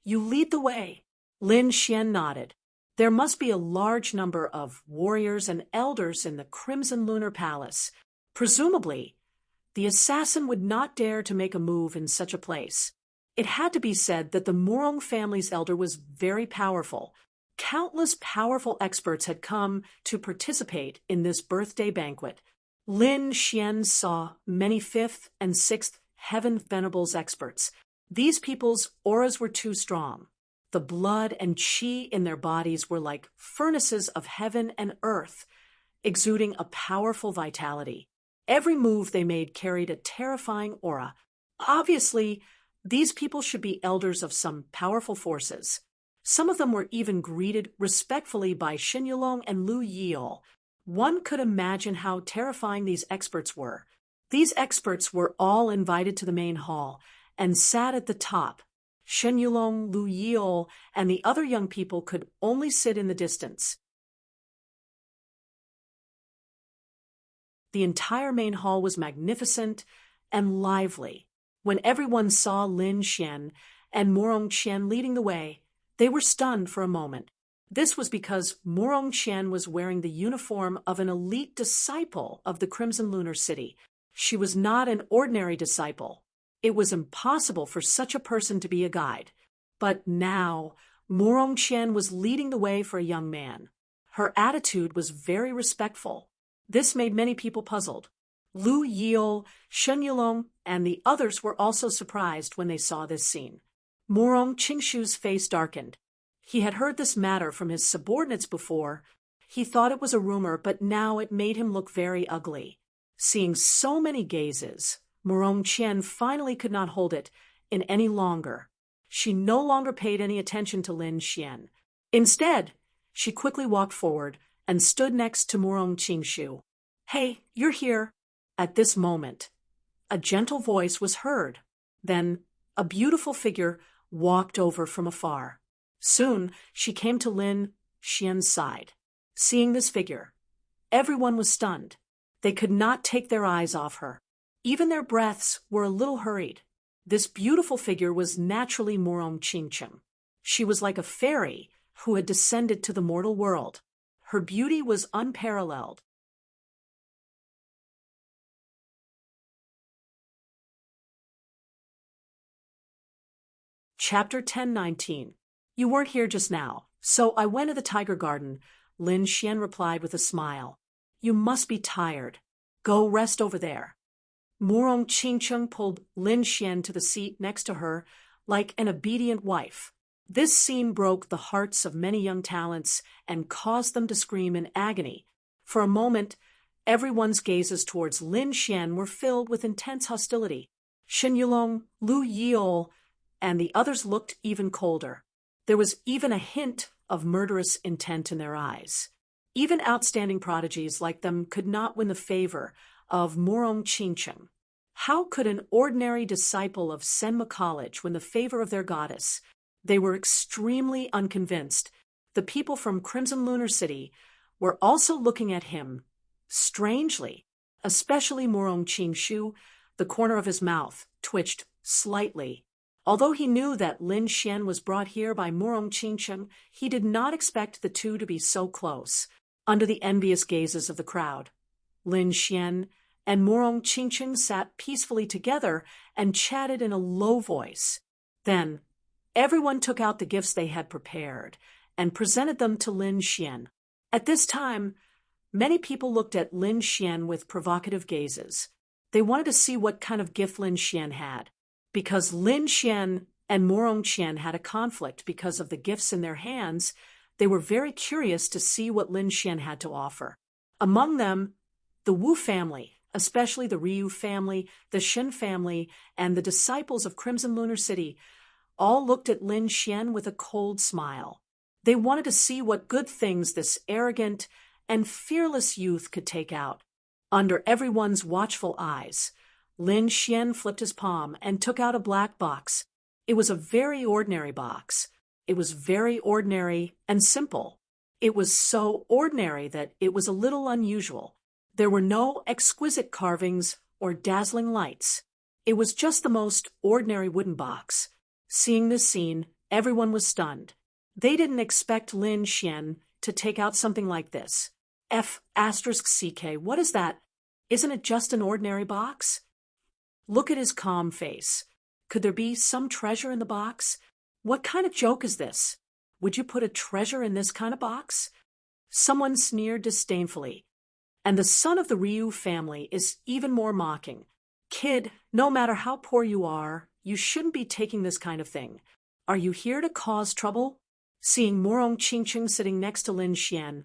you lead the way. Lin Xian nodded. There must be a large number of warriors and elders in the Crimson Lunar Palace. Presumably, the assassin would not dare to make a move in such a place. It had to be said that the Morong family's elder was very powerful. Countless powerful experts had come to participate in this birthday banquet. Lin Xian saw many 5th and 6th Heaven Venables experts. These people's auras were too strong. The blood and qi in their bodies were like furnaces of heaven and earth, exuding a powerful vitality. Every move they made carried a terrifying aura. Obviously, these people should be elders of some powerful forces. Some of them were even greeted respectfully by Shen Yulong and Lu Yiol. One could imagine how terrifying these experts were. These experts were all invited to the main hall and sat at the top. Shen Yulong, Lu Yiol, and the other young people could only sit in the distance. The entire main hall was magnificent and lively. When everyone saw Lin Xian and Morong Qian leading the way, they were stunned for a moment. This was because Morong Qian was wearing the uniform of an elite disciple of the Crimson Lunar City. She was not an ordinary disciple. It was impossible for such a person to be a guide. But now, Morong Qian was leading the way for a young man. Her attitude was very respectful. This made many people puzzled. Lu Yiol, Shen Yulong, and the others were also surprised when they saw this scene. Morong Qingshu's face darkened. He had heard this matter from his subordinates before. He thought it was a rumor, but now it made him look very ugly. Seeing so many gazes, Morong Qian finally could not hold it in any longer. She no longer paid any attention to Lin Xian. Instead, she quickly walked forward and stood next to Morong Qingshu. "Hey, you're here." At this moment, a gentle voice was heard. Then, a beautiful figure walked over from afar. Soon, she came to Lin Xian's side. Seeing this figure, everyone was stunned. They could not take their eyes off her. Even their breaths were a little hurried. This beautiful figure was naturally Morong Qingcheng. She was like a fairy who had descended to the mortal world. Her beauty was unparalleled. Chapter 10:19. You weren't here just now, so I went to the Tiger Garden, Lin Xian replied with a smile. You must be tired. Go rest over there. Morong Qingcheng pulled Lin Xian to the seat next to her like an obedient wife. This scene broke the hearts of many young talents and caused them to scream in agony. For a moment, everyone's gazes towards Lin Xian were filled with intense hostility. Shen Yulong, Lu Yiol, and the others looked even colder. There was even a hint of murderous intent in their eyes. Even outstanding prodigies like them could not win the favor of Morong Qingcheng. How could an ordinary disciple of Senma College win the favor of their goddess? They were extremely unconvinced. The people from Crimson Lunar City were also looking at him strangely, especially Morong Qingshu. The corner of his mouth twitched slightly. Although he knew that Lin Xian was brought here by Morong Qingcheng, he did not expect the two to be so close. Under the envious gazes of the crowd, Lin Xian and Morong Qingcheng sat peacefully together and chatted in a low voice. Then, everyone took out the gifts they had prepared and presented them to Lin Xian. At this time, many people looked at Lin Xian with provocative gazes. They wanted to see what kind of gift Lin Xian had. Because Lin Xian and Morong Qian had a conflict because of the gifts in their hands, they were very curious to see what Lin Xian had to offer. Among them, the Wu family, especially the Ryu family, the Shen family, and the disciples of Crimson Lunar City, all looked at Lin Xian with a cold smile. They wanted to see what good things this arrogant and fearless youth could take out. Under everyone's watchful eyes, Lin Xian flipped his palm and took out a black box. It was a very ordinary box. It was very ordinary and simple. It was so ordinary that it was a little unusual. There were no exquisite carvings or dazzling lights. It was just the most ordinary wooden box. Seeing this scene, everyone was stunned. They didn't expect Lin Xian to take out something like this. F***CK, what is that? Isn't it just an ordinary box? Look at his calm face. Could there be some treasure in the box? What kind of joke is this? Would you put a treasure in this kind of box? Someone sneered disdainfully. And the son of the Ryu family is even more mocking. Kid, no matter how poor you are, you shouldn't be taking this kind of thing. Are you here to cause trouble? Seeing Morong Qingcheng sitting next to Lin Xian,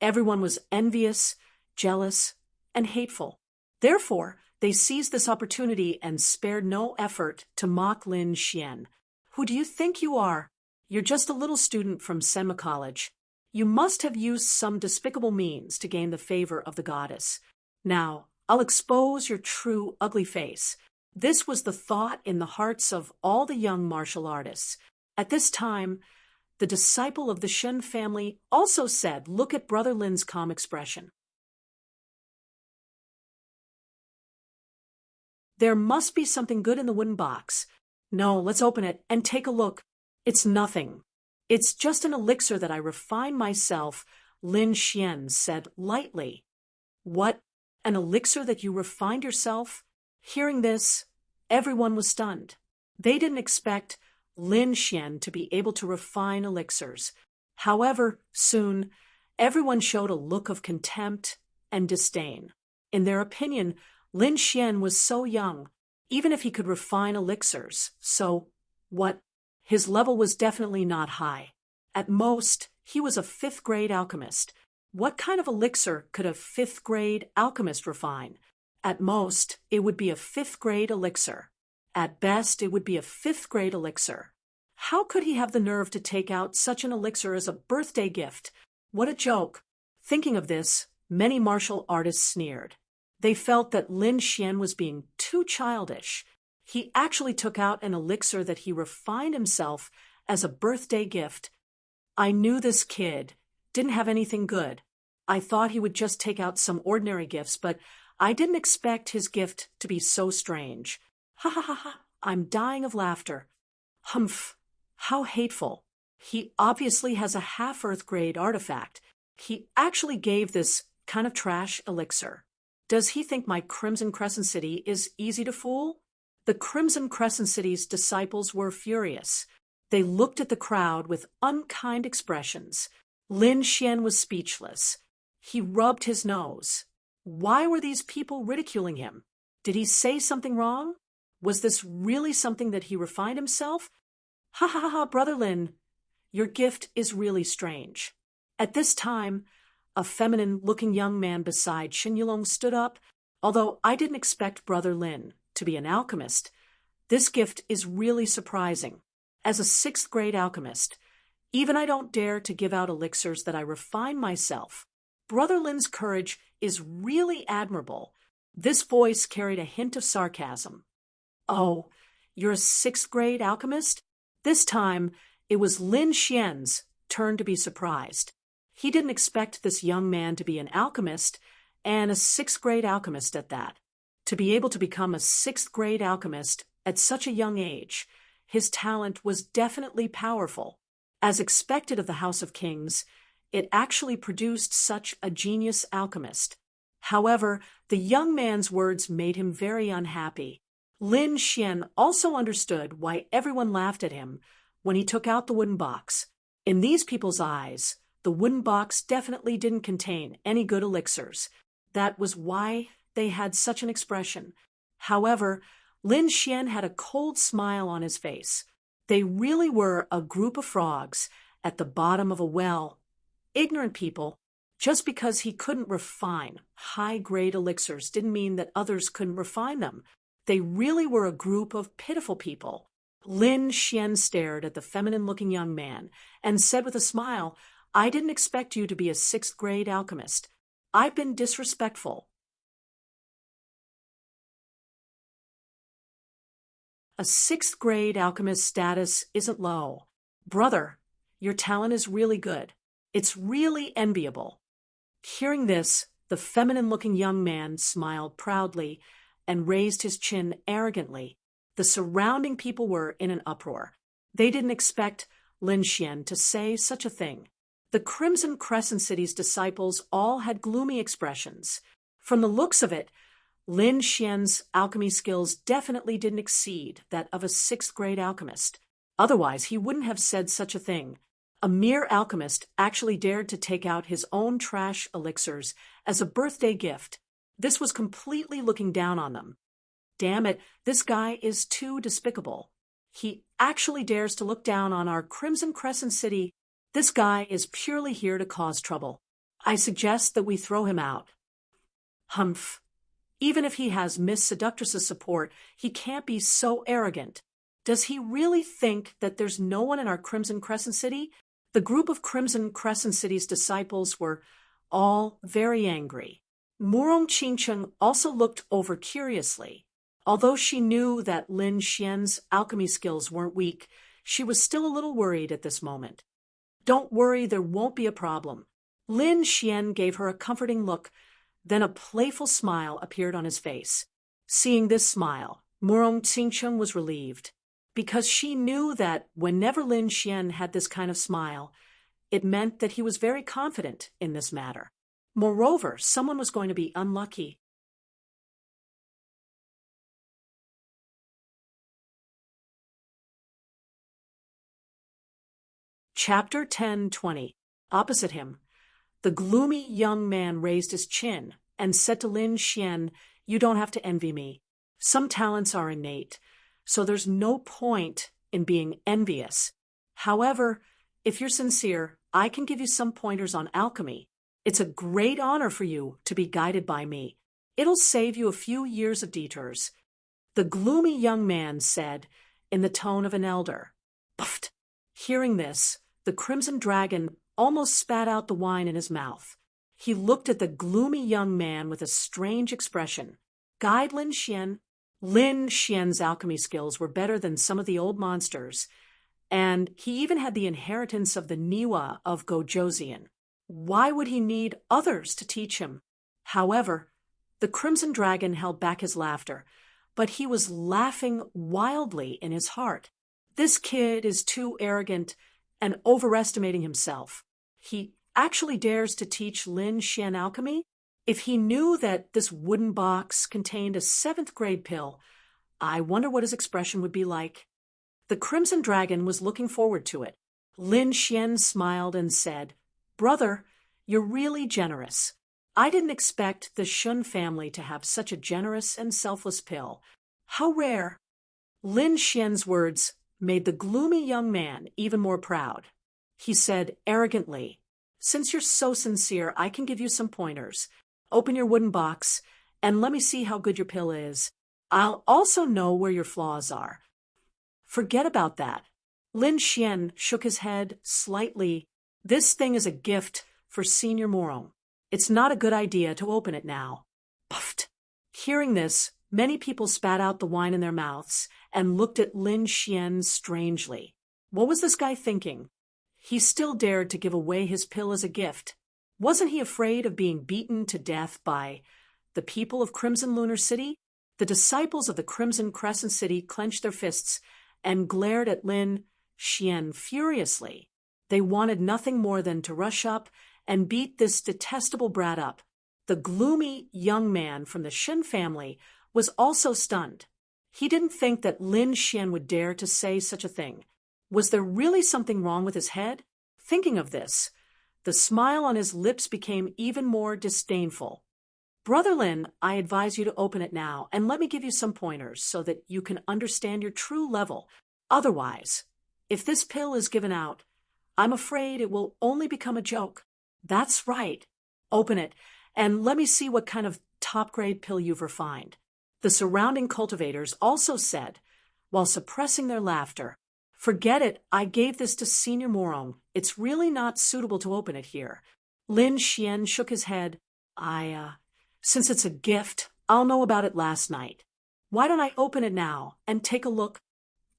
everyone was envious, jealous, and hateful. Therefore, they seized this opportunity and spared no effort to mock Lin Xian. Who do you think you are? You're just a little student from Senma College. You must have used some despicable means to gain the favor of the goddess. Now, I'll expose your true ugly face. This was the thought in the hearts of all the young martial artists. At this time, the disciple of the Shen family also said, "Look at Brother Lin's calm expression. There must be something good in the wooden box. No, let's open it and take a look. It's nothing. It's just an elixir that I refine myself," Lin Xian said lightly. What? An elixir that you refined yourself? Hearing this, everyone was stunned. They didn't expect Lin Xian to be able to refine elixirs. However, soon, everyone showed a look of contempt and disdain. In their opinion, Lin Xian was so young, even if he could refine elixirs. So, what? His level was definitely not high. At most, he was a fifth-grade alchemist. What kind of elixir could a fifth-grade alchemist refine? At most, it would be a fifth-grade elixir. At best, it would be a fifth-grade elixir. How could he have the nerve to take out such an elixir as a birthday gift? What a joke! Thinking of this, many martial artists sneered. They felt that Lin Xian was being too childish. He actually took out an elixir that he refined himself as a birthday gift. I knew this kid didn't have anything good. I thought he would just take out some ordinary gifts, but I didn't expect his gift to be so strange. Ha ha ha ha, I'm dying of laughter. Humph, how hateful. He obviously has a half-Earth grade artifact. He actually gave this kind of trash elixir. Does he think my Crimson Crescent City is easy to fool? The Crimson Crescent City's disciples were furious. They looked at the crowd with unkind expressions. Lin Xian was speechless. He rubbed his nose. Why were these people ridiculing him? Did he say something wrong? Was this really something that he refined himself? Ha ha ha, Brother Lin, your gift is really strange. At this time, a feminine-looking young man beside Shen Yulong stood up. Although I didn't expect Brother Lin to be an alchemist, this gift is really surprising. As a sixth-grade alchemist, even I don't dare to give out elixirs that I refine myself. Brother Lin's courage is really admirable. This voice carried a hint of sarcasm. Oh, you're a sixth-grade alchemist? This time, it was Lin Xian's turn to be surprised. He didn't expect this young man to be an alchemist, and a sixth-grade alchemist at that. To be able to become a sixth-grade alchemist at such a young age, his talent was definitely powerful. As expected of the House of Kings, it actually produced such a genius alchemist. However, the young man's words made him very unhappy. Lin Xian also understood why everyone laughed at him when he took out the wooden box. In these people's eyes, the wooden box definitely didn't contain any good elixirs. That was why they had such an expression. However, Lin Xian had a cold smile on his face. They really were a group of frogs at the bottom of a well. Ignorant people. Just because he couldn't refine high-grade elixirs didn't mean that others couldn't refine them. They really were a group of pitiful people. Lin Xian stared at the feminine-looking young man and said with a smile, I didn't expect you to be a sixth-grade alchemist. I've been disrespectful. A sixth-grade alchemist status isn't low. Brother, your talent is really good. It's really enviable. Hearing this, the feminine-looking young man smiled proudly and raised his chin arrogantly. The surrounding people were in an uproar. They didn't expect Lin Xian to say such a thing. The Crimson Crescent City's disciples all had gloomy expressions. From the looks of it, Lin Xian's alchemy skills definitely didn't exceed that of a sixth-grade alchemist. Otherwise, he wouldn't have said such a thing. A mere alchemist actually dared to take out his own trash elixirs as a birthday gift. This was completely looking down on them. Damn it, this guy is too despicable. He actually dares to look down on our Crimson Crescent City. This guy is purely here to cause trouble. I suggest that we throw him out. Humph. Even if he has Miss Seductress's support, he can't be so arrogant. Does he really think that there's no one in our Crimson Crescent City? The group of Crimson Crescent City's disciples were all very angry. Murong Qingcheng also looked over curiously. Although she knew that Lin Xian's alchemy skills weren't weak, she was still a little worried at this moment. Don't worry, there won't be a problem. Lin Xian gave her a comforting look. Then a playful smile appeared on his face. Seeing this smile, Murong Qingcheng was relieved, because she knew that whenever Lin Xian had this kind of smile, it meant that he was very confident in this matter. Moreover, someone was going to be unlucky. Chapter 10:20. Opposite him, the gloomy young man raised his chin and said to Lin Xian, You don't have to envy me. Some talents are innate, so there's no point in being envious. However, if you're sincere, I can give you some pointers on alchemy. It's a great honor for you to be guided by me. It'll save you a few years of detours. The gloomy young man said, in the tone of an elder. Puffed. Hearing this, the Crimson Dragon almost spat out the wine in his mouth. He looked at the gloomy young man with a strange expression. Guide Lin Xian. Lin Xian's alchemy skills were better than some of the old monsters, and he even had the inheritance of the Niwa of Gojoseon. Why would he need others to teach him? However, the Crimson Dragon held back his laughter, but he was laughing wildly in his heart. This kid is too arrogant and overestimating himself. He actually dares to teach Lin Xian alchemy? If he knew that this wooden box contained a 7th grade pill, I wonder what his expression would be like. The Crimson Dragon was looking forward to it. Lin Xian smiled and said, Brother, you're really generous. I didn't expect the Shun family to have such a generous and selfless pill. How rare. Lin Xian's words made the gloomy young man even more proud. He said arrogantly, Since you're so sincere, I can give you some pointers. Open your wooden box and let me see how good your pill is. I'll also know where your flaws are. Forget about that. Lin Xian shook his head slightly. This thing is a gift for Senior Morong. It's not a good idea to open it now. Puffed. Hearing this, many people spat out the wine in their mouths and looked at Lin Xian strangely. What was this guy thinking? He still dared to give away his pill as a gift. Wasn't he afraid of being beaten to death by the people of Crimson Lunar City? The disciples of the Crimson Crescent City clenched their fists and glared at Lin Xian furiously. They wanted nothing more than to rush up and beat this detestable brat up. The gloomy young man from the Shin family was also stunned. He didn't think that Lin Xian would dare to say such a thing. Was there really something wrong with his head? Thinking of this, the smile on his lips became even more disdainful. Brother Lin, I advise you to open it now and let me give you some pointers so that you can understand your true level. Otherwise, if this pill is given out, I'm afraid it will only become a joke. That's right. Open it and let me see what kind of top-grade pill you've refined. The surrounding cultivators also said, while suppressing their laughter, Forget it, I gave this to Senior Morong. It's really not suitable to open it here. Lin Xian shook his head. Since it's a gift, I'll know about it last night. Why don't I open it now and take a look?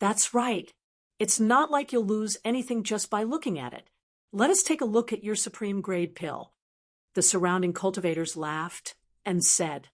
That's right. It's not like you'll lose anything just by looking at it. Let us take a look at your supreme grade pill. The surrounding cultivators laughed and said.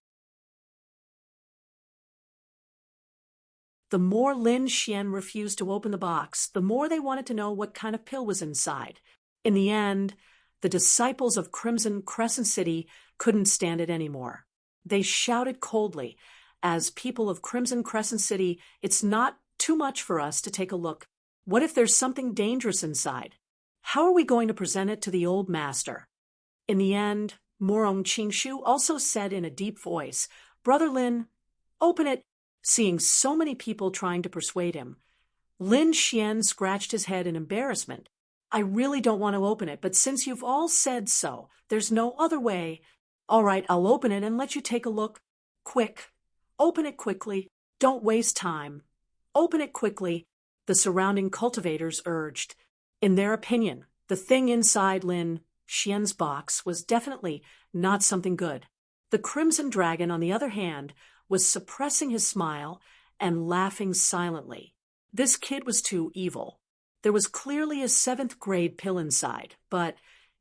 The more Lin Xian refused to open the box, the more they wanted to know what kind of pill was inside. In the end, the disciples of Crimson Crescent City couldn't stand it anymore. They shouted coldly, as people of Crimson Crescent City, it's not too much for us to take a look. What if there's something dangerous inside? How are we going to present it to the old master? In the end, Morong Qingshu also said in a deep voice, Brother Lin, open it. Seeing so many people trying to persuade him, Lin Xian scratched his head in embarrassment. I really don't want to open it, but since you've all said so, there's no other way. All right, I'll open it and let you take a look. Quick. Open it quickly. Don't waste time. Open it quickly, the surrounding cultivators urged. In their opinion, the thing inside Lin Xian's box was definitely not something good. The Crimson Dragon, on the other hand, was suppressing his smile and laughing silently. This kid was too evil. There was clearly a 7th grade pill inside, but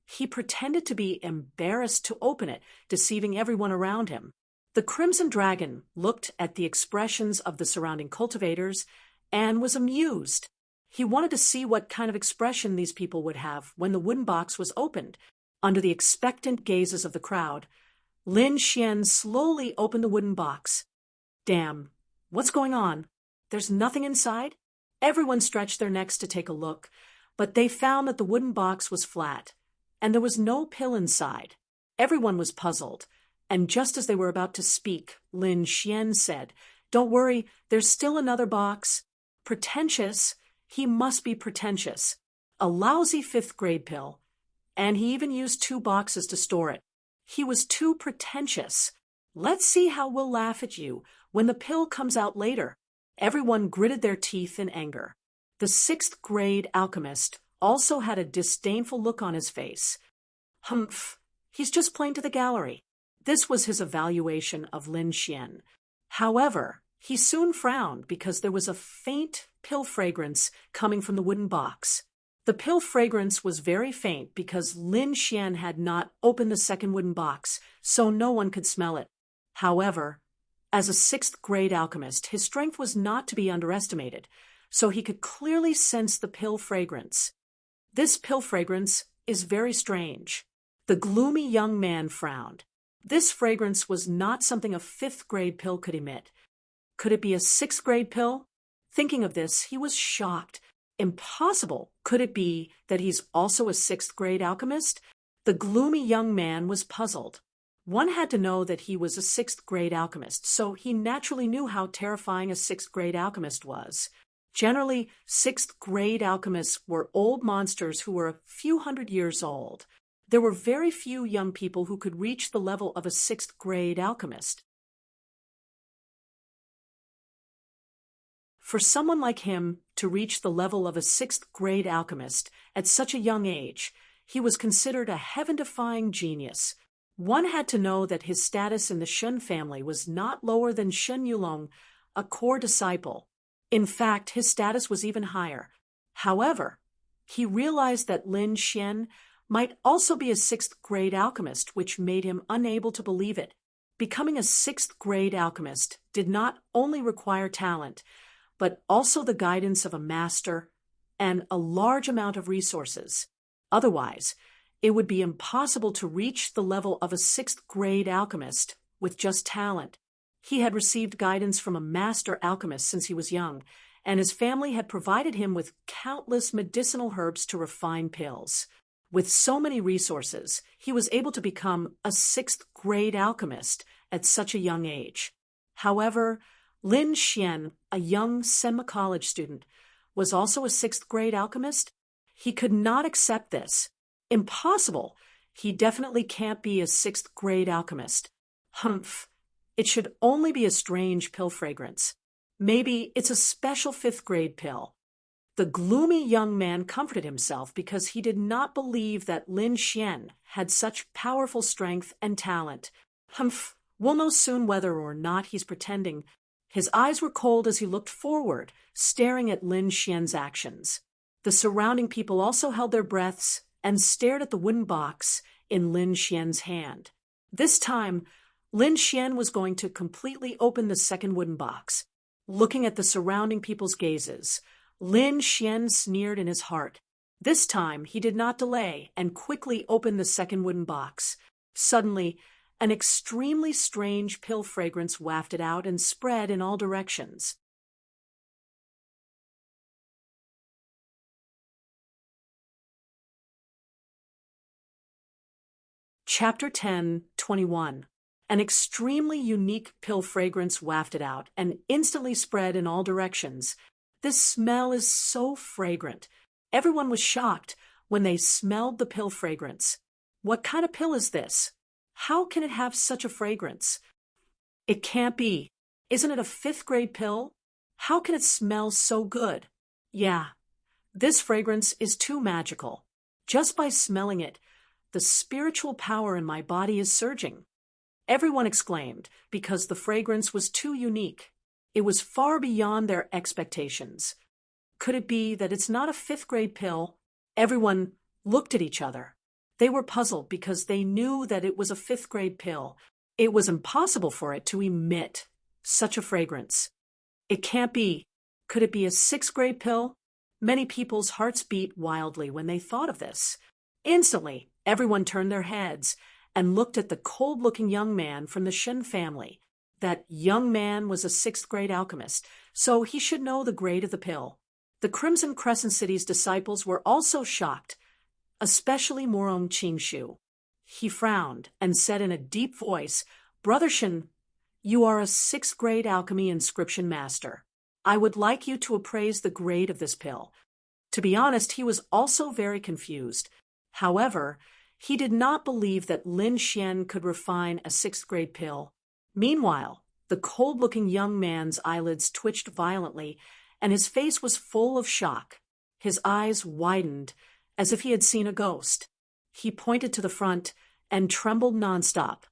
he pretended to be embarrassed to open it, deceiving everyone around him. The Crimson Dragon looked at the expressions of the surrounding cultivators and was amused. He wanted to see what kind of expression these people would have when the wooden box was opened. Under the expectant gazes of the crowd, Lin Xian slowly opened the wooden box. Damn, what's going on? There's nothing inside? Everyone stretched their necks to take a look, but they found that the wooden box was flat, and there was no pill inside. Everyone was puzzled, and just as they were about to speak, Lin Xian said, Don't worry, there's still another box. Pretentious, He must be pretentious. A lousy fifth-grade pill. And he even used 2 boxes to store it. He was too pretentious. Let's see how we'll laugh at you when the pill comes out later. Everyone gritted their teeth in anger. The 6th-grade alchemist also had a disdainful look on his face. Humph, he's just playing to the gallery. This was his evaluation of Lin Xian. However, he soon frowned because there was a faint pill fragrance coming from the wooden box. The pill fragrance was very faint because Lin Xian had not opened the second wooden box, so no one could smell it. However, as a 6th-grade alchemist, his strength was not to be underestimated, so he could clearly sense the pill fragrance. This pill fragrance is very strange. The gloomy young man frowned. This fragrance was not something a 5th-grade pill could emit. Could it be a 6th-grade pill? Thinking of this, he was shocked. Impossible. Could it be that he's also a 6th-grade alchemist? The gloomy young man was puzzled. One had to know that he was a 6th-grade alchemist, so he naturally knew how terrifying a 6th-grade alchemist was. Generally, 6th-grade alchemists were old monsters who were a few hundred years old. There were very few young people who could reach the level of a 6th-grade alchemist. For someone like him to reach the level of a 6th-grade alchemist at such a young age, he was considered a heaven-defying genius. One had to know that his status in the Shun family was not lower than Shun Yulong, a core disciple. In fact, his status was even higher. However, he realized that Lin Xian might also be a 6th-grade alchemist, which made him unable to believe it. Becoming a 6th-grade alchemist did not only require talent, but also the guidance of a master and a large amount of resources. Otherwise, it would be impossible to reach the level of a 6th-grade alchemist with just talent. He had received guidance from a master alchemist since he was young, and his family had provided him with countless medicinal herbs to refine pills. With so many resources, he was able to become a 6th-grade alchemist at such a young age. However, Lin Xian, a young semi-college student, was also a 6th-grade alchemist. He could not accept this. Impossible! He definitely can't be a 6th-grade alchemist. Humph! It should only be a strange pill fragrance. Maybe it's a special 5th-grade pill. The gloomy young man comforted himself because he did not believe that Lin Xian had such powerful strength and talent. Humph! We'll know soon whether or not he's pretending. His eyes were cold as he looked forward, staring at Lin Xian's actions. The surrounding people also held their breaths and stared at the wooden box in Lin Xian's hand. This time, Lin Xian was going to completely open the second wooden box. Looking at the surrounding people's gazes, Lin Xian sneered in his heart. This time, he did not delay and quickly opened the second wooden box. Suddenly, an extremely strange pill fragrance wafted out and spread in all directions. Chapter 10:21. An extremely unique pill fragrance wafted out and instantly spread in all directions. This smell is so fragrant. Everyone was shocked when they smelled the pill fragrance. What kind of pill is this? How can it have such a fragrance? It can't be. Isn't it a 5th-grade pill? How can it smell so good? Yeah, this fragrance is too magical. Just by smelling it, the spiritual power in my body is surging. Everyone exclaimed because the fragrance was too unique. It was far beyond their expectations. Could it be that it's not a 5th-grade pill? Everyone looked at each other. They were puzzled because they knew that it was a 5th-grade pill. It was impossible for it to emit such a fragrance. It can't be. Could it be a 6th-grade pill? Many people's hearts beat wildly when they thought of this. Instantly, everyone turned their heads and looked at the cold-looking young man from the Shen family. That young man was a 6th-grade alchemist, so he should know the grade of the pill. The Crimson Crescent City's disciples were also shocked, especially Morong Qingshu. He frowned and said in a deep voice, "Brother Shen, you are a 6th-grade alchemy inscription master. I would like you to appraise the grade of this pill. To be honest, he was also very confused. However, he did not believe that Lin Xian could refine a sixth-grade pill. Meanwhile, the cold-looking young man's eyelids twitched violently, and his face was full of shock. His eyes widened, as if he had seen a ghost. He pointed to the front and trembled nonstop.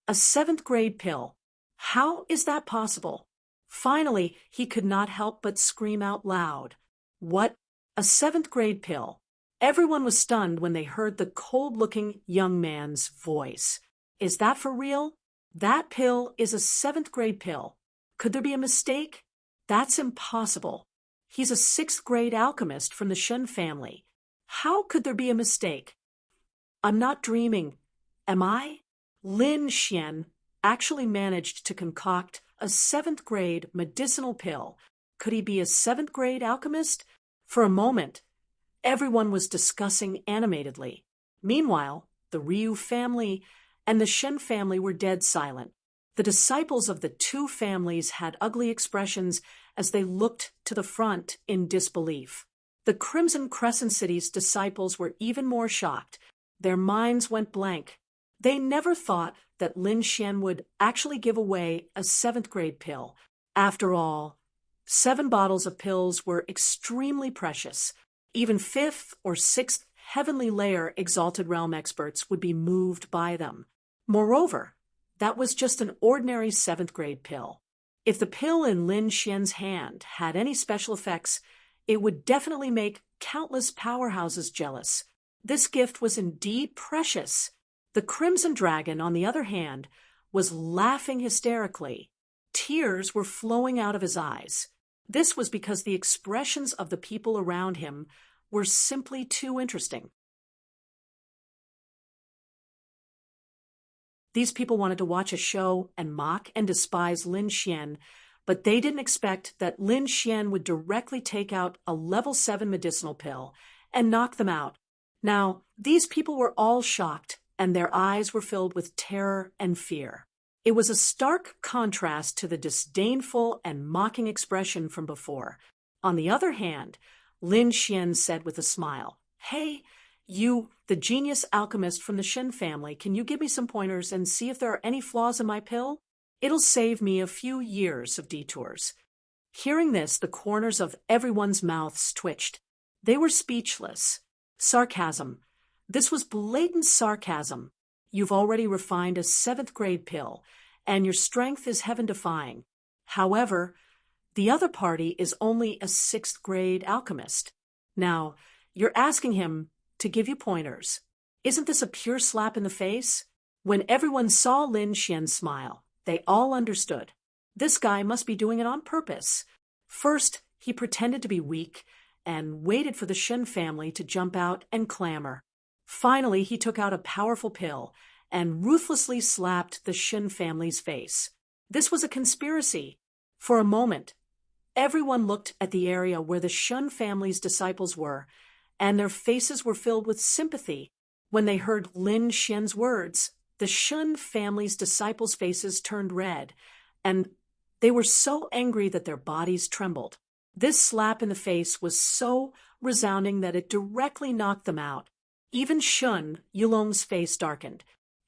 A seventh-grade pill. How is that possible? Finally, he could not help but scream out loud. What? A seventh-grade pill? Everyone was stunned when they heard the cold-looking young man's voice. Is that for real? That pill is a seventh-grade pill. Could there be a mistake? That's impossible. He's a sixth-grade alchemist from the Shun family. How could there be a mistake? I'm not dreaming, am I? Lin Xian actually managed to concoct a seventh-grade medicinal pill. Could he be a seventh-grade alchemist? For a moment, everyone was discussing animatedly. Meanwhile, the Ryu family and the Shen family were dead silent. The disciples of the two families had ugly expressions as they looked to the front in disbelief. The Crimson Crescent City's disciples were even more shocked. Their minds went blank. They never thought that Lin Xian would actually give away a seventh-grade pill. After all, 7 bottles of pills were extremely precious. Even 5th or 6th heavenly layer exalted realm experts would be moved by them. Moreover, that was just an ordinary 7th-grade pill. If the pill in Lin Xian's hand had any special effects, it would definitely make countless powerhouses jealous. This gift was indeed precious. The Crimson Dragon, on the other hand, was laughing hysterically. Tears were flowing out of his eyes. This was because the expressions of the people around him were simply too interesting. These people wanted to watch a show and mock and despise Lin Xian, but they didn't expect that Lin Xian would directly take out a level 7 medicinal pill and knock them out. Now, these people were all shocked, and their eyes were filled with terror and fear. It was a stark contrast to the disdainful and mocking expression from before. On the other hand, Lin Xian said with a smile, "Hey, you, the genius alchemist from the Shen family, can you give me some pointers and see if there are any flaws in my pill? It'll save me a few years of detours." Hearing this, the corners of everyone's mouths twitched. They were speechless. Sarcasm. This was blatant sarcasm. You've already refined a 7th-grade pill, and your strength is heaven-defying. However, the other party is only a 6th-grade alchemist. Now, you're asking him to give you pointers. Isn't this a pure slap in the face? When everyone saw Lin Xian smile, they all understood. This guy must be doing it on purpose. First, he pretended to be weak and waited for the Shen family to jump out and clamor. Finally, he took out a powerful pill and ruthlessly slapped the Shen family's face. This was a conspiracy. For a moment, everyone looked at the area where the Shen family's disciples were, and their faces were filled with sympathy. When they heard Lin Xian's words, the Shen family's disciples' faces turned red, and they were so angry that their bodies trembled. This slap in the face was so resounding that it directly knocked them out. Even Shun Yulong's face darkened.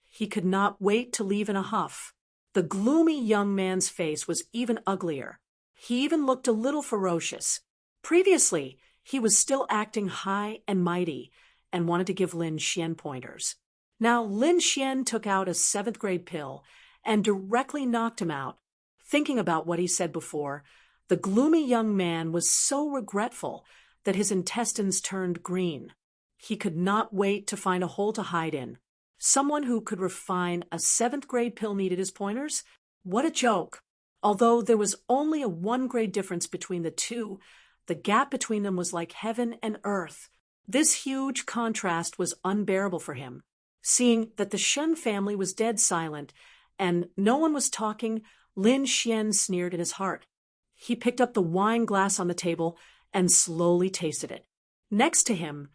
He could not wait to leave in a huff. The gloomy young man's face was even uglier. He even looked a little ferocious. Previously, he was still acting high and mighty and wanted to give Lin Xian pointers. Now Lin Xian took out a 7th-grade pill and directly knocked him out. Thinking about what he said before, the gloomy young man was so regretful that his intestines turned green. He could not wait to find a hole to hide in. Someone who could refine a 7th-grade pill needed his pointers? What a joke! Although there was only a 1-grade difference between the two, the gap between them was like heaven and earth. This huge contrast was unbearable for him. Seeing that the Shen family was dead silent and no one was talking, Lin Xian sneered in his heart. He picked up the wine glass on the table and slowly tasted it. Next to him,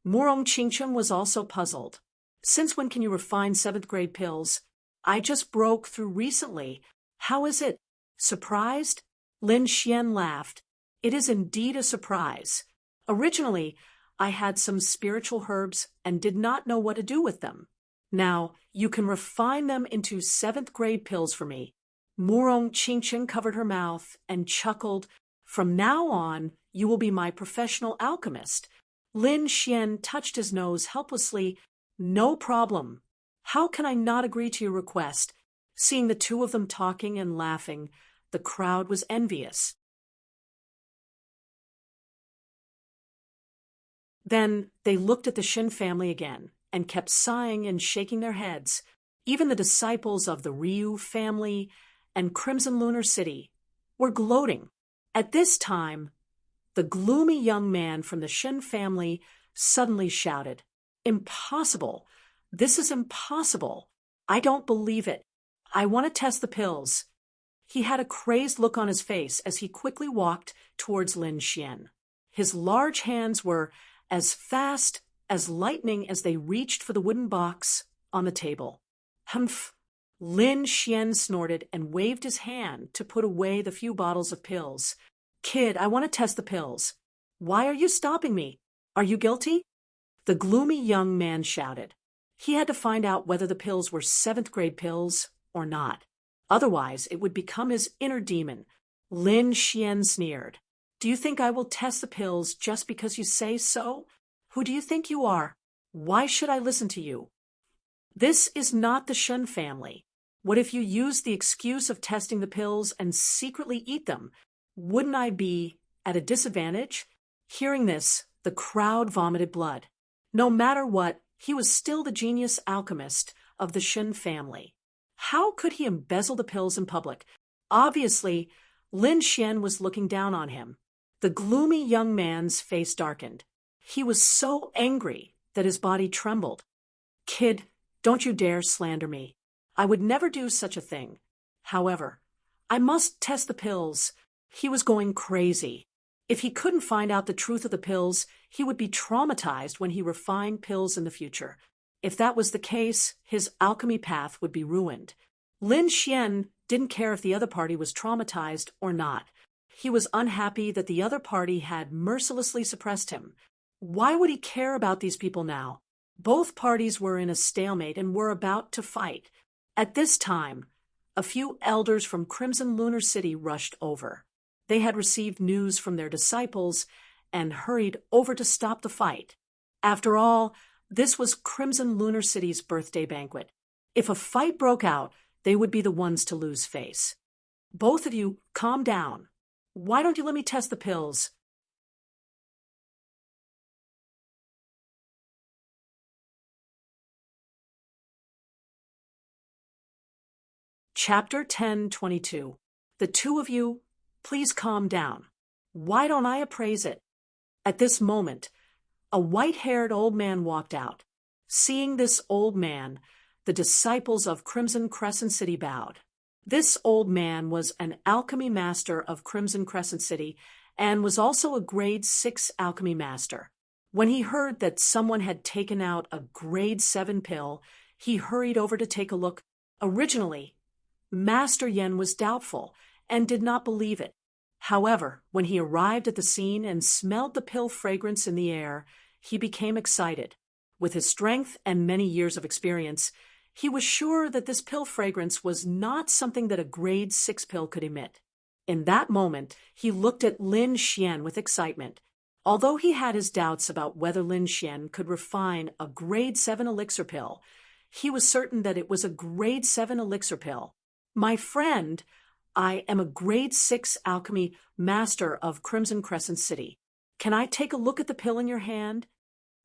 Murong Qingchun was also puzzled. "Since when can you refine 7th-grade pills? I just broke through recently. How is it? Surprised?" Lin Xian laughed. "It is indeed a surprise. Originally, I had some spiritual herbs and did not know what to do with them. Now, you can refine them into seventh-grade pills for me. Murong Qingchen covered her mouth and chuckled. From now on, you will be my professional alchemist. Lin Xian touched his nose helplessly. No problem. How can I not agree to your request? Seeing the two of them talking and laughing, the crowd was envious. Then they looked at the Shin family again and kept sighing and shaking their heads. Even the disciples of the Ryu family and Crimson Lunar City were gloating. At this time, the gloomy young man from the Shin family suddenly shouted, "Impossible! This is impossible! I don't believe it. I want to test the pills." He had a crazed look on his face as he quickly walked towards Lin Xian. His large hands were as fast as lightning as they reached for the wooden box on the table. Humph! Lin Xian snorted and waved his hand to put away the few bottles of pills. "Kid, I want to test the pills. Why are you stopping me? Are you guilty?" The gloomy young man shouted. He had to find out whether the pills were seventh-grade pills or not. Otherwise, it would become his inner demon. Lin Xian sneered. "Do you think I will test the pills just because you say so? Who do you think you are? Why should I listen to you? This is not the Shen family. What if you use the excuse of testing the pills and secretly eat them? Wouldn't I be at a disadvantage?" Hearing this, the crowd vomited blood. No matter what, he was still the genius alchemist of the Shen family. How could he embezzle the pills in public? Obviously, Lin Xian was looking down on him. The gloomy young man's face darkened. He was so angry that his body trembled. "Kid, don't you dare slander me. I would never do such a thing. However, I must test the pills." He was going crazy. If he couldn't find out the truth of the pills, he would be traumatized when he refined pills in the future. If that was the case, his alchemy path would be ruined. Lin Xian didn't care if the other party was traumatized or not. He was unhappy that the other party had mercilessly suppressed him. Why would he care about these people now? Both parties were in a stalemate and were about to fight. At this time, a few elders from Crimson Lunar City rushed over. They had received news from their disciples and hurried over to stop the fight. After all, this was Crimson Lunar City's birthday banquet. If a fight broke out, they would be the ones to lose face. "Both of you, calm down. Why don't you let me test the pills?" Chapter 10:22. The two of you, please calm down. Why don't I appraise it? At this moment, a white-haired old man walked out. Seeing this old man, the disciples of Crimson Crescent City bowed. This old man was an alchemy master of Crimson Crescent City and was also a grade 6 alchemy master. When he heard that someone had taken out a grade 7 pill, he hurried over to take a look. Originally, Master Yen was doubtful and did not believe it. However, when he arrived at the scene and smelled the pill fragrance in the air, he became excited. With his strength and many years of experience, he was sure that this pill fragrance was not something that a grade 6 pill could emit. In that moment, he looked at Lin Xian with excitement. Although he had his doubts about whether Lin Xian could refine a grade 7 elixir pill, he was certain that it was a grade 7 elixir pill. "My friend, I am a grade 6 alchemy master of Crimson Crescent City. Can I take a look at the pill in your hand?"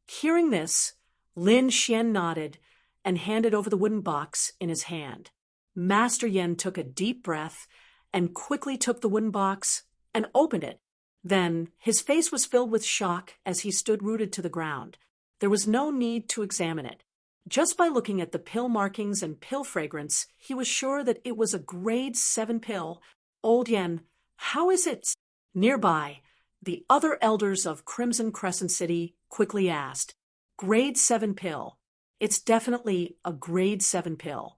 Hearing this, Lin Xian nodded and handed over the wooden box in his hand. Master Yen took a deep breath and quickly took the wooden box and opened it. Then his face was filled with shock as he stood rooted to the ground. There was no need to examine it. Just by looking at the pill markings and pill fragrance, he was sure that it was a grade 7 pill. "Old Yen, how is it?" Nearby, the other elders of Crimson Crescent City quickly asked. "Grade 7 pill. It's definitely a grade 7 pill."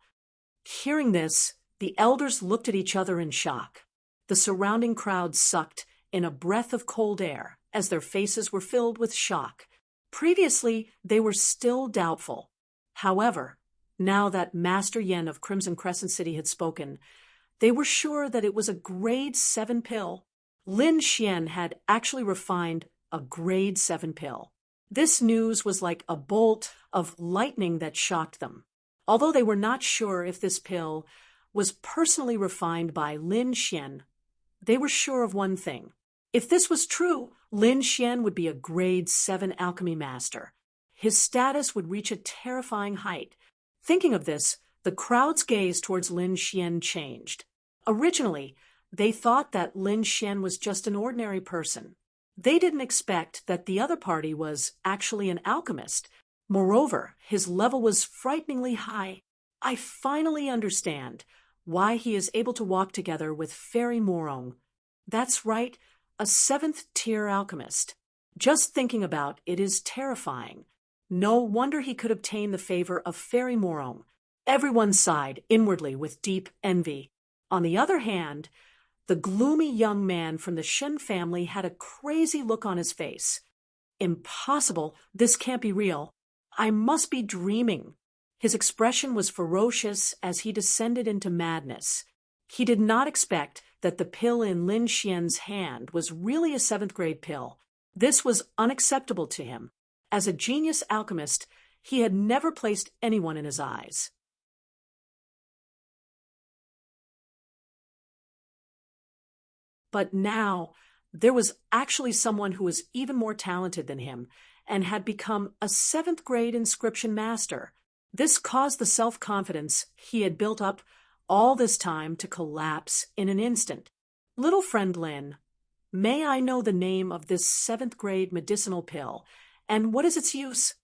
Hearing this, the elders looked at each other in shock. The surrounding crowd sucked in a breath of cold air as their faces were filled with shock. Previously, they were still doubtful. However, now that Master Yen of Crimson Crescent City had spoken, they were sure that it was a grade 7 pill. Lin Xian had actually refined a grade 7 pill. This news was like a bolt of lightning that shocked them. Although they were not sure if this pill was personally refined by Lin Xian, they were sure of one thing. If this was true, Lin Xian would be a grade 7 alchemy master. His status would reach a terrifying height. Thinking of this, the crowd's gaze towards Lin Xian changed. Originally, they thought that Lin Xian was just an ordinary person. They didn't expect that the other party was actually an alchemist. Moreover, his level was frighteningly high. I finally understand why he is able to walk together with Fairy Morong. That's right, a 7th-tier alchemist. Just thinking about it is terrifying. No wonder he could obtain the favor of Fairy Morong. Everyone sighed inwardly with deep envy. On the other hand, the gloomy young man from the Shen family had a crazy look on his face. Impossible, this can't be real. I must be dreaming. His expression was ferocious as he descended into madness. He did not expect that the pill in Lin Xian's hand was really a 7th-grade pill. This was unacceptable to him. As a genius alchemist, he had never placed anyone in his eyes. But now, there was actually someone who was even more talented than him and had become a 7th-grade inscription master. This caused the self-confidence he had built up all this time to collapse in an instant. Little friend Lin, may I know the name of this 7th-grade medicinal pill, and what is its use?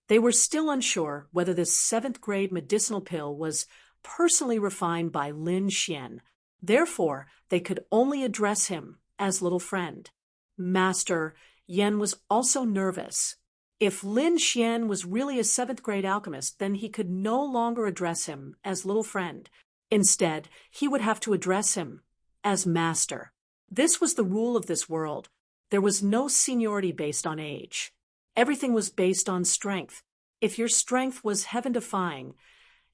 They were still unsure whether this 7th-grade medicinal pill was personally refined by Lin Xian. Therefore, they could only address him as little friend. Master Yen was also nervous. If Lin Xian was really a 7th-grade alchemist, then he could no longer address him as little friend. Instead, he would have to address him as master. This was the rule of this world. There was no seniority based on age. Everything was based on strength. If your strength was heaven-defying,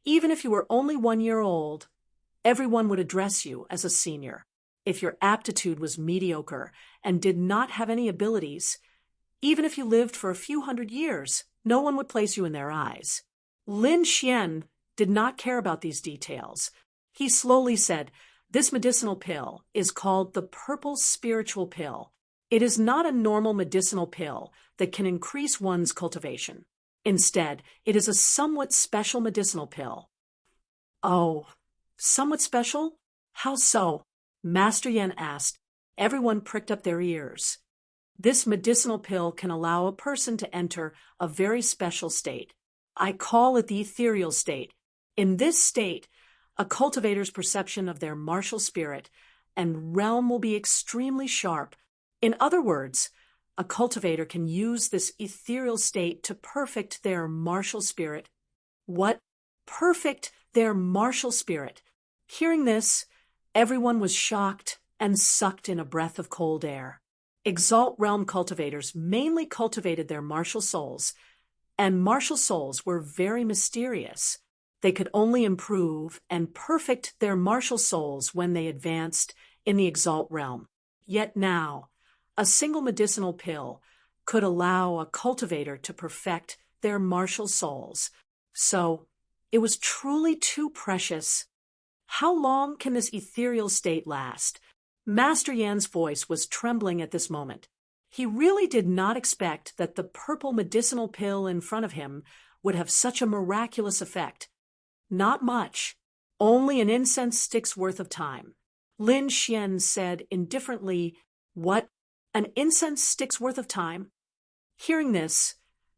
even if you were only 1 year old, everyone would address you as a senior. If your aptitude was mediocre and did not have any abilities, even if you lived for a few hundred years, no one would place you in their eyes. Lin Xian did not care about these details. He slowly said, "This medicinal pill is called the Purple Spiritual Pill. It is not a normal medicinal pill that can increase one's cultivation. Instead, it is a somewhat special medicinal pill." "Oh, somewhat special? How so?" Master Yen asked. Everyone pricked up their ears. "This medicinal pill can allow a person to enter a very special state. I call it the ethereal state. In this state, a cultivator's perception of their martial spirit and realm will be extremely sharp. In other words, a cultivator can use this ethereal state to perfect their martial spirit." "What? Perfect their martial spirit?" Hearing this, everyone was shocked and sucked in a breath of cold air. Exalt realm cultivators mainly cultivated their martial souls, and martial souls were very mysterious. They could only improve and perfect their martial souls when they advanced in the Exalt realm. Yet now, a single medicinal pill could allow a cultivator to perfect their martial souls. So, it was truly too precious. How long can this ethereal state last? Master Yan's voice was trembling at this moment. He really did not expect that the purple medicinal pill in front of him would have such a miraculous effect. Not much. Only an incense stick's worth of time. Lin Xian said indifferently, "What? An incense stick's worth of time?" Hearing this,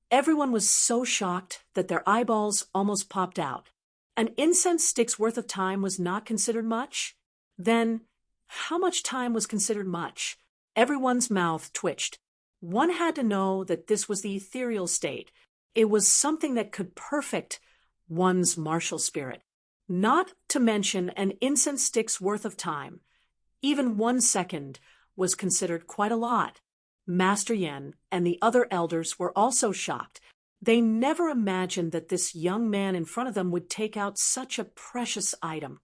everyone was so shocked that their eyeballs almost popped out. An incense stick's worth of time was not considered much? Then, how much time was considered much? Everyone's mouth twitched. One had to know that this was the ethereal state. It was something that could perfect one's martial spirit. Not to mention an incense stick's worth of time. Even 1 second was considered quite a lot. Master Yen and the other elders were also shocked. They never imagined that this young man in front of them would take out such a precious item.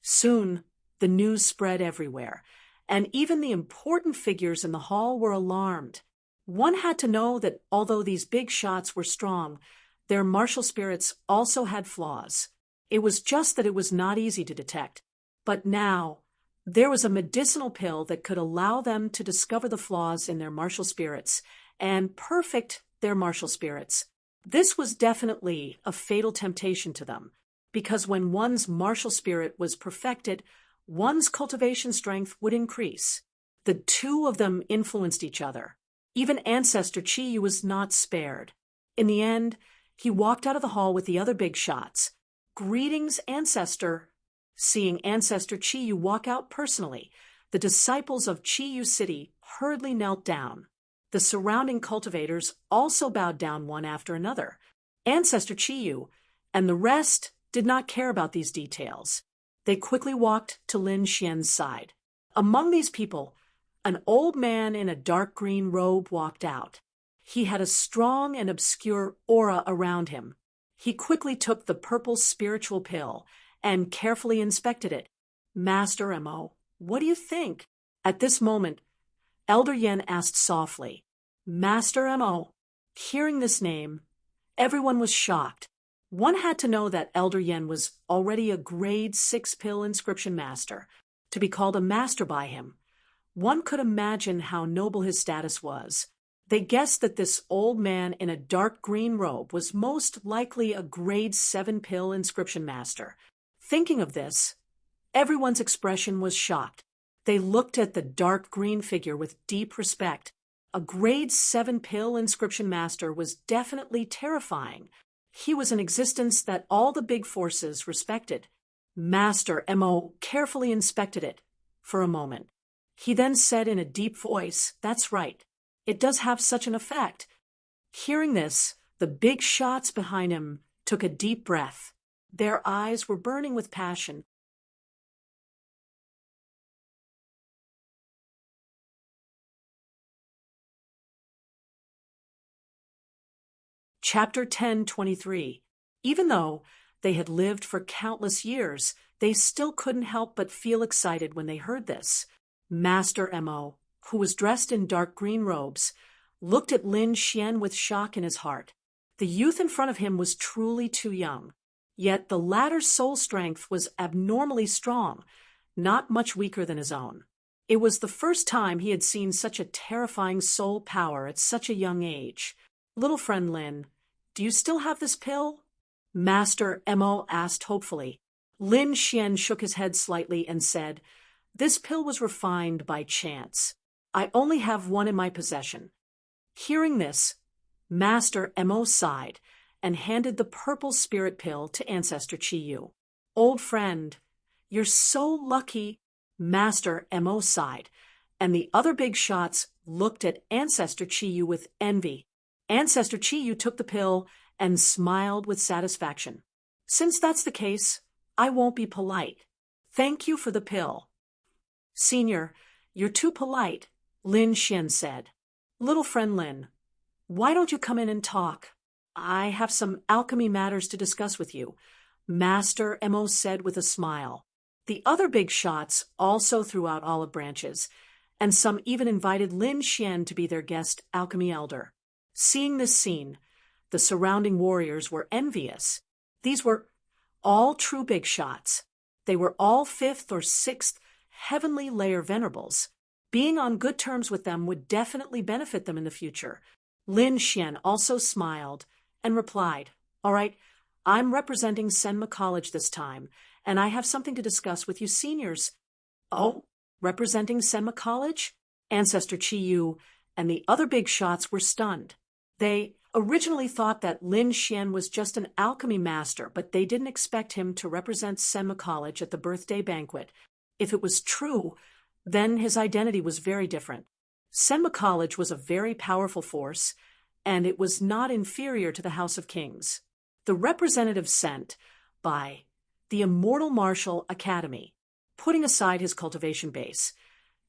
Soon, the news spread everywhere, and even the important figures in the hall were alarmed. One had to know that although these big shots were strong, their martial spirits also had flaws. It was just that it was not easy to detect. But now, there was a medicinal pill that could allow them to discover the flaws in their martial spirits and perfect their martial spirits. This was definitely a fatal temptation to them, because when one's martial spirit was perfected, one's cultivation strength would increase. The two of them influenced each other. Even Ancestor Chi was not spared. In the end, he walked out of the hall with the other big shots. "Greetings, Ancestor." Seeing Ancestor Chi walk out personally, the disciples of Chi City hurriedly knelt down. The surrounding cultivators also bowed down one after another. Ancestor Chi and the rest did not care about these details. They quickly walked to Lin Xian's side. Among these people, an old man in a dark green robe walked out. He had a strong and obscure aura around him. He quickly took the purple spiritual pill and carefully inspected it. "Master Mo, what do you think?" At this moment, Elder Yen asked softly. "Master Mo." Hearing this name, everyone was shocked. One had to know that Elder Yen was already a grade 6 pill inscription master. To be called a master by him, one could imagine how noble his status was. They guessed that this old man in a dark green robe was most likely a grade 7 pill inscription master. Thinking of this, everyone's expression was shocked. They looked at the dark green figure with deep respect. A grade 7 pill inscription master was definitely terrifying. He was an existence that all the big forces respected. Master Mo carefully inspected it for a moment. He then said in a deep voice, "That's right. It does have such an effect." Hearing this, the big shots behind him took a deep breath. Their eyes were burning with passion. Chapter 10:23. Even though they had lived for countless years, they still couldn't help but feel excited when they heard this. Master Mo, who was dressed in dark green robes, looked at Lin Xian with shock in his heart. The youth in front of him was truly too young. Yet the latter's soul strength was abnormally strong, not much weaker than his own. It was the first time he had seen such a terrifying soul power at such a young age. "Little friend Lin, do you still have this pill?" Master Mo asked hopefully. Lin Xian shook his head slightly and said, "This pill was refined by chance. I only have one in my possession." Hearing this, Master Mo sighed and handed the purple spirit pill to Ancestor Chi. "Old friend, you're so lucky." Master Mo sighed, and the other big shots looked at Ancestor Chi with envy. Ancestor Chi took the pill and smiled with satisfaction. "Since that's the case, I won't be polite. Thank you for the pill." "Senior, you're too polite," Lin Xian said. "Little friend Lin, why don't you come in and talk? I have some alchemy matters to discuss with you," Master Mo said with a smile. The other big shots also threw out olive branches, and some even invited Lin Xian to be their guest alchemy elder. Seeing this scene, the surrounding warriors were envious. These were all true big shots. They were all 5th or 6th heavenly layer venerables. Being on good terms with them would definitely benefit them in the future. Lin Xian also smiled and replied, "All right, I'm representing Senma College this time, and I have something to discuss with you seniors." "Oh, representing Senma College?" Ancestor Chi and the other big shots were stunned. They originally thought that Lin Xian was just an alchemy master, but they didn't expect him to represent Senma College at the birthday banquet. If it was true, then his identity was very different. Senma College was a very powerful force, and it was not inferior to the House of Kings. The representative sent by the Immortal Martial Academy. putting aside his cultivation base.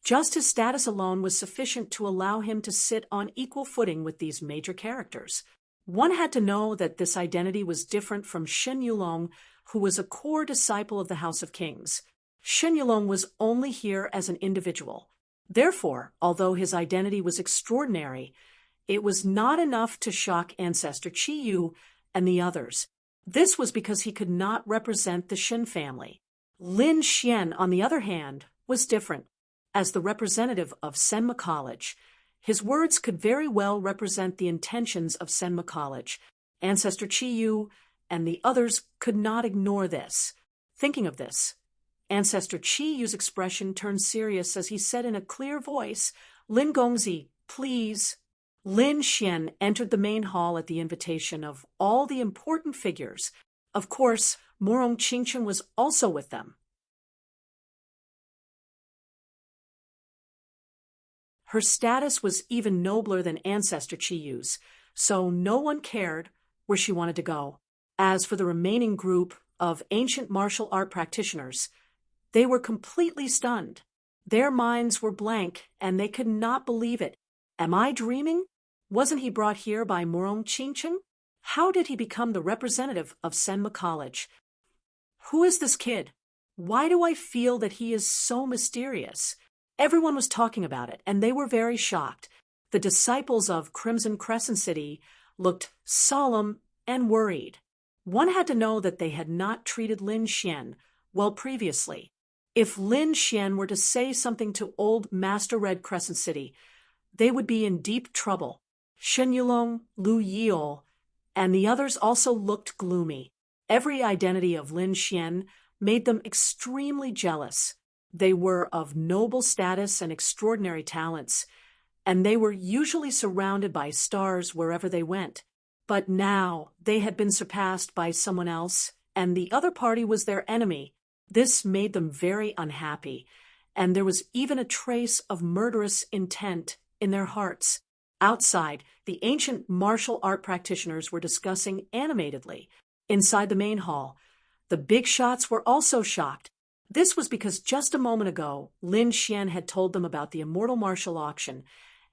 Just his status alone was sufficient to allow him to sit on equal footing with these major characters. One had to know that this identity was different from Shen Yulong, who was a core disciple of the House of Kings. Shen Yulong was only here as an individual. Therefore, although his identity was extraordinary, it was not enough to shock Ancestor Qi Yu and the others. This was because he could not represent the Shen family. Lin Xian, on the other hand, was different. As the representative of Senma College, his words could very well represent the intentions of Senma College. Ancestor Qi Yu and the others could not ignore this. Thinking of this, Ancestor Qi Yu's expression turned serious as he said in a clear voice, "Lin Gongzi, please." Lin Xian entered the main hall at the invitation of all the important figures. Of course, Morong Qingchen was also with them. Her status was even nobler than Ancestor Qi Yu's, so no one cared where she wanted to go. As for the remaining group of ancient martial art practitioners, they were completely stunned. Their minds were blank, and they could not believe it. Am I dreaming? Wasn't he brought here by Morong Qingchen? How did he become the representative of Senma College? Who is this kid? Why do I feel that he is so mysterious? Everyone was talking about it, and they were very shocked. The disciples of Crimson Crescent City looked solemn and worried. One had to know that they had not treated Lin Xian well previously. If Lin Xian were to say something to old Master Red Crescent City, they would be in deep trouble. Shen Yulong, Lu Yiol, and the others also looked gloomy. Every identity of Lin Xian made them extremely jealous. They were of noble status and extraordinary talents, and they were usually surrounded by stars wherever they went. But now they had been surpassed by someone else, and the other party was their enemy. This made them very unhappy, and there was even a trace of murderous intent in their hearts. Outside, the ancient martial art practitioners were discussing animatedly. Inside the main hall, the big shots were also shocked. This was because just a moment ago, Lin Xian had told them about the Immortal Martial Auction,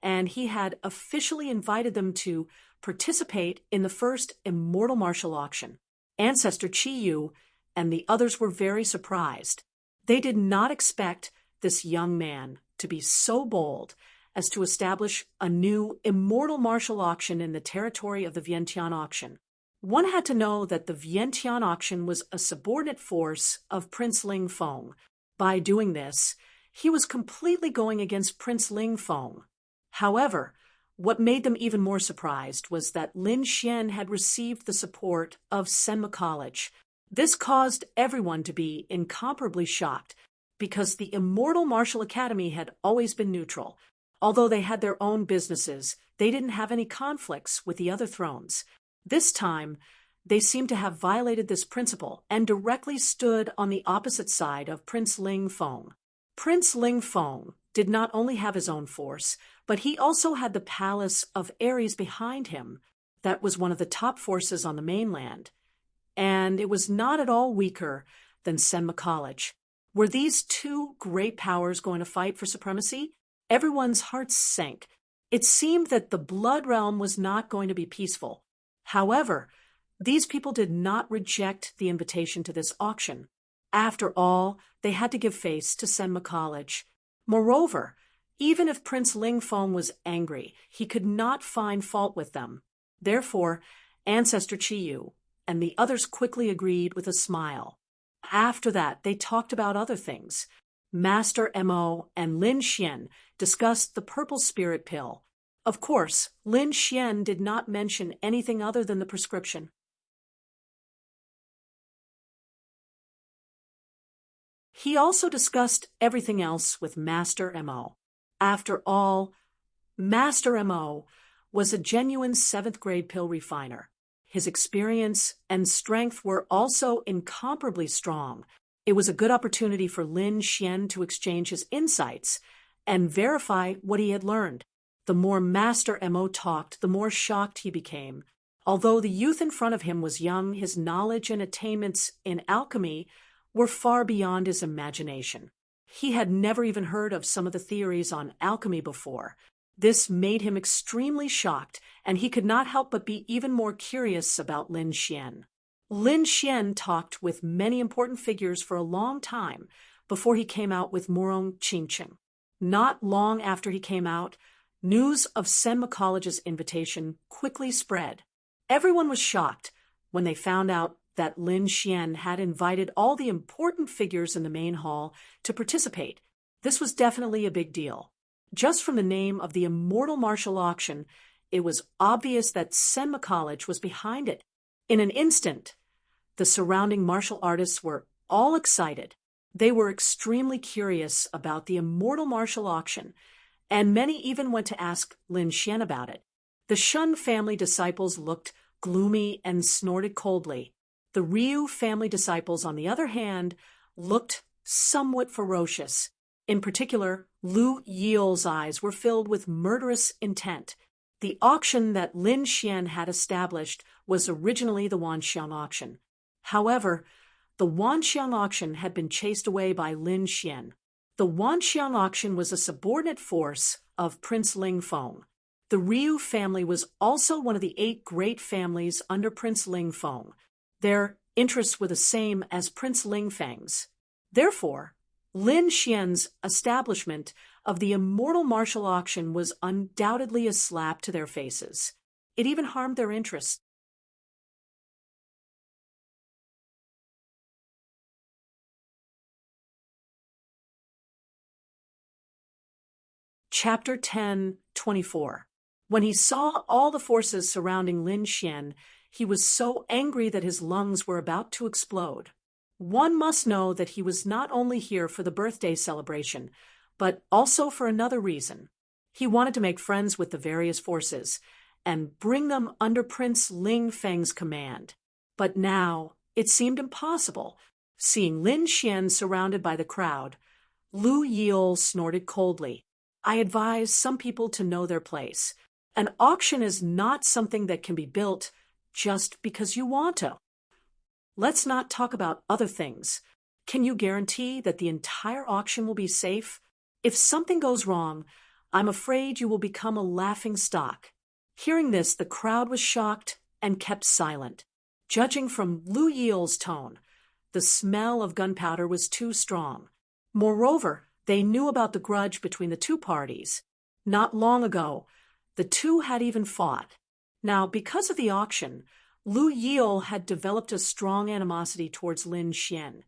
and he had officially invited them to participate in the first Immortal Martial Auction. Ancestor Qi Yu and the others were very surprised. They did not expect this young man to be so bold as to establish a new Immortal Martial Auction in the territory of the Vientiane Auction. One had to know that the Vientiane Auction was a subordinate force of Prince Ling Feng. By doing this, he was completely going against Prince Ling Feng. However, what made them even more surprised was that Lin Xian had received the support of Senma College. This caused everyone to be incomparably shocked, because the Immortal Martial Academy had always been neutral. Although they had their own businesses, they didn't have any conflicts with the other thrones. This time, they seemed to have violated this principle and directly stood on the opposite side of Prince Ling Feng. Prince Ling Feng did not only have his own force, but he also had the palace of Ares behind him. That was one of the top forces on the mainland. And it was not at all weaker than Senma College. Were these two great powers going to fight for supremacy? Everyone's hearts sank. It seemed that the Blood Realm was not going to be peaceful. However, these people did not reject the invitation to this auction. After all, they had to give face to Senma College. Moreover, even if Prince Ling Feng was angry, he could not find fault with them. Therefore, Ancestor Qi Yu and the others quickly agreed with a smile. After that, they talked about other things. Master Mo and Lin Xian discussed the purple spirit pill. Of course, Lin Xian did not mention anything other than the prescription. He also discussed everything else with Master Mo. After all, Master Mo was a genuine 7th grade pill refiner. His experience and strength were also incomparably strong. It was a good opportunity for Lin Xian to exchange his insights and verify what he had learned. The more Master Mo talked, the more shocked he became. Although the youth in front of him was young, his knowledge and attainments in alchemy were far beyond his imagination. He had never even heard of some of the theories on alchemy before. This made him extremely shocked, and he could not help but be even more curious about Lin Xian. Lin Xian talked with many important figures for a long time before he came out with Morong Qingqing. Not long after he came out, news of Senma College's invitation quickly spread. Everyone was shocked when they found out that Lin Xian had invited all the important figures in the main hall to participate. This was definitely a big deal. Just from the name of the Immortal Martial Auction, it was obvious that Senma College was behind it. In an instant, the surrounding martial artists were all excited. They were extremely curious about the Immortal Martial Auction, and many even went to ask Lin Xian about it. The Shun family disciples looked gloomy and snorted coldly. The Ryu family disciples, on the other hand, looked somewhat ferocious. In particular, Lu Yi's eyes were filled with murderous intent. The auction that Lin Xian had established was originally the Wanxiang auction. However, the Wanxiang auction had been chased away by Lin Xian. The Wanxiang auction was a subordinate force of Prince Ling Feng. The Ryu family was also one of the 8 great families under Prince Ling Feng. Their interests were the same as Prince Ling Feng's. Therefore, Lin Xian's establishment of the Immortal Martial Auction was undoubtedly a slap to their faces. It even harmed their interests. Chapter 10:24. When he saw all the forces surrounding Lin Xian, he was so angry that his lungs were about to explode. One must know that he was not only here for the birthday celebration, but also for another reason. He wanted to make friends with the various forces and bring them under Prince Ling Feng's command. But now it seemed impossible. Seeing Lin Xian surrounded by the crowd, Lu Yi snorted coldly. I advise some people to know their place. An auction is not something that can be built just because you want to. Let's not talk about other things. Can you guarantee that the entire auction will be safe? If something goes wrong, I'm afraid you will become a laughing stock. Hearing this, the crowd was shocked and kept silent. Judging from Lu Yi's tone, the smell of gunpowder was too strong. Moreover, they knew about the grudge between the two parties. Not long ago, the two had even fought. Now, because of the auction, Lu Yi had developed a strong animosity towards Lin Xian.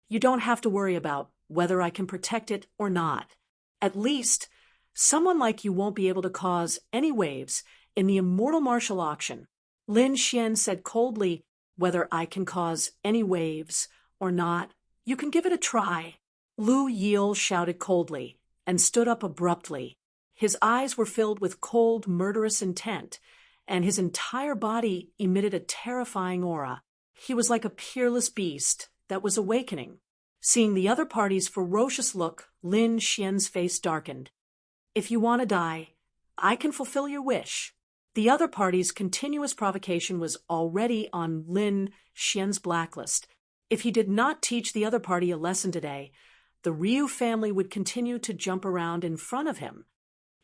You don't have to worry about whether I can protect it or not. At least, someone like you won't be able to cause any waves in the Immortal Martial Auction. Lin Xian said coldly, whether I can cause any waves or not, you can give it a try. Lu Yi shouted coldly and stood up abruptly. His eyes were filled with cold, murderous intent, and his entire body emitted a terrifying aura. He was like a peerless beast that was awakening. Seeing the other party's ferocious look, Lin Xian's face darkened. If you want to die, I can fulfill your wish. The other party's continuous provocation was already on Lin Xian's blacklist. If he did not teach the other party a lesson today, the Ryu family would continue to jump around in front of him.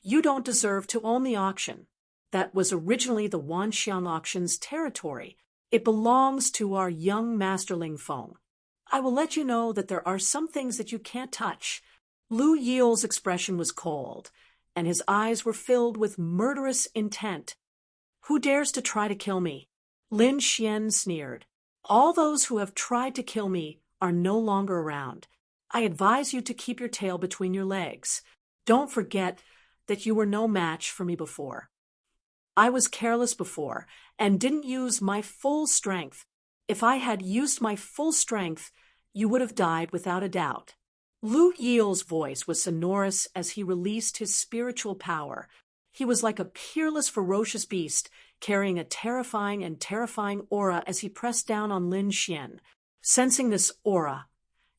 You don't deserve to own the auction. That was originally the Wanxiang auction's territory. It belongs to our young Master Ling Feng. I will let you know that there are some things that you can't touch. Lu Yi's expression was cold, and his eyes were filled with murderous intent. Who dares to try to kill me? Lin Xian sneered. All those who have tried to kill me are no longer around. I advise you to keep your tail between your legs. Don't forget that you were no match for me before. I was careless before and didn't use my full strength. If I had used my full strength, you would have died without a doubt. Lu Yi's voice was sonorous as he released his spiritual power. He was like a peerless, ferocious beast, carrying a terrifying aura as he pressed down on Lin Xian. Sensing this aura,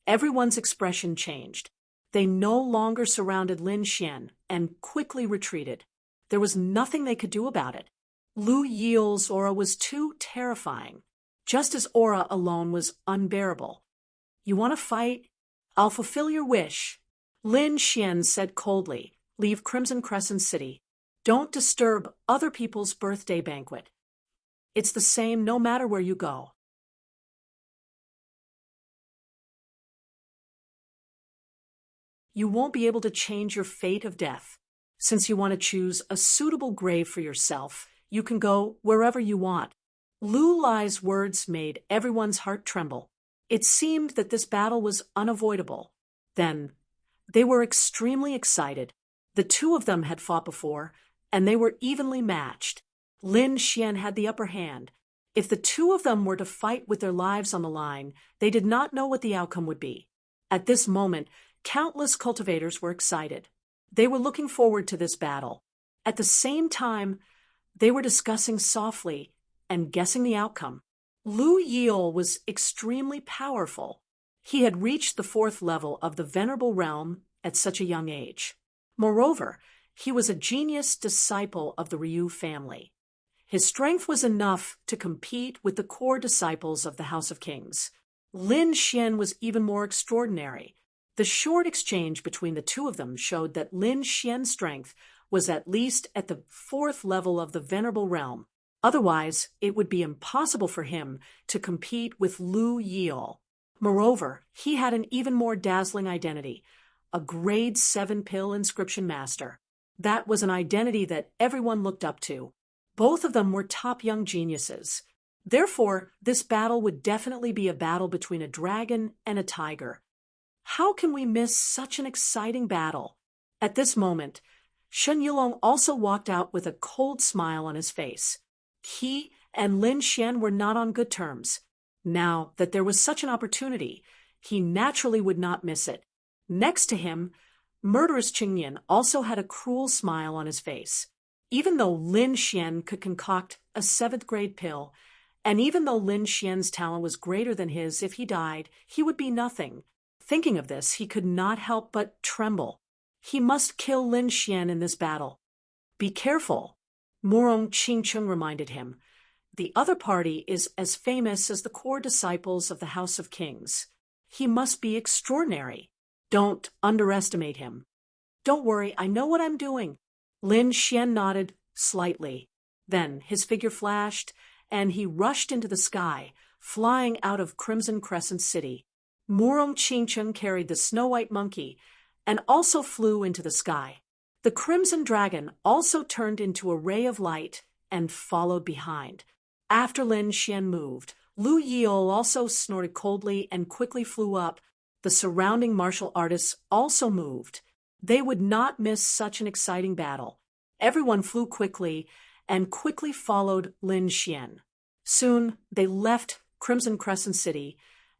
everyone's expression changed. They no longer surrounded Lin Xian and quickly retreated. There was nothing they could do about it. Lu Yi's aura was too terrifying. Just as aura alone was unbearable. You want to fight? I'll fulfill your wish. Lin Xian said coldly, leave Crimson Crescent City. Don't disturb other people's birthday banquet. It's the same no matter where you go. You won't be able to change your fate of death. Since you want to choose a suitable grave for yourself, you can go wherever you want. Lu Lai's words made everyone's heart tremble. It seemed that this battle was unavoidable. Then, they were extremely excited. The two of them had fought before, and they were evenly matched. Lin Xian had the upper hand. If the two of them were to fight with their lives on the line, they did not know what the outcome would be. At this moment, countless cultivators were excited. They were looking forward to this battle. At the same time, they were discussing softly and guessing the outcome. Lu Yil was extremely powerful. He had reached the 4th level of the Venerable Realm at such a young age. Moreover, he was a genius disciple of the Ryu family. His strength was enough to compete with the core disciples of the House of Kings. Lin Xian was even more extraordinary. The short exchange between the two of them showed that Lin Xian's strength was at least at the 4th level of the Venerable Realm. Otherwise, it would be impossible for him to compete with Lu Yil. Moreover, he had an even more dazzling identity, a grade 7 pill inscription master. That was an identity that everyone looked up to. Both of them were top young geniuses. Therefore, this battle would definitely be a battle between a dragon and a tiger. How can we miss such an exciting battle? At this moment, Shen Yulong also walked out with a cold smile on his face. He and Lin Xian were not on good terms. Now that there was such an opportunity, he naturally would not miss it. Next to him, murderous Qingyan also had a cruel smile on his face. Even though Lin Xian could concoct a 7th grade pill, and even though Lin Xian's talent was greater than his, if he died, he would be nothing. Thinking of this, he could not help but tremble. He must kill Lin Xian in this battle. Be careful, Murong Qingcheng reminded him. The other party is as famous as the core disciples of the House of Kings. He must be extraordinary. Don't underestimate him. Don't worry, I know what I'm doing. Lin Xian nodded slightly. Then his figure flashed, and he rushed into the sky, flying out of Crimson Crescent City. Murong Qingcheng carried the snow-white monkey and also flew into the sky. The crimson dragon also turned into a ray of light and followed behind. After Lin Xian moved, Lu Yil also snorted coldly and quickly flew up. The surrounding martial artists also moved. They would not miss such an exciting battle. Everyone flew quickly and quickly followed Lin Xian. Soon they left Crimson Crescent City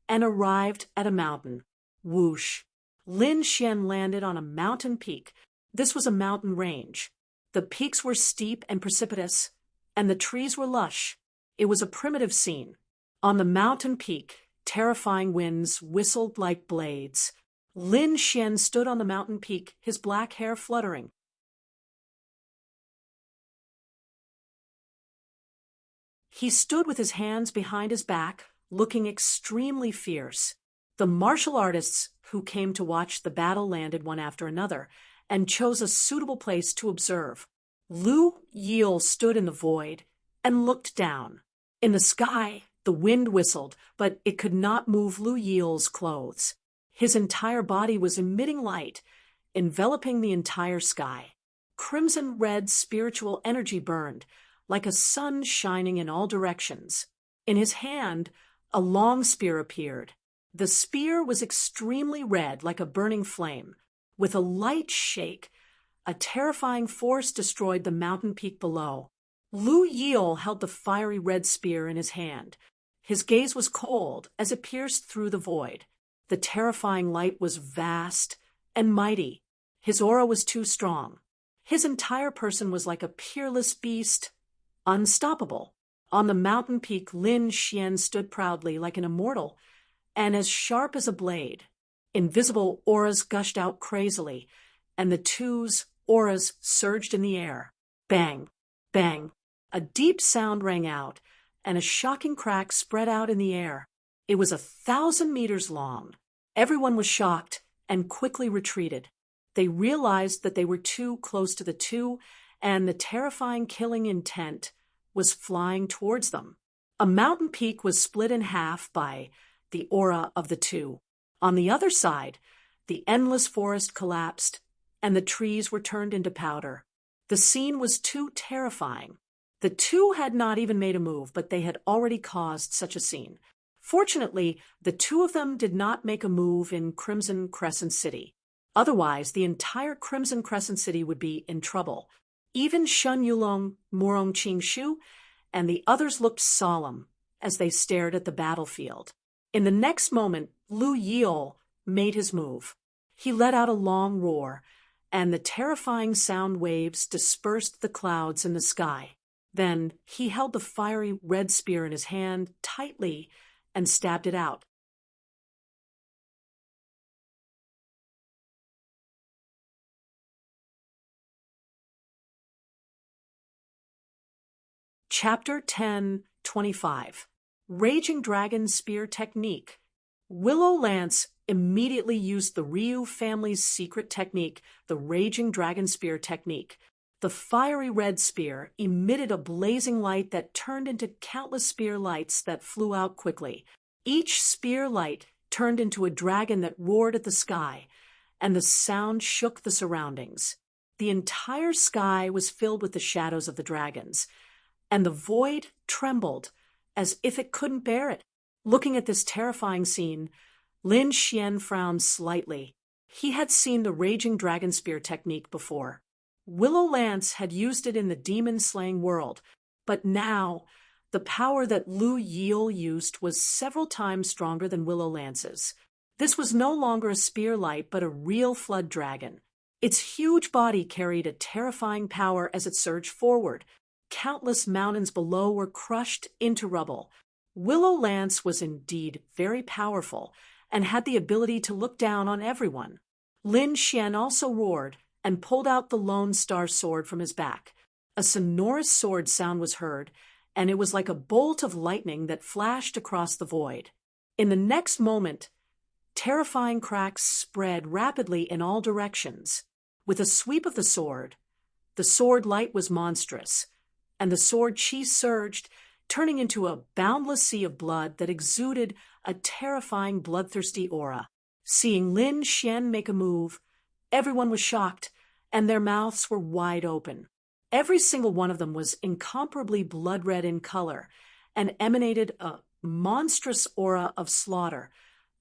and arrived at a mountain. Whoosh! Lin Xian landed on a mountain peak. This was a mountain range. The peaks were steep and precipitous, and the trees were lush. It was a primitive scene. On the mountain peak, terrifying winds whistled like blades. Lin Xian stood on the mountain peak, his black hair fluttering. He stood with his hands behind his back, looking extremely fierce. The martial artists who came to watch the battle landed one after another and chose a suitable place to observe. Lu Yil stood in the void and looked down. In the sky, the wind whistled, but it could not move Lu Yil's clothes. His entire body was emitting light, enveloping the entire sky. Crimson-red spiritual energy burned, like a sun shining in all directions. In his hand, a long spear appeared. The spear was extremely red, like a burning flame. With a light shake, a terrifying force destroyed the mountain peak below. Lu Yil held the fiery red spear in his hand. His gaze was cold as it pierced through the void. The terrifying light was vast and mighty. His aura was too strong. His entire person was like a peerless beast, unstoppable. On the mountain peak, Lin Xian stood proudly like an immortal and as sharp as a blade. Invisible auras gushed out crazily, and the two's auras surged in the air. Bang! Bang! A deep sound rang out, and a shocking crack spread out in the air. It was 1,000 meters long. Everyone was shocked and quickly retreated. They realized that they were too close to the two, and the terrifying killing intent was flying towards them. A mountain peak was split in half by the aura of the two. On the other side, the endless forest collapsed, and the trees were turned into powder. The scene was too terrifying. The two had not even made a move, but they had already caused such a scene. Fortunately, the two of them did not make a move in Crimson Crescent City. Otherwise, the entire Crimson Crescent City would be in trouble. Even Shun Yulong, Morong Qing Shu, and the others looked solemn as they stared at the battlefield. In the next moment, Lu Yi'ol made his move. He let out a long roar, and the terrifying sound waves dispersed the clouds in the sky. Then he held the fiery red spear in his hand tightly and stabbed it out. Chapter 10:25. Raging Dragon Spear Technique. Willow Lance immediately used the Ryu family's secret technique, the Raging Dragon Spear Technique. The fiery red spear emitted a blazing light that turned into countless spear lights that flew out quickly. Each spear light turned into a dragon that roared at the sky, and the sound shook the surroundings. The entire sky was filled with the shadows of the dragons, and the void trembled as if it couldn't bear it. Looking at this terrifying scene, Lin Xian frowned slightly. He had seen the Raging Dragon Spear technique before. Willow Lance had used it in the demon-slaying world, but now the power that Lu Yi'ol used was several times stronger than Willow Lance's. This was no longer a spear light, but a real flood dragon. Its huge body carried a terrifying power as it surged forward. Countless mountains below were crushed into rubble. Willow Lance was indeed very powerful and had the ability to look down on everyone. Lin Xian also roared and pulled out the Lone Star sword from his back. A sonorous sword sound was heard, and it was like a bolt of lightning that flashed across the void. In the next moment, terrifying cracks spread rapidly in all directions. With a sweep of the sword light was monstrous, and the sword chi surged, turning into a boundless sea of blood that exuded a terrifying bloodthirsty aura. Seeing Lin Xian make a move, everyone was shocked, and their mouths were wide open. Every single one of them was incomparably blood-red in color and emanated a monstrous aura of slaughter,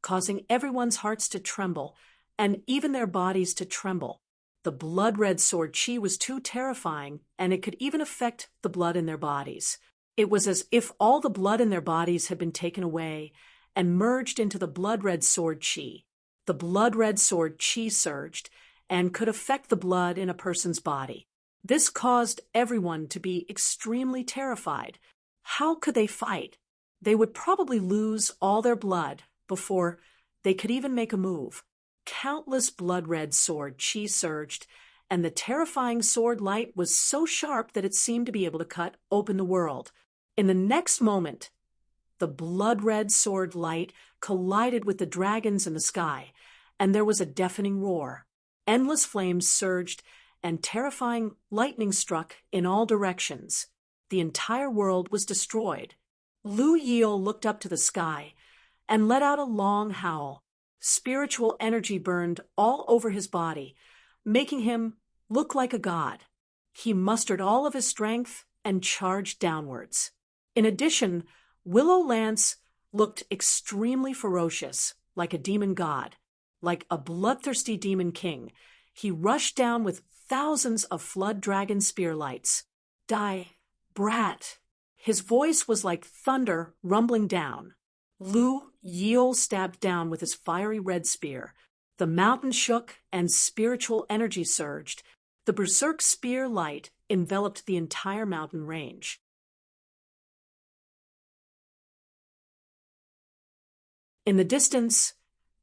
causing everyone's hearts to tremble and even their bodies to tremble. The blood-red sword chi was too terrifying, and it could even affect the blood in their bodies. It was as if all the blood in their bodies had been taken away and merged into the blood-red sword chi. The blood-red sword chi surged and could affect the blood in a person's body. This caused everyone to be extremely terrified. How could they fight? They would probably lose all their blood before they could even make a move. Countless blood-red sword chi surged, and the terrifying sword light was so sharp that it seemed to be able to cut open the world. In the next moment, the blood-red sword light collided with the dragons in the sky, and there was a deafening roar. Endless flames surged, and terrifying lightning struck in all directions. The entire world was destroyed. Lu Yi'ol looked up to the sky and let out a long howl. Spiritual energy burned all over his body, making him look like a god. He mustered all of his strength and charged downwards. In addition, Willow Lance looked extremely ferocious, like a demon god, like a bloodthirsty demon king. He rushed down with thousands of flood dragon spear lights. Die, brat. His voice was like thunder rumbling down. Lu Yi'ol stabbed down with his fiery red spear. The mountain shook and spiritual energy surged. The berserk spear light enveloped the entire mountain range. In the distance,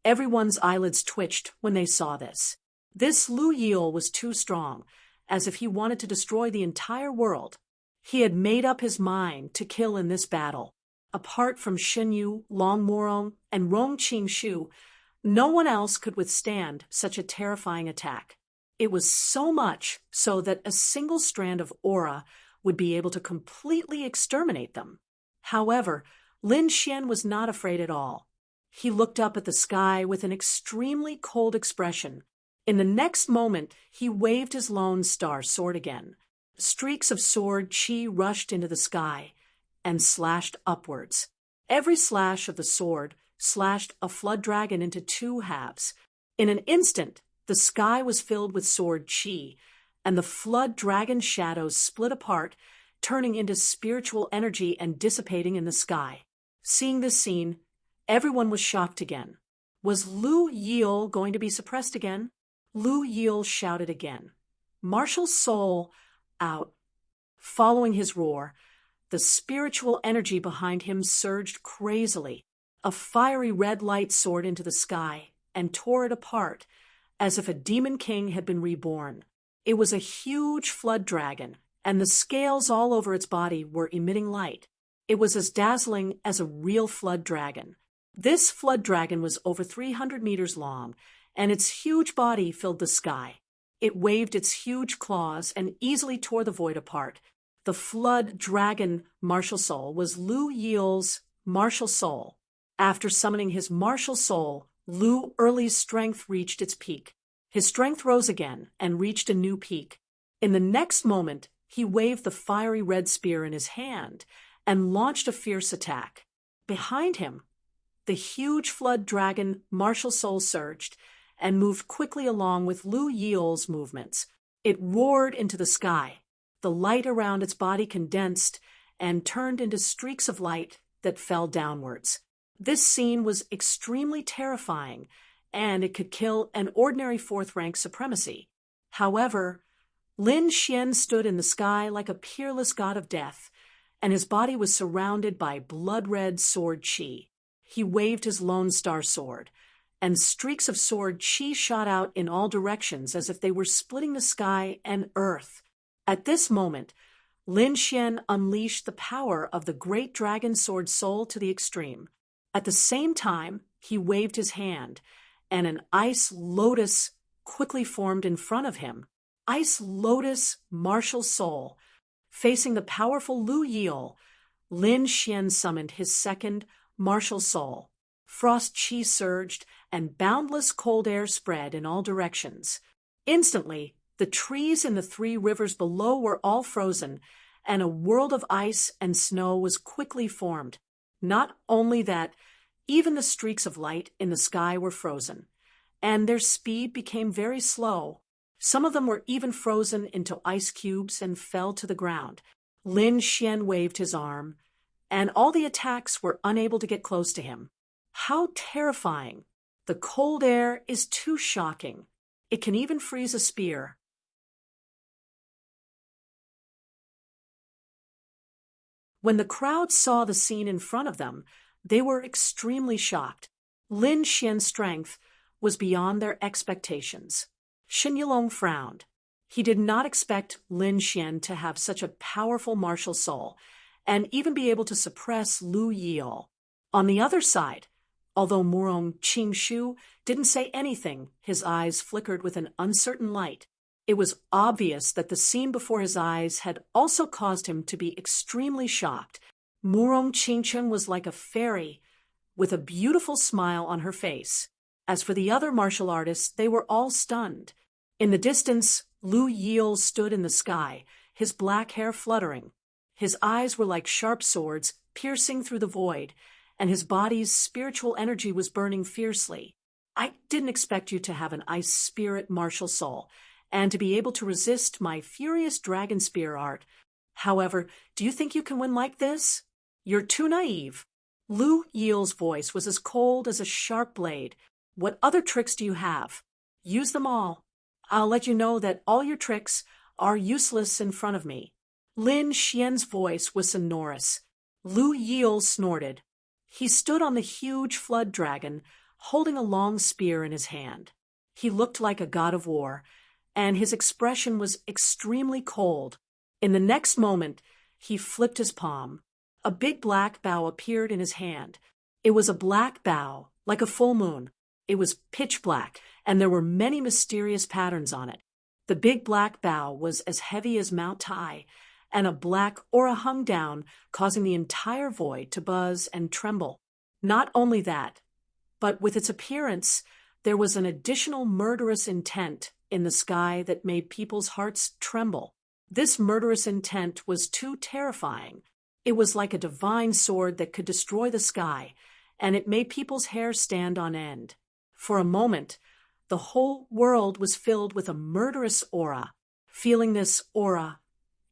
everyone's eyelids twitched when they saw this. This Lu Yi'ol was too strong, as if he wanted to destroy the entire world. He had made up his mind to kill in this battle. Apart from Shen Yu, Long Morong, and Rong Qing, no one else could withstand such a terrifying attack. It was so much so that a single strand of aura would be able to completely exterminate them. However, Lin Xian was not afraid at all. He looked up at the sky with an extremely cold expression. In the next moment, he waved his Lone Star sword again. Streaks of sword qi rushed into the sky and slashed upwards. Every slash of the sword slashed a flood dragon into two halves. In an instant, the sky was filled with sword qi, and the flood dragon shadows split apart, turning into spiritual energy and dissipating in the sky. Seeing this scene, everyone was shocked again. Was Lu Yil going to be suppressed again? Lu Yil shouted again. Martial soul out. Following his roar, the spiritual energy behind him surged crazily. A fiery red light soared into the sky and tore it apart, as if a demon king had been reborn. It was a huge flood dragon, and the scales all over its body were emitting light. It was as dazzling as a real flood dragon. This flood dragon was over 300 meters long, and its huge body filled the sky. It waved its huge claws and easily tore the void apart. The flood dragon martial soul was Lu Yil's martial soul. After summoning his martial soul, Lu Erli's strength reached its peak. His strength rose again and reached a new peak. In the next moment, he waved the fiery red spear in his hand and launched a fierce attack. Behind him, the huge flood dragon martial soul surged and moved quickly along with Lu Yil's movements. It roared into the sky. The light around its body condensed and turned into streaks of light that fell downwards. This scene was extremely terrifying, and it could kill an ordinary fourth-rank supremacy. However, Lin Xian stood in the sky like a peerless god of death, and his body was surrounded by blood-red sword qi. He waved his Lone Star sword, and streaks of sword qi shot out in all directions as if they were splitting the sky and earth. At this moment, Lin Xian unleashed the power of the great dragon sword soul to the extreme. At the same time, he waved his hand, and an ice lotus quickly formed in front of him. Ice lotus martial soul. Facing the powerful Lu Yil, Lin Xian summoned his second martial soul. Frost qi surged, and boundless cold air spread in all directions. Instantly, the trees in the three rivers below were all frozen, and a world of ice and snow was quickly formed. Not only that, even the streaks of light in the sky were frozen, and their speed became very slow. Some of them were even frozen into ice cubes and fell to the ground. Lin Xian waved his arm, and all the attacks were unable to get close to him. How terrifying! The cold air is too shocking. It can even freeze a spear. When the crowd saw the scene in front of them, they were extremely shocked. Lin Xian's strength was beyond their expectations. Shen Yulong frowned. He did not expect Lin Xian to have such a powerful martial soul, and even be able to suppress Lu Yil. On the other side, although Murong Qingshu didn't say anything, his eyes flickered with an uncertain light. It was obvious that the scene before his eyes had also caused him to be extremely shocked. Murong Qingchen was like a fairy, with a beautiful smile on her face. As for the other martial artists, they were all stunned. In the distance, Lu Yil stood in the sky, his black hair fluttering. His eyes were like sharp swords, piercing through the void, and his body's spiritual energy was burning fiercely. I didn't expect you to have an ice spirit martial soul, and to be able to resist my furious dragon spear art. However, do you think you can win like this? You're too naive. Lu Yil's voice was as cold as a sharp blade. What other tricks do you have? Use them all. I'll let you know that all your tricks are useless in front of me. Lin Xian's voice was sonorous. Lu Yil snorted. He stood on the huge flood dragon, holding a long spear in his hand. He looked like a god of war, and his expression was extremely cold. In the next moment, he flipped his palm. A big black bow appeared in his hand. It was a black bow, like a full moon. It was pitch black, and there were many mysterious patterns on it. The big black bow was as heavy as Mount Tai, and a black aura hung down, causing the entire void to buzz and tremble. Not only that, but with its appearance, there was an additional murderous intent in the sky that made people's hearts tremble. This murderous intent was too terrifying. It was like a divine sword that could destroy the sky, and it made people's hair stand on end. For a moment, the whole world was filled with a murderous aura. Feeling this aura,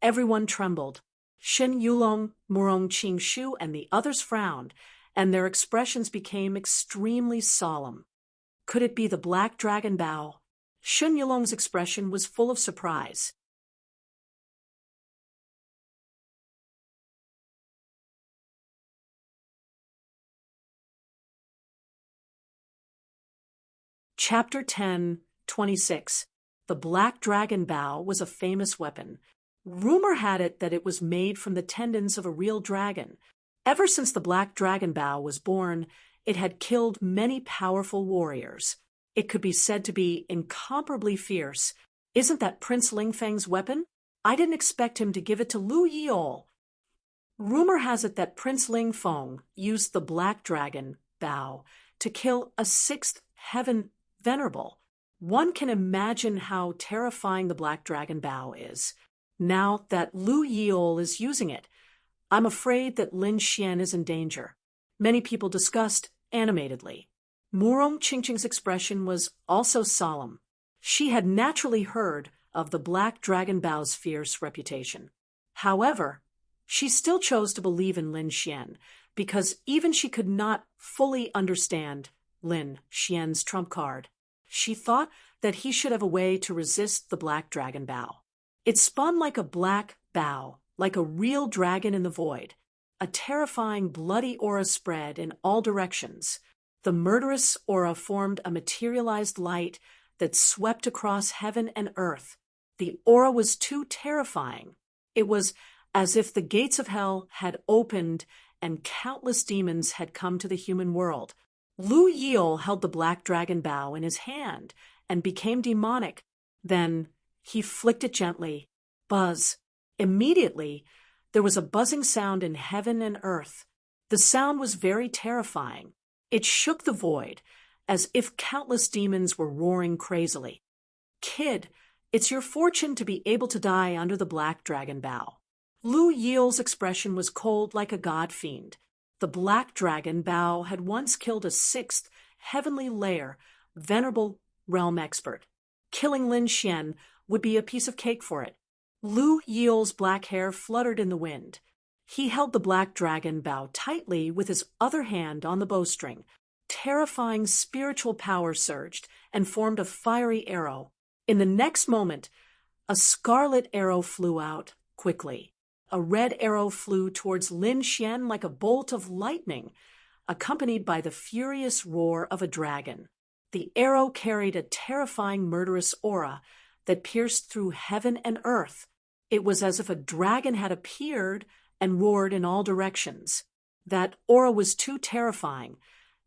everyone trembled. Shen Yulong, Murong Qingshu, and the others frowned, and their expressions became extremely solemn. Could it be the black dragon bow? Shen Yulong's expression was full of surprise. Chapter 10:26. The Black Dragon Bow was a famous weapon. Rumor had it that it was made from the tendons of a real dragon. Ever since the Black Dragon Bow was born, it had killed many powerful warriors. It could be said to be incomparably fierce. Isn't that Prince Lingfeng's weapon? I didn't expect him to give it to Lu Yiol. Rumor has it that Prince Lingfeng used the Black Dragon Bow to kill a sixth heaven venerable. One can imagine how terrifying the Black Dragon Bow is. Now that Lu Yiol is using it, I'm afraid that Lin Xian is in danger. Many people discussed animatedly. Murong Qingqing's expression was also solemn. She had naturally heard of the Black Dragon Bow's fierce reputation. However, she still chose to believe in Lin Xian because even she could not fully understand Lin Xian's trump card. She thought that he should have a way to resist the Black Dragon Bow. It spun like a black bow, like a real dragon in the void. A terrifying bloody aura spread in all directions. The murderous aura formed a materialized light that swept across heaven and earth. The aura was too terrifying. It was as if the gates of hell had opened and countless demons had come to the human world. Lu Yiol held the Black Dragon Bow in his hand and became demonic. Then he flicked it gently. Buzz. Immediately, there was a buzzing sound in heaven and earth. The sound was very terrifying. It shook the void, as if countless demons were roaring crazily. Kid, it's your fortune to be able to die under the Black Dragon Bow. Lu Yiel's expression was cold like a god fiend. The Black Dragon Bow had once killed a sixth heavenly layer, venerable realm expert. Killing Lin Xian would be a piece of cake for it. Lu Yiel's black hair fluttered in the wind. He held the Black Dragon Bow tightly with his other hand on the bowstring. Terrifying spiritual power surged and formed a fiery arrow. In the next moment, a scarlet arrow flew out quickly. A red arrow flew towards Lin Xian like a bolt of lightning, accompanied by the furious roar of a dragon. The arrow carried a terrifying murderous aura that pierced through heaven and earth. It was as if a dragon had appeared and roared in all directions. That aura was too terrifying,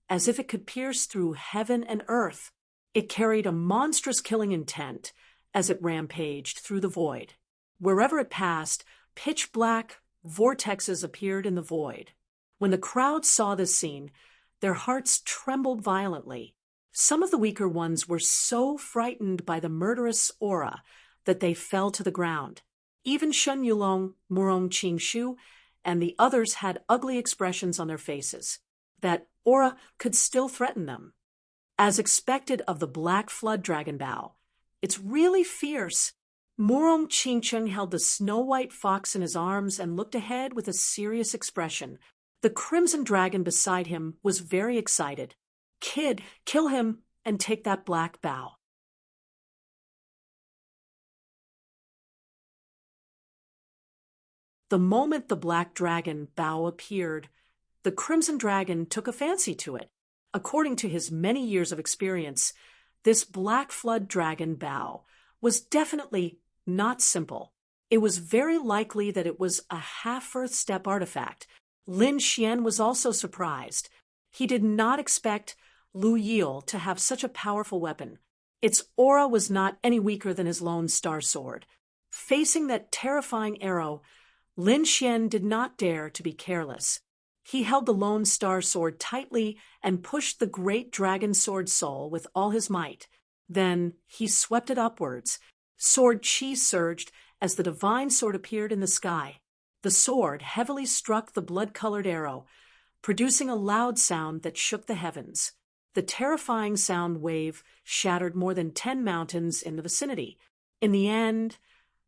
as if it could pierce through heaven and earth. It carried a monstrous killing intent as it rampaged through the void. Wherever it passed, pitch black vortexes appeared in the void. When the crowd saw this scene, their hearts trembled violently. Some of the weaker ones were so frightened by the murderous aura that they fell to the ground. Even Shen Yulong, Murong Qingshu, and the others had ugly expressions on their faces. That aura could still threaten them. As expected of the Black Flood Dragon Bow, it's really fierce. Murong Qingcheng held the snow-white fox in his arms and looked ahead with a serious expression. The Crimson Dragon beside him was very excited. Kid, kill him and take that black bow. The moment the Black Dragon Bow appeared, the Crimson Dragon took a fancy to it. According to his many years of experience, this Black Flood Dragon Bow was definitely not simple. It was very likely that it was a half-Earth step artifact, Lin Xian was also surprised. He did not expect Lu Yil to have such a powerful weapon. Its aura was not any weaker than his Lone Star Sword. Facing that terrifying arrow, Lin Xian did not dare to be careless. He held the Lone Star Sword tightly and pushed the great dragon sword soul with all his might. Then he swept it upwards. Sword chi surged as the divine sword appeared in the sky. The sword heavily struck the blood-colored arrow, producing a loud sound that shook the heavens. The terrifying sound wave shattered more than 10 mountains in the vicinity. In the end,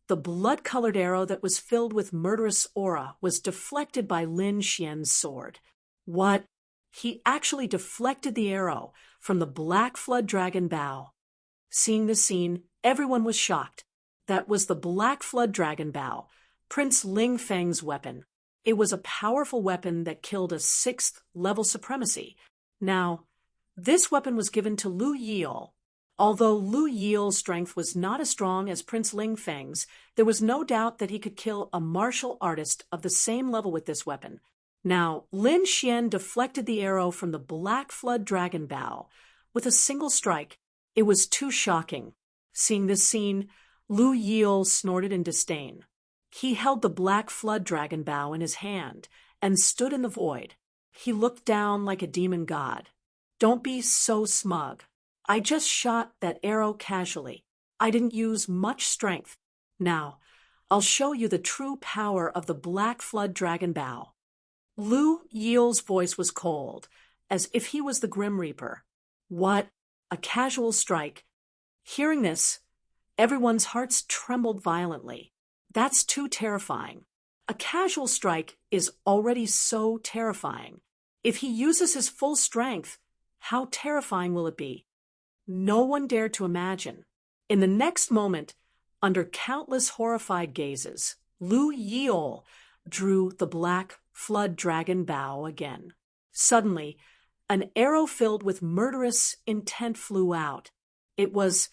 the blood-colored arrow that was filled with murderous aura was deflected by Lin Xian's sword. What? He actually deflected the arrow from the black flood dragon bow. Seeing this scene, everyone was shocked. That was the black flood dragon bow, Prince Ling Feng's weapon. It was a powerful weapon that killed a 6th-level supremacy. Now, this weapon was given to Lu Yil. Although Lu Yil's strength was not as strong as Prince Ling Feng's, there was no doubt that he could kill a martial artist of the same level with this weapon. Now, Lin Xian deflected the arrow from the black flood dragon bow with a single strike. It was too shocking. Seeing this scene, Lu Yil snorted in disdain. He held the black flood dragon bow in his hand and stood in the void. He looked down like a demon god. Don't be so smug. I just shot that arrow casually. I didn't use much strength. Now, I'll show you the true power of the black flood dragon bow. Lu Yil's voice was cold, as if he was the Grim Reaper. What? A casual strike. Hearing this, everyone's hearts trembled violently. That's too terrifying. A casual strike is already so terrifying. If he uses his full strength, how terrifying will it be? No one dared to imagine. In the next moment, under countless horrified gazes, Lu Yil drew the black flood dragon bow again. Suddenly, an arrow filled with murderous intent flew out. It was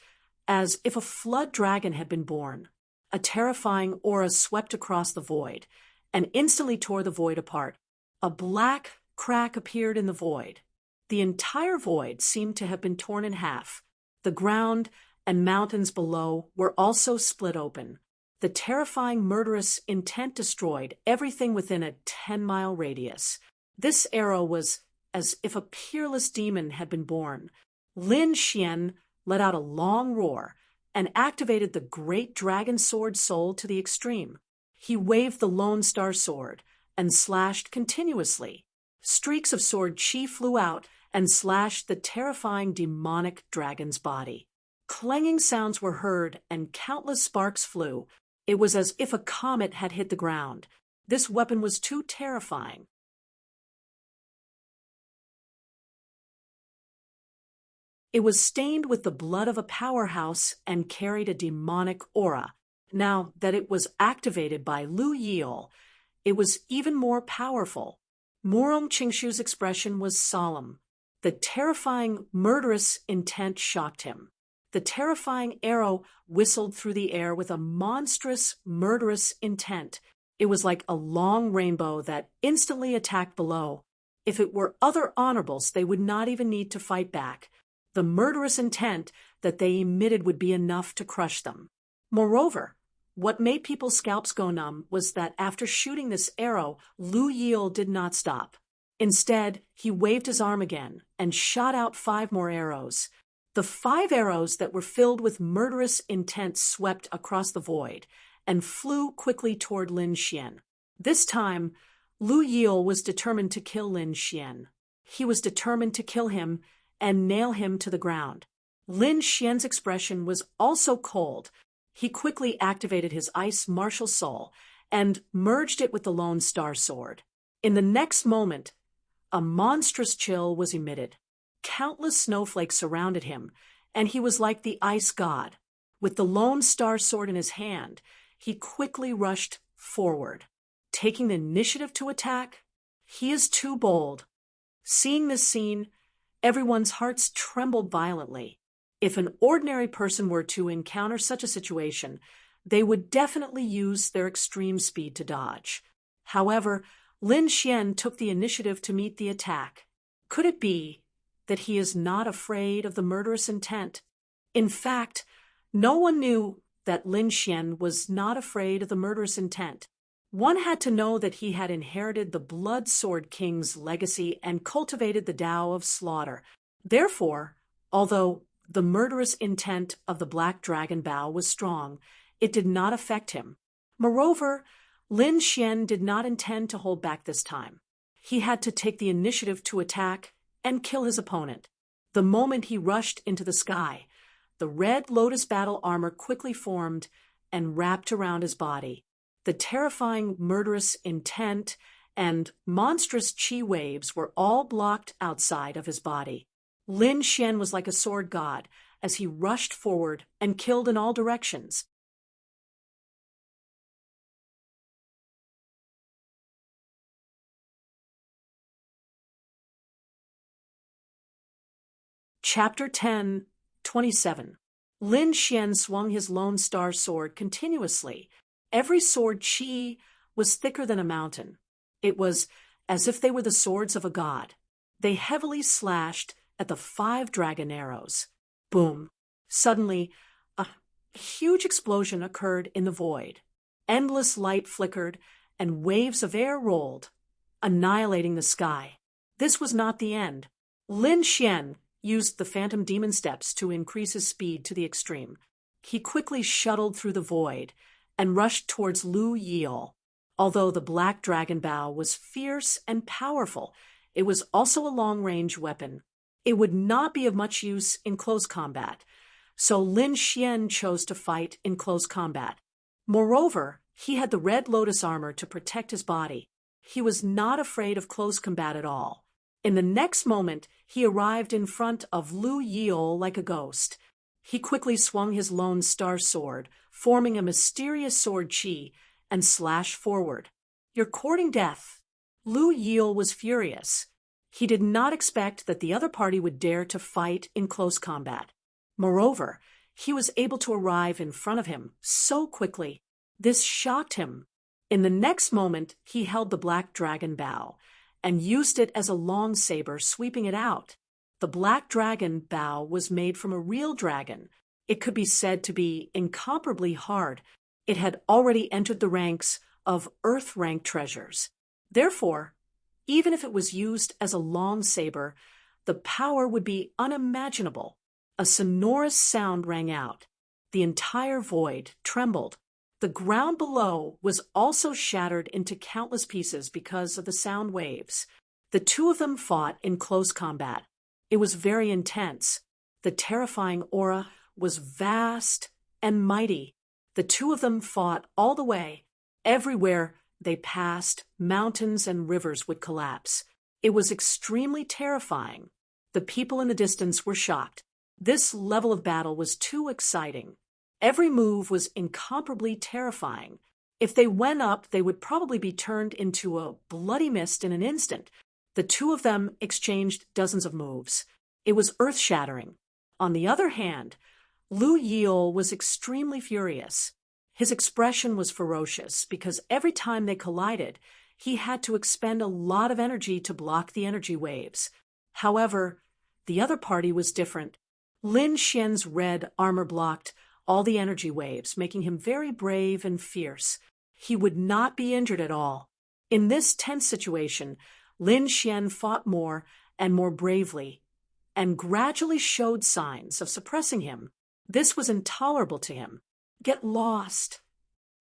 as if a flood dragon had been born. A terrifying aura swept across the void and instantly tore the void apart. A black crack appeared in the void. The entire void seemed to have been torn in half. The ground and mountains below were also split open. The terrifying murderous intent destroyed everything within a 10-mile radius. This arrow was as if a peerless demon had been born. Lin Xian let out a long roar and activated the great dragon sword soul to the extreme. He waved the Lone Star Sword and slashed continuously. Streaks of sword chi flew out and slashed the terrifying demonic dragon's body. Clanging sounds were heard and countless sparks flew. It was as if a comet had hit the ground. This weapon was too terrifying. It was stained with the blood of a powerhouse and carried a demonic aura. Now that it was activated by Lu Yil, it was even more powerful. Murong Qingshu's expression was solemn. The terrifying, murderous intent shocked him. The terrifying arrow whistled through the air with a monstrous, murderous intent. It was like a long rainbow that instantly attacked below. If it were other honorables, they would not even need to fight back. The murderous intent that they emitted would be enough to crush them. Moreover, what made people's scalps go numb was that after shooting this arrow, Lu Yil did not stop. Instead, he waved his arm again and shot out 5 more arrows. The 5 arrows that were filled with murderous intent swept across the void and flew quickly toward Lin Xian. This time, Lu Yil was determined to kill Lin Xian. He was determined to kill him and nail him to the ground. Lin Xian's expression was also cold. He quickly activated his ice martial soul and merged it with the Lone Star Sword. In the next moment, a monstrous chill was emitted. Countless snowflakes surrounded him, and he was like the ice god. With the Lone Star Sword in his hand, he quickly rushed forward. Taking the initiative to attack, he is too bold. Seeing this scene, everyone's hearts trembled violently. If an ordinary person were to encounter such a situation, they would definitely use their extreme speed to dodge. However, Lin Xian took the initiative to meet the attack. Could it be that he is not afraid of the murderous intent? In fact, no one knew that Lin Xian was not afraid of the murderous intent. One had to know that he had inherited the Blood Sword King's legacy and cultivated the Tao of slaughter. Therefore, although the murderous intent of the Black Dragon Bao was strong, it did not affect him. Moreover, Lin Xian did not intend to hold back this time. He had to take the initiative to attack and kill his opponent. The moment he rushed into the sky, the red lotus battle armor quickly formed and wrapped around his body. The terrifying murderous intent and monstrous chi waves were all blocked outside of his body. Lin Xian was like a sword god as he rushed forward and killed in all directions. Chapter 10, 27. Lin Xian swung his Lone Star sword continuously. Every sword chi was thicker than a mountain. It was as if they were the swords of a god. They heavily slashed at the 5 dragon arrows. Boom! Suddenly, a huge explosion occurred in the void. Endless light flickered, and waves of air rolled, annihilating the sky. This was not the end. Lin Xian used the Phantom Demon Steps to increase his speed to the extreme. He quickly shuttled through the void and rushed towards Lu Yiel. Although the Black Dragon Bao was fierce and powerful, it was also a long-range weapon. It would not be of much use in close combat, so Lin Xian chose to fight in close combat. Moreover, he had the Red Lotus armor to protect his body. He was not afraid of close combat at all. In the next moment, he arrived in front of Lu Yiel like a ghost. He quickly swung his Lone Star sword, forming a mysterious sword chi, and slashed forward. "You're courting death." Lu Yiel was furious. He did not expect that the other party would dare to fight in close combat. Moreover, he was able to arrive in front of him so quickly. This shocked him. In the next moment, he held the Black Dragon Bao and used it as a long saber, sweeping it out. The Black Dragon Bao was made from a real dragon. It could be said to be incomparably hard. It had already entered the ranks of Earth-rank treasures. Therefore, even if it was used as a long saber, the power would be unimaginable. A sonorous sound rang out. The entire void trembled. The ground below was also shattered into countless pieces because of the sound waves. The two of them fought in close combat. It was very intense. The terrifying aura was vast and mighty. The two of them fought all the way. Everywhere they passed, mountains and rivers would collapse. It was extremely terrifying. The people in the distance were shocked. This level of battle was too exciting. Every move was incomparably terrifying. If they went up, they would probably be turned into a bloody mist in an instant. The two of them exchanged dozens of moves. It was earth-shattering. On the other hand, Lu Yiel was extremely furious. His expression was ferocious because every time they collided, he had to expend a lot of energy to block the energy waves. However, the other party was different. Lin Xian's red armor blocked all the energy waves, making him very brave and fierce. He would not be injured at all. In this tense situation, Lin Xian fought more and more bravely, and gradually showed signs of suppressing him. This was intolerable to him. "Get lost!"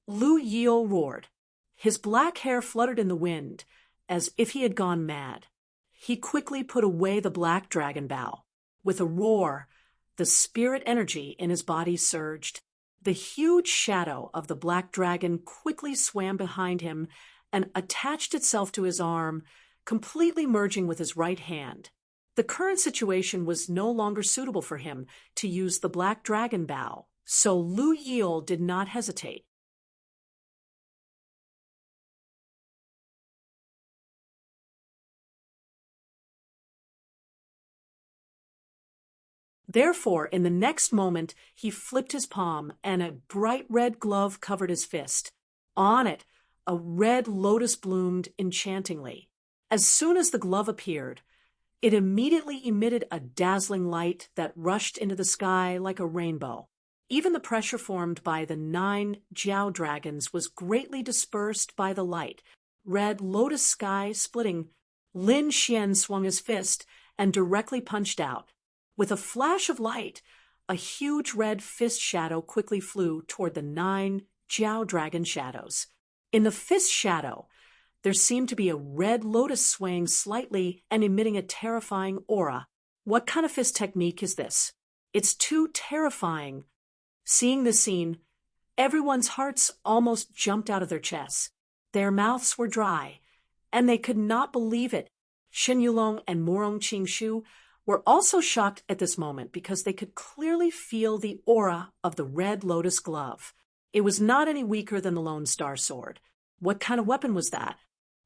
Lu Yiel roared. His black hair fluttered in the wind, as if he had gone mad. He quickly put away the Black Dragon Bao. With a roar, the spirit energy in his body surged. The huge shadow of the Black Dragon quickly swam behind him and attached itself to his arm, completely merging with his right hand. The current situation was no longer suitable for him to use the Black Dragon Bao, so Lu Yiel did not hesitate. Therefore, in the next moment, he flipped his palm, and a bright red glove covered his fist. On it, a red lotus bloomed enchantingly. As soon as the glove appeared, it immediately emitted a dazzling light that rushed into the sky like a rainbow. Even the pressure formed by the 9 Jiao dragons was greatly dispersed by the light. Red lotus sky splitting, Lin Xian swung his fist and directly punched out. With a flash of light, a huge red fist shadow quickly flew toward the 9 Jiao dragon shadows. In the fist shadow, there seemed to be a red lotus swaying slightly and emitting a terrifying aura. What kind of fist technique is this? It's too terrifying. Seeing this scene, everyone's hearts almost jumped out of their chests. Their mouths were dry, and they could not believe it. Shen Yulong and Morong Qingshu were also shocked at this moment because they could clearly feel the aura of the red lotus glove. It was not any weaker than the Lone Star Sword. What kind of weapon was that?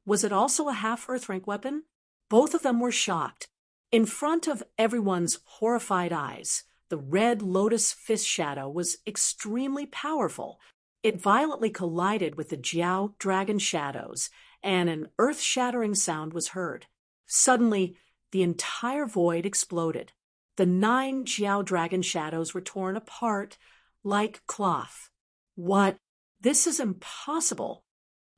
Was it also a half-Earth rank weapon? Both of them were shocked. In front of everyone's horrified eyes, the red lotus fist shadow was extremely powerful. It violently collided with the Jiao dragon shadows, and an earth-shattering sound was heard. Suddenly, the entire void exploded. The 9 Jiao dragon shadows were torn apart like cloth. What? This is impossible!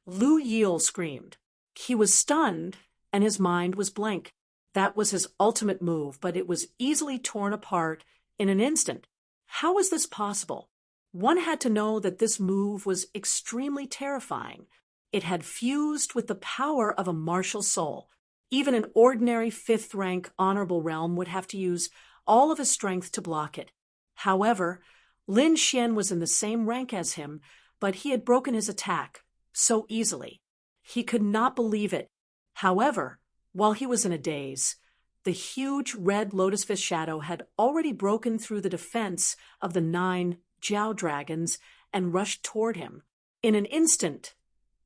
Lu Yil screamed. He was stunned, and his mind was blank. That was his ultimate move, but it was easily torn apart in an instant. How was this possible? One had to know that this move was extremely terrifying. It had fused with the power of a martial soul. Even an ordinary 5th rank honorable realm would have to use all of his strength to block it. However, Lin Xian was in the same rank as him, but he had broken his attack so easily. He could not believe it. However, while he was in a daze, the huge red lotus fist shadow had already broken through the defense of the 9 Jiao dragons and rushed toward him. In an instant,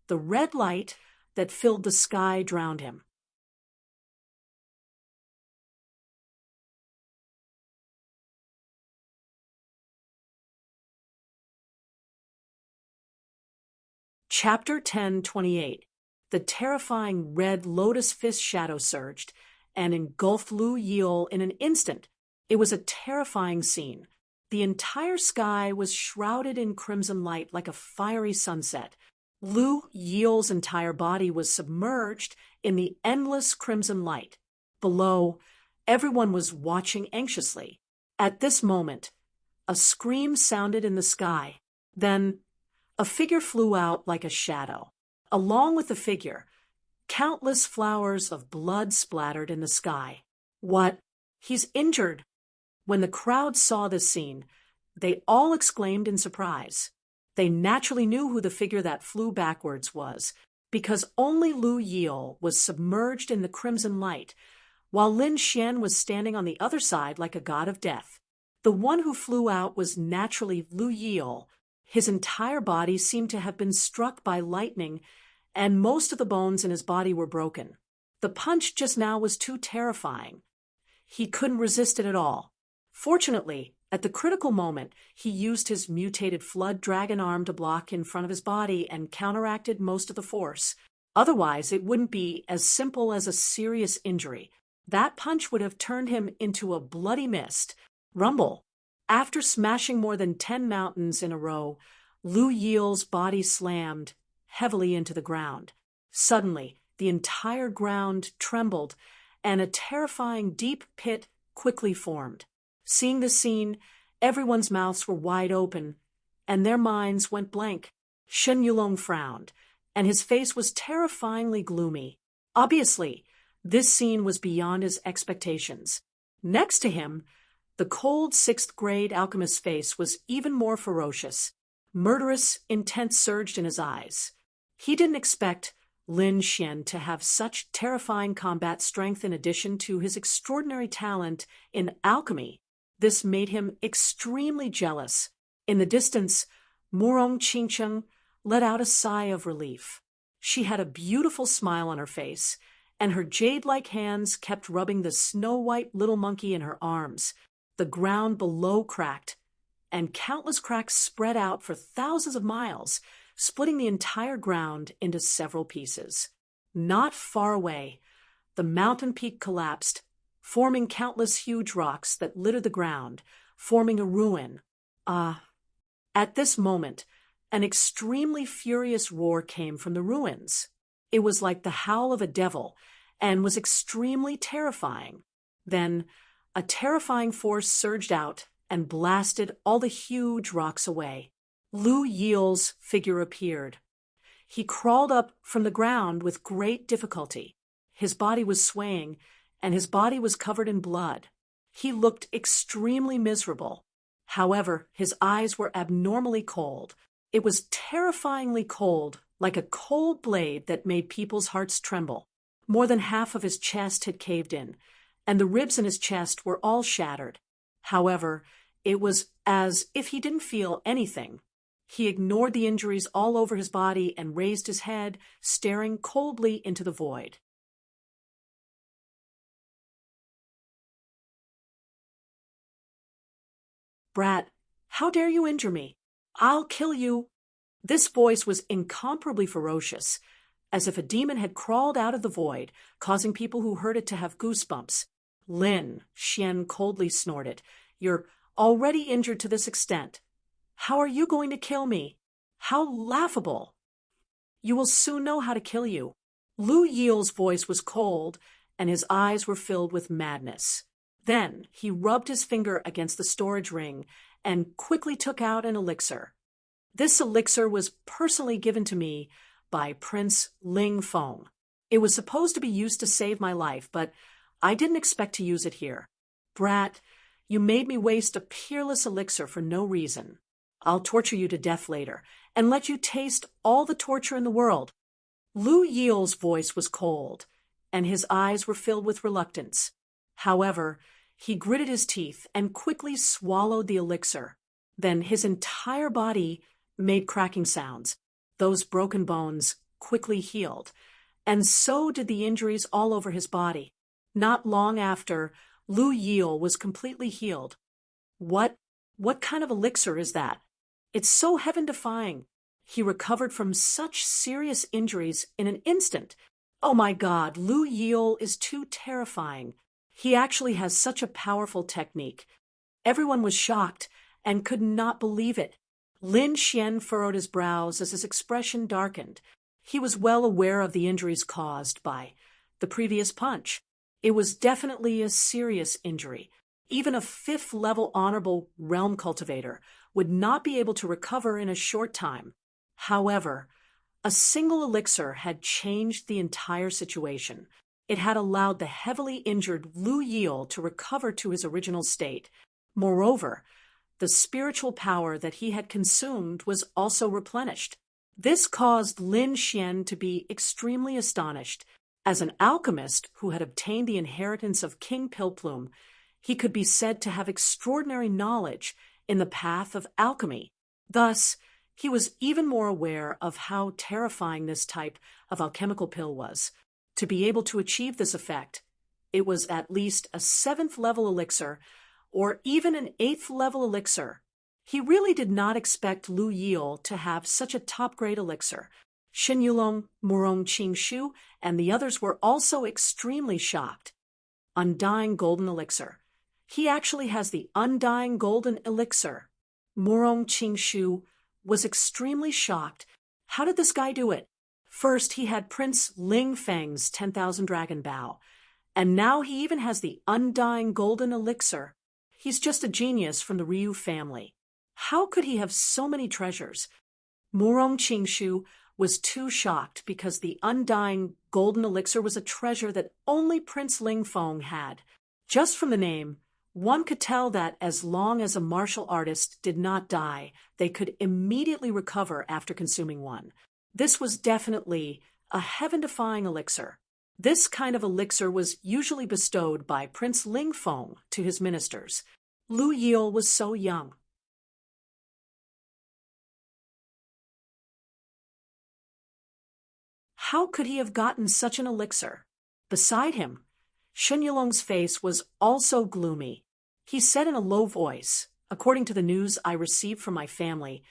the red light that filled the sky drowned him. Chapter 10:28. The terrifying red lotus fist shadow surged and engulfed Lu Yil in an instant. It was a terrifying scene. The entire sky was shrouded in crimson light like a fiery sunset. Lu Yil's entire body was submerged in the endless crimson light. Below, everyone was watching anxiously. At this moment, a scream sounded in the sky. Then, a figure flew out like a shadow. Along with the figure, countless flowers of blood splattered in the sky. What? He's injured! When the crowd saw this scene, they all exclaimed in surprise. They naturally knew who the figure that flew backwards was, because only Lu Yil was submerged in the crimson light, while Lin Xian was standing on the other side like a god of death. The one who flew out was naturally Lu Yil. His entire body seemed to have been struck by lightning, and most of the bones in his body were broken. The punch just now was too terrifying. He couldn't resist it at all. Fortunately, at the critical moment, he used his mutated flood dragon arm to block in front of his body and counteracted most of the force. Otherwise, it wouldn't be as simple as a serious injury. That punch would have turned him into a bloody mist. Rumble. After smashing more than 10 mountains in a row, Lu Yil's body slammed heavily into the ground. Suddenly, the entire ground trembled, and a terrifying deep pit quickly formed. Seeing the scene, everyone's mouths were wide open, and their minds went blank. Shen Yulong frowned, and his face was terrifyingly gloomy. Obviously, this scene was beyond his expectations. Next to him, the cold 6th-grade alchemist's face was even more ferocious. Murderous intent surged in his eyes. He didn't expect Lin Xian to have such terrifying combat strength in addition to his extraordinary talent in alchemy. This made him extremely jealous. In the distance, Morong Qingcheng let out a sigh of relief. She had a beautiful smile on her face, and her jade-like hands kept rubbing the snow-white little monkey in her arms. The ground below cracked, and countless cracks spread out for thousands of miles, splitting the entire ground into several pieces. Not far away, the mountain peak collapsed, forming countless huge rocks that littered the ground, forming a ruin. At this moment, an extremely furious roar came from the ruins. It was like the howl of a devil and was extremely terrifying. Then, a terrifying force surged out and blasted all the huge rocks away. Lu Yil's figure appeared. He crawled up from the ground with great difficulty. His body was swaying, and his body was covered in blood. He looked extremely miserable. However, his eyes were abnormally cold. It was terrifyingly cold, like a cold blade that made people's hearts tremble. More than half of his chest had caved in, and the ribs in his chest were all shattered. However, it was as if he didn't feel anything. He ignored the injuries all over his body and raised his head, staring coldly into the void. "Brat, how dare you injure me? I'll kill you." This voice was incomparably ferocious, as if a demon had crawled out of the void, causing people who heard it to have goosebumps. "Lin," Xian coldly snorted, "you're already injured to this extent. How are you going to kill me? How laughable! You will soon know how to kill you." Lu Yil's voice was cold, and his eyes were filled with madness. Then he rubbed his finger against the storage ring and quickly took out an elixir. This elixir was personally given to me by Prince Ling Feng. It was supposed to be used to save my life, but I didn't expect to use it here. "Brat, you made me waste a peerless elixir for no reason. I'll torture you to death later and let you taste all the torture in the world." Lu Yil's voice was cold, and his eyes were filled with reluctance. However, he gritted his teeth and quickly swallowed the elixir. Then his entire body made cracking sounds. Those broken bones quickly healed, and so did the injuries all over his body. Not long after, Lu Yil was completely healed. What kind of elixir is that? It's so heaven-defying. He recovered from such serious injuries in an instant. Oh my God, Lu Yil is too terrifying. He actually has such a powerful technique. Everyone was shocked and could not believe it. Lin Xian furrowed his brows as his expression darkened. He was well aware of the injuries caused by the previous punch. It was definitely a serious injury. Even a 5th-level honorable realm cultivator would not be able to recover in a short time. However, a single elixir had changed the entire situation. It had allowed the heavily injured Lu Yil to recover to his original state. Moreover, the spiritual power that he had consumed was also replenished. This caused Lin Xian to be extremely astonished. As an alchemist who had obtained the inheritance of King Pilplume, he could be said to have extraordinary knowledge in the path of alchemy. Thus, he was even more aware of how terrifying this type of alchemical pill was. To be able to achieve this effect, it was at least a 7th-level elixir, or even an 8th-level elixir. He really did not expect Lu Yil to have such a top-grade elixir. Shen Yulong, Murong Qingshu, and the others were also extremely shocked. Undying Golden Elixir. He actually has the Undying Golden Elixir. Murong Qingshu was extremely shocked. How did this guy do it? First, he had Prince Ling Feng's 10,000 Dragon Bow, and now he even has the Undying Golden Elixir. He's just a genius from the Ryu family. How could he have so many treasures? Murong Qingshu was too shocked because the Undying Golden Elixir was a treasure that only Prince Ling Feng had. Just from the name, one could tell that as long as a martial artist did not die, they could immediately recover after consuming one. This was definitely a heaven-defying elixir. This kind of elixir was usually bestowed by Prince Ling Feng to his ministers. Lu Yil was so young. How could he have gotten such an elixir? Beside him, Shen Yulong's face was also gloomy. He said in a low voice, according to the news I received from my family,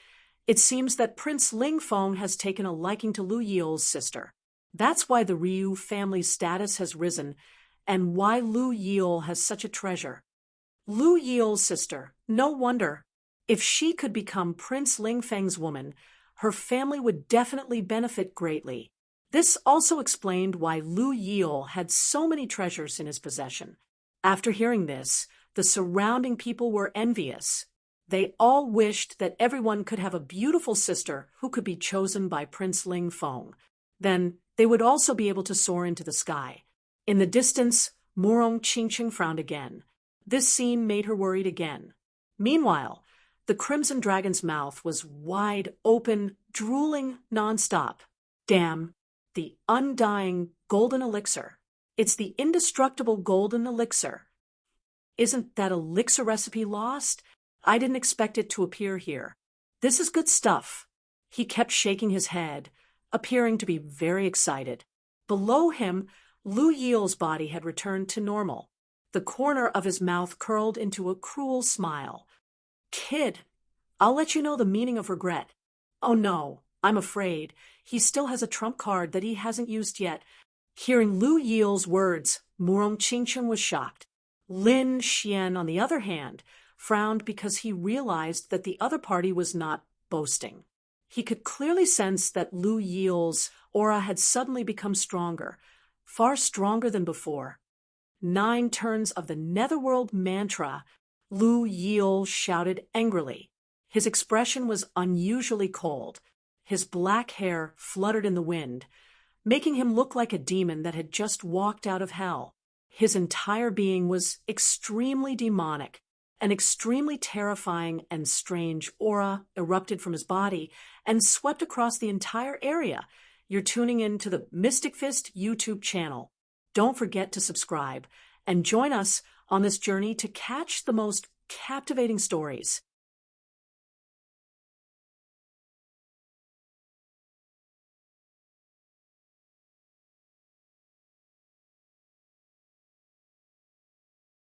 It seems that Prince Ling Feng has taken a liking to Lu Yil's sister. That's why the Ryu family's status has risen, and why Lu Yil has such a treasure. Lu Yil's sister, no wonder. If she could become Prince Ling Feng's woman, her family would definitely benefit greatly. This also explained why Lu Yil had so many treasures in his possession. After hearing this, the surrounding people were envious. They all wished that everyone could have a beautiful sister who could be chosen by Prince Ling Feng. Then they would also be able to soar into the sky. In the distance, Murong Qingqing frowned again. This scene made her worried again. Meanwhile, the Crimson Dragon's mouth was wide open, drooling nonstop. Damn, the undying golden elixir. It's the indestructible golden elixir. Isn't that elixir recipe lost? I didn't expect it to appear here. This is good stuff. He kept shaking his head, appearing to be very excited. Below him, Lu Yil's body had returned to normal. The corner of his mouth curled into a cruel smile. Kid, I'll let you know the meaning of regret. Oh no, I'm afraid. He still has a trump card that he hasn't used yet. Hearing Lu Yil's words, Murong Qingqing was shocked. Lin Xian, on the other hand, frowned because he realized that the other party was not boasting. He could clearly sense that Lu Yil's aura had suddenly become stronger, far stronger than before. 9 turns of the Netherworld mantra, Lu Yil shouted angrily. His expression was unusually cold. His black hair fluttered in the wind, making him look like a demon that had just walked out of hell. His entire being was extremely demonic. An extremely terrifying and strange aura erupted from his body and swept across the entire area. You're tuning in to the Mystic Fist YouTube channel. Don't forget to subscribe and join us on this journey to catch the most captivating stories.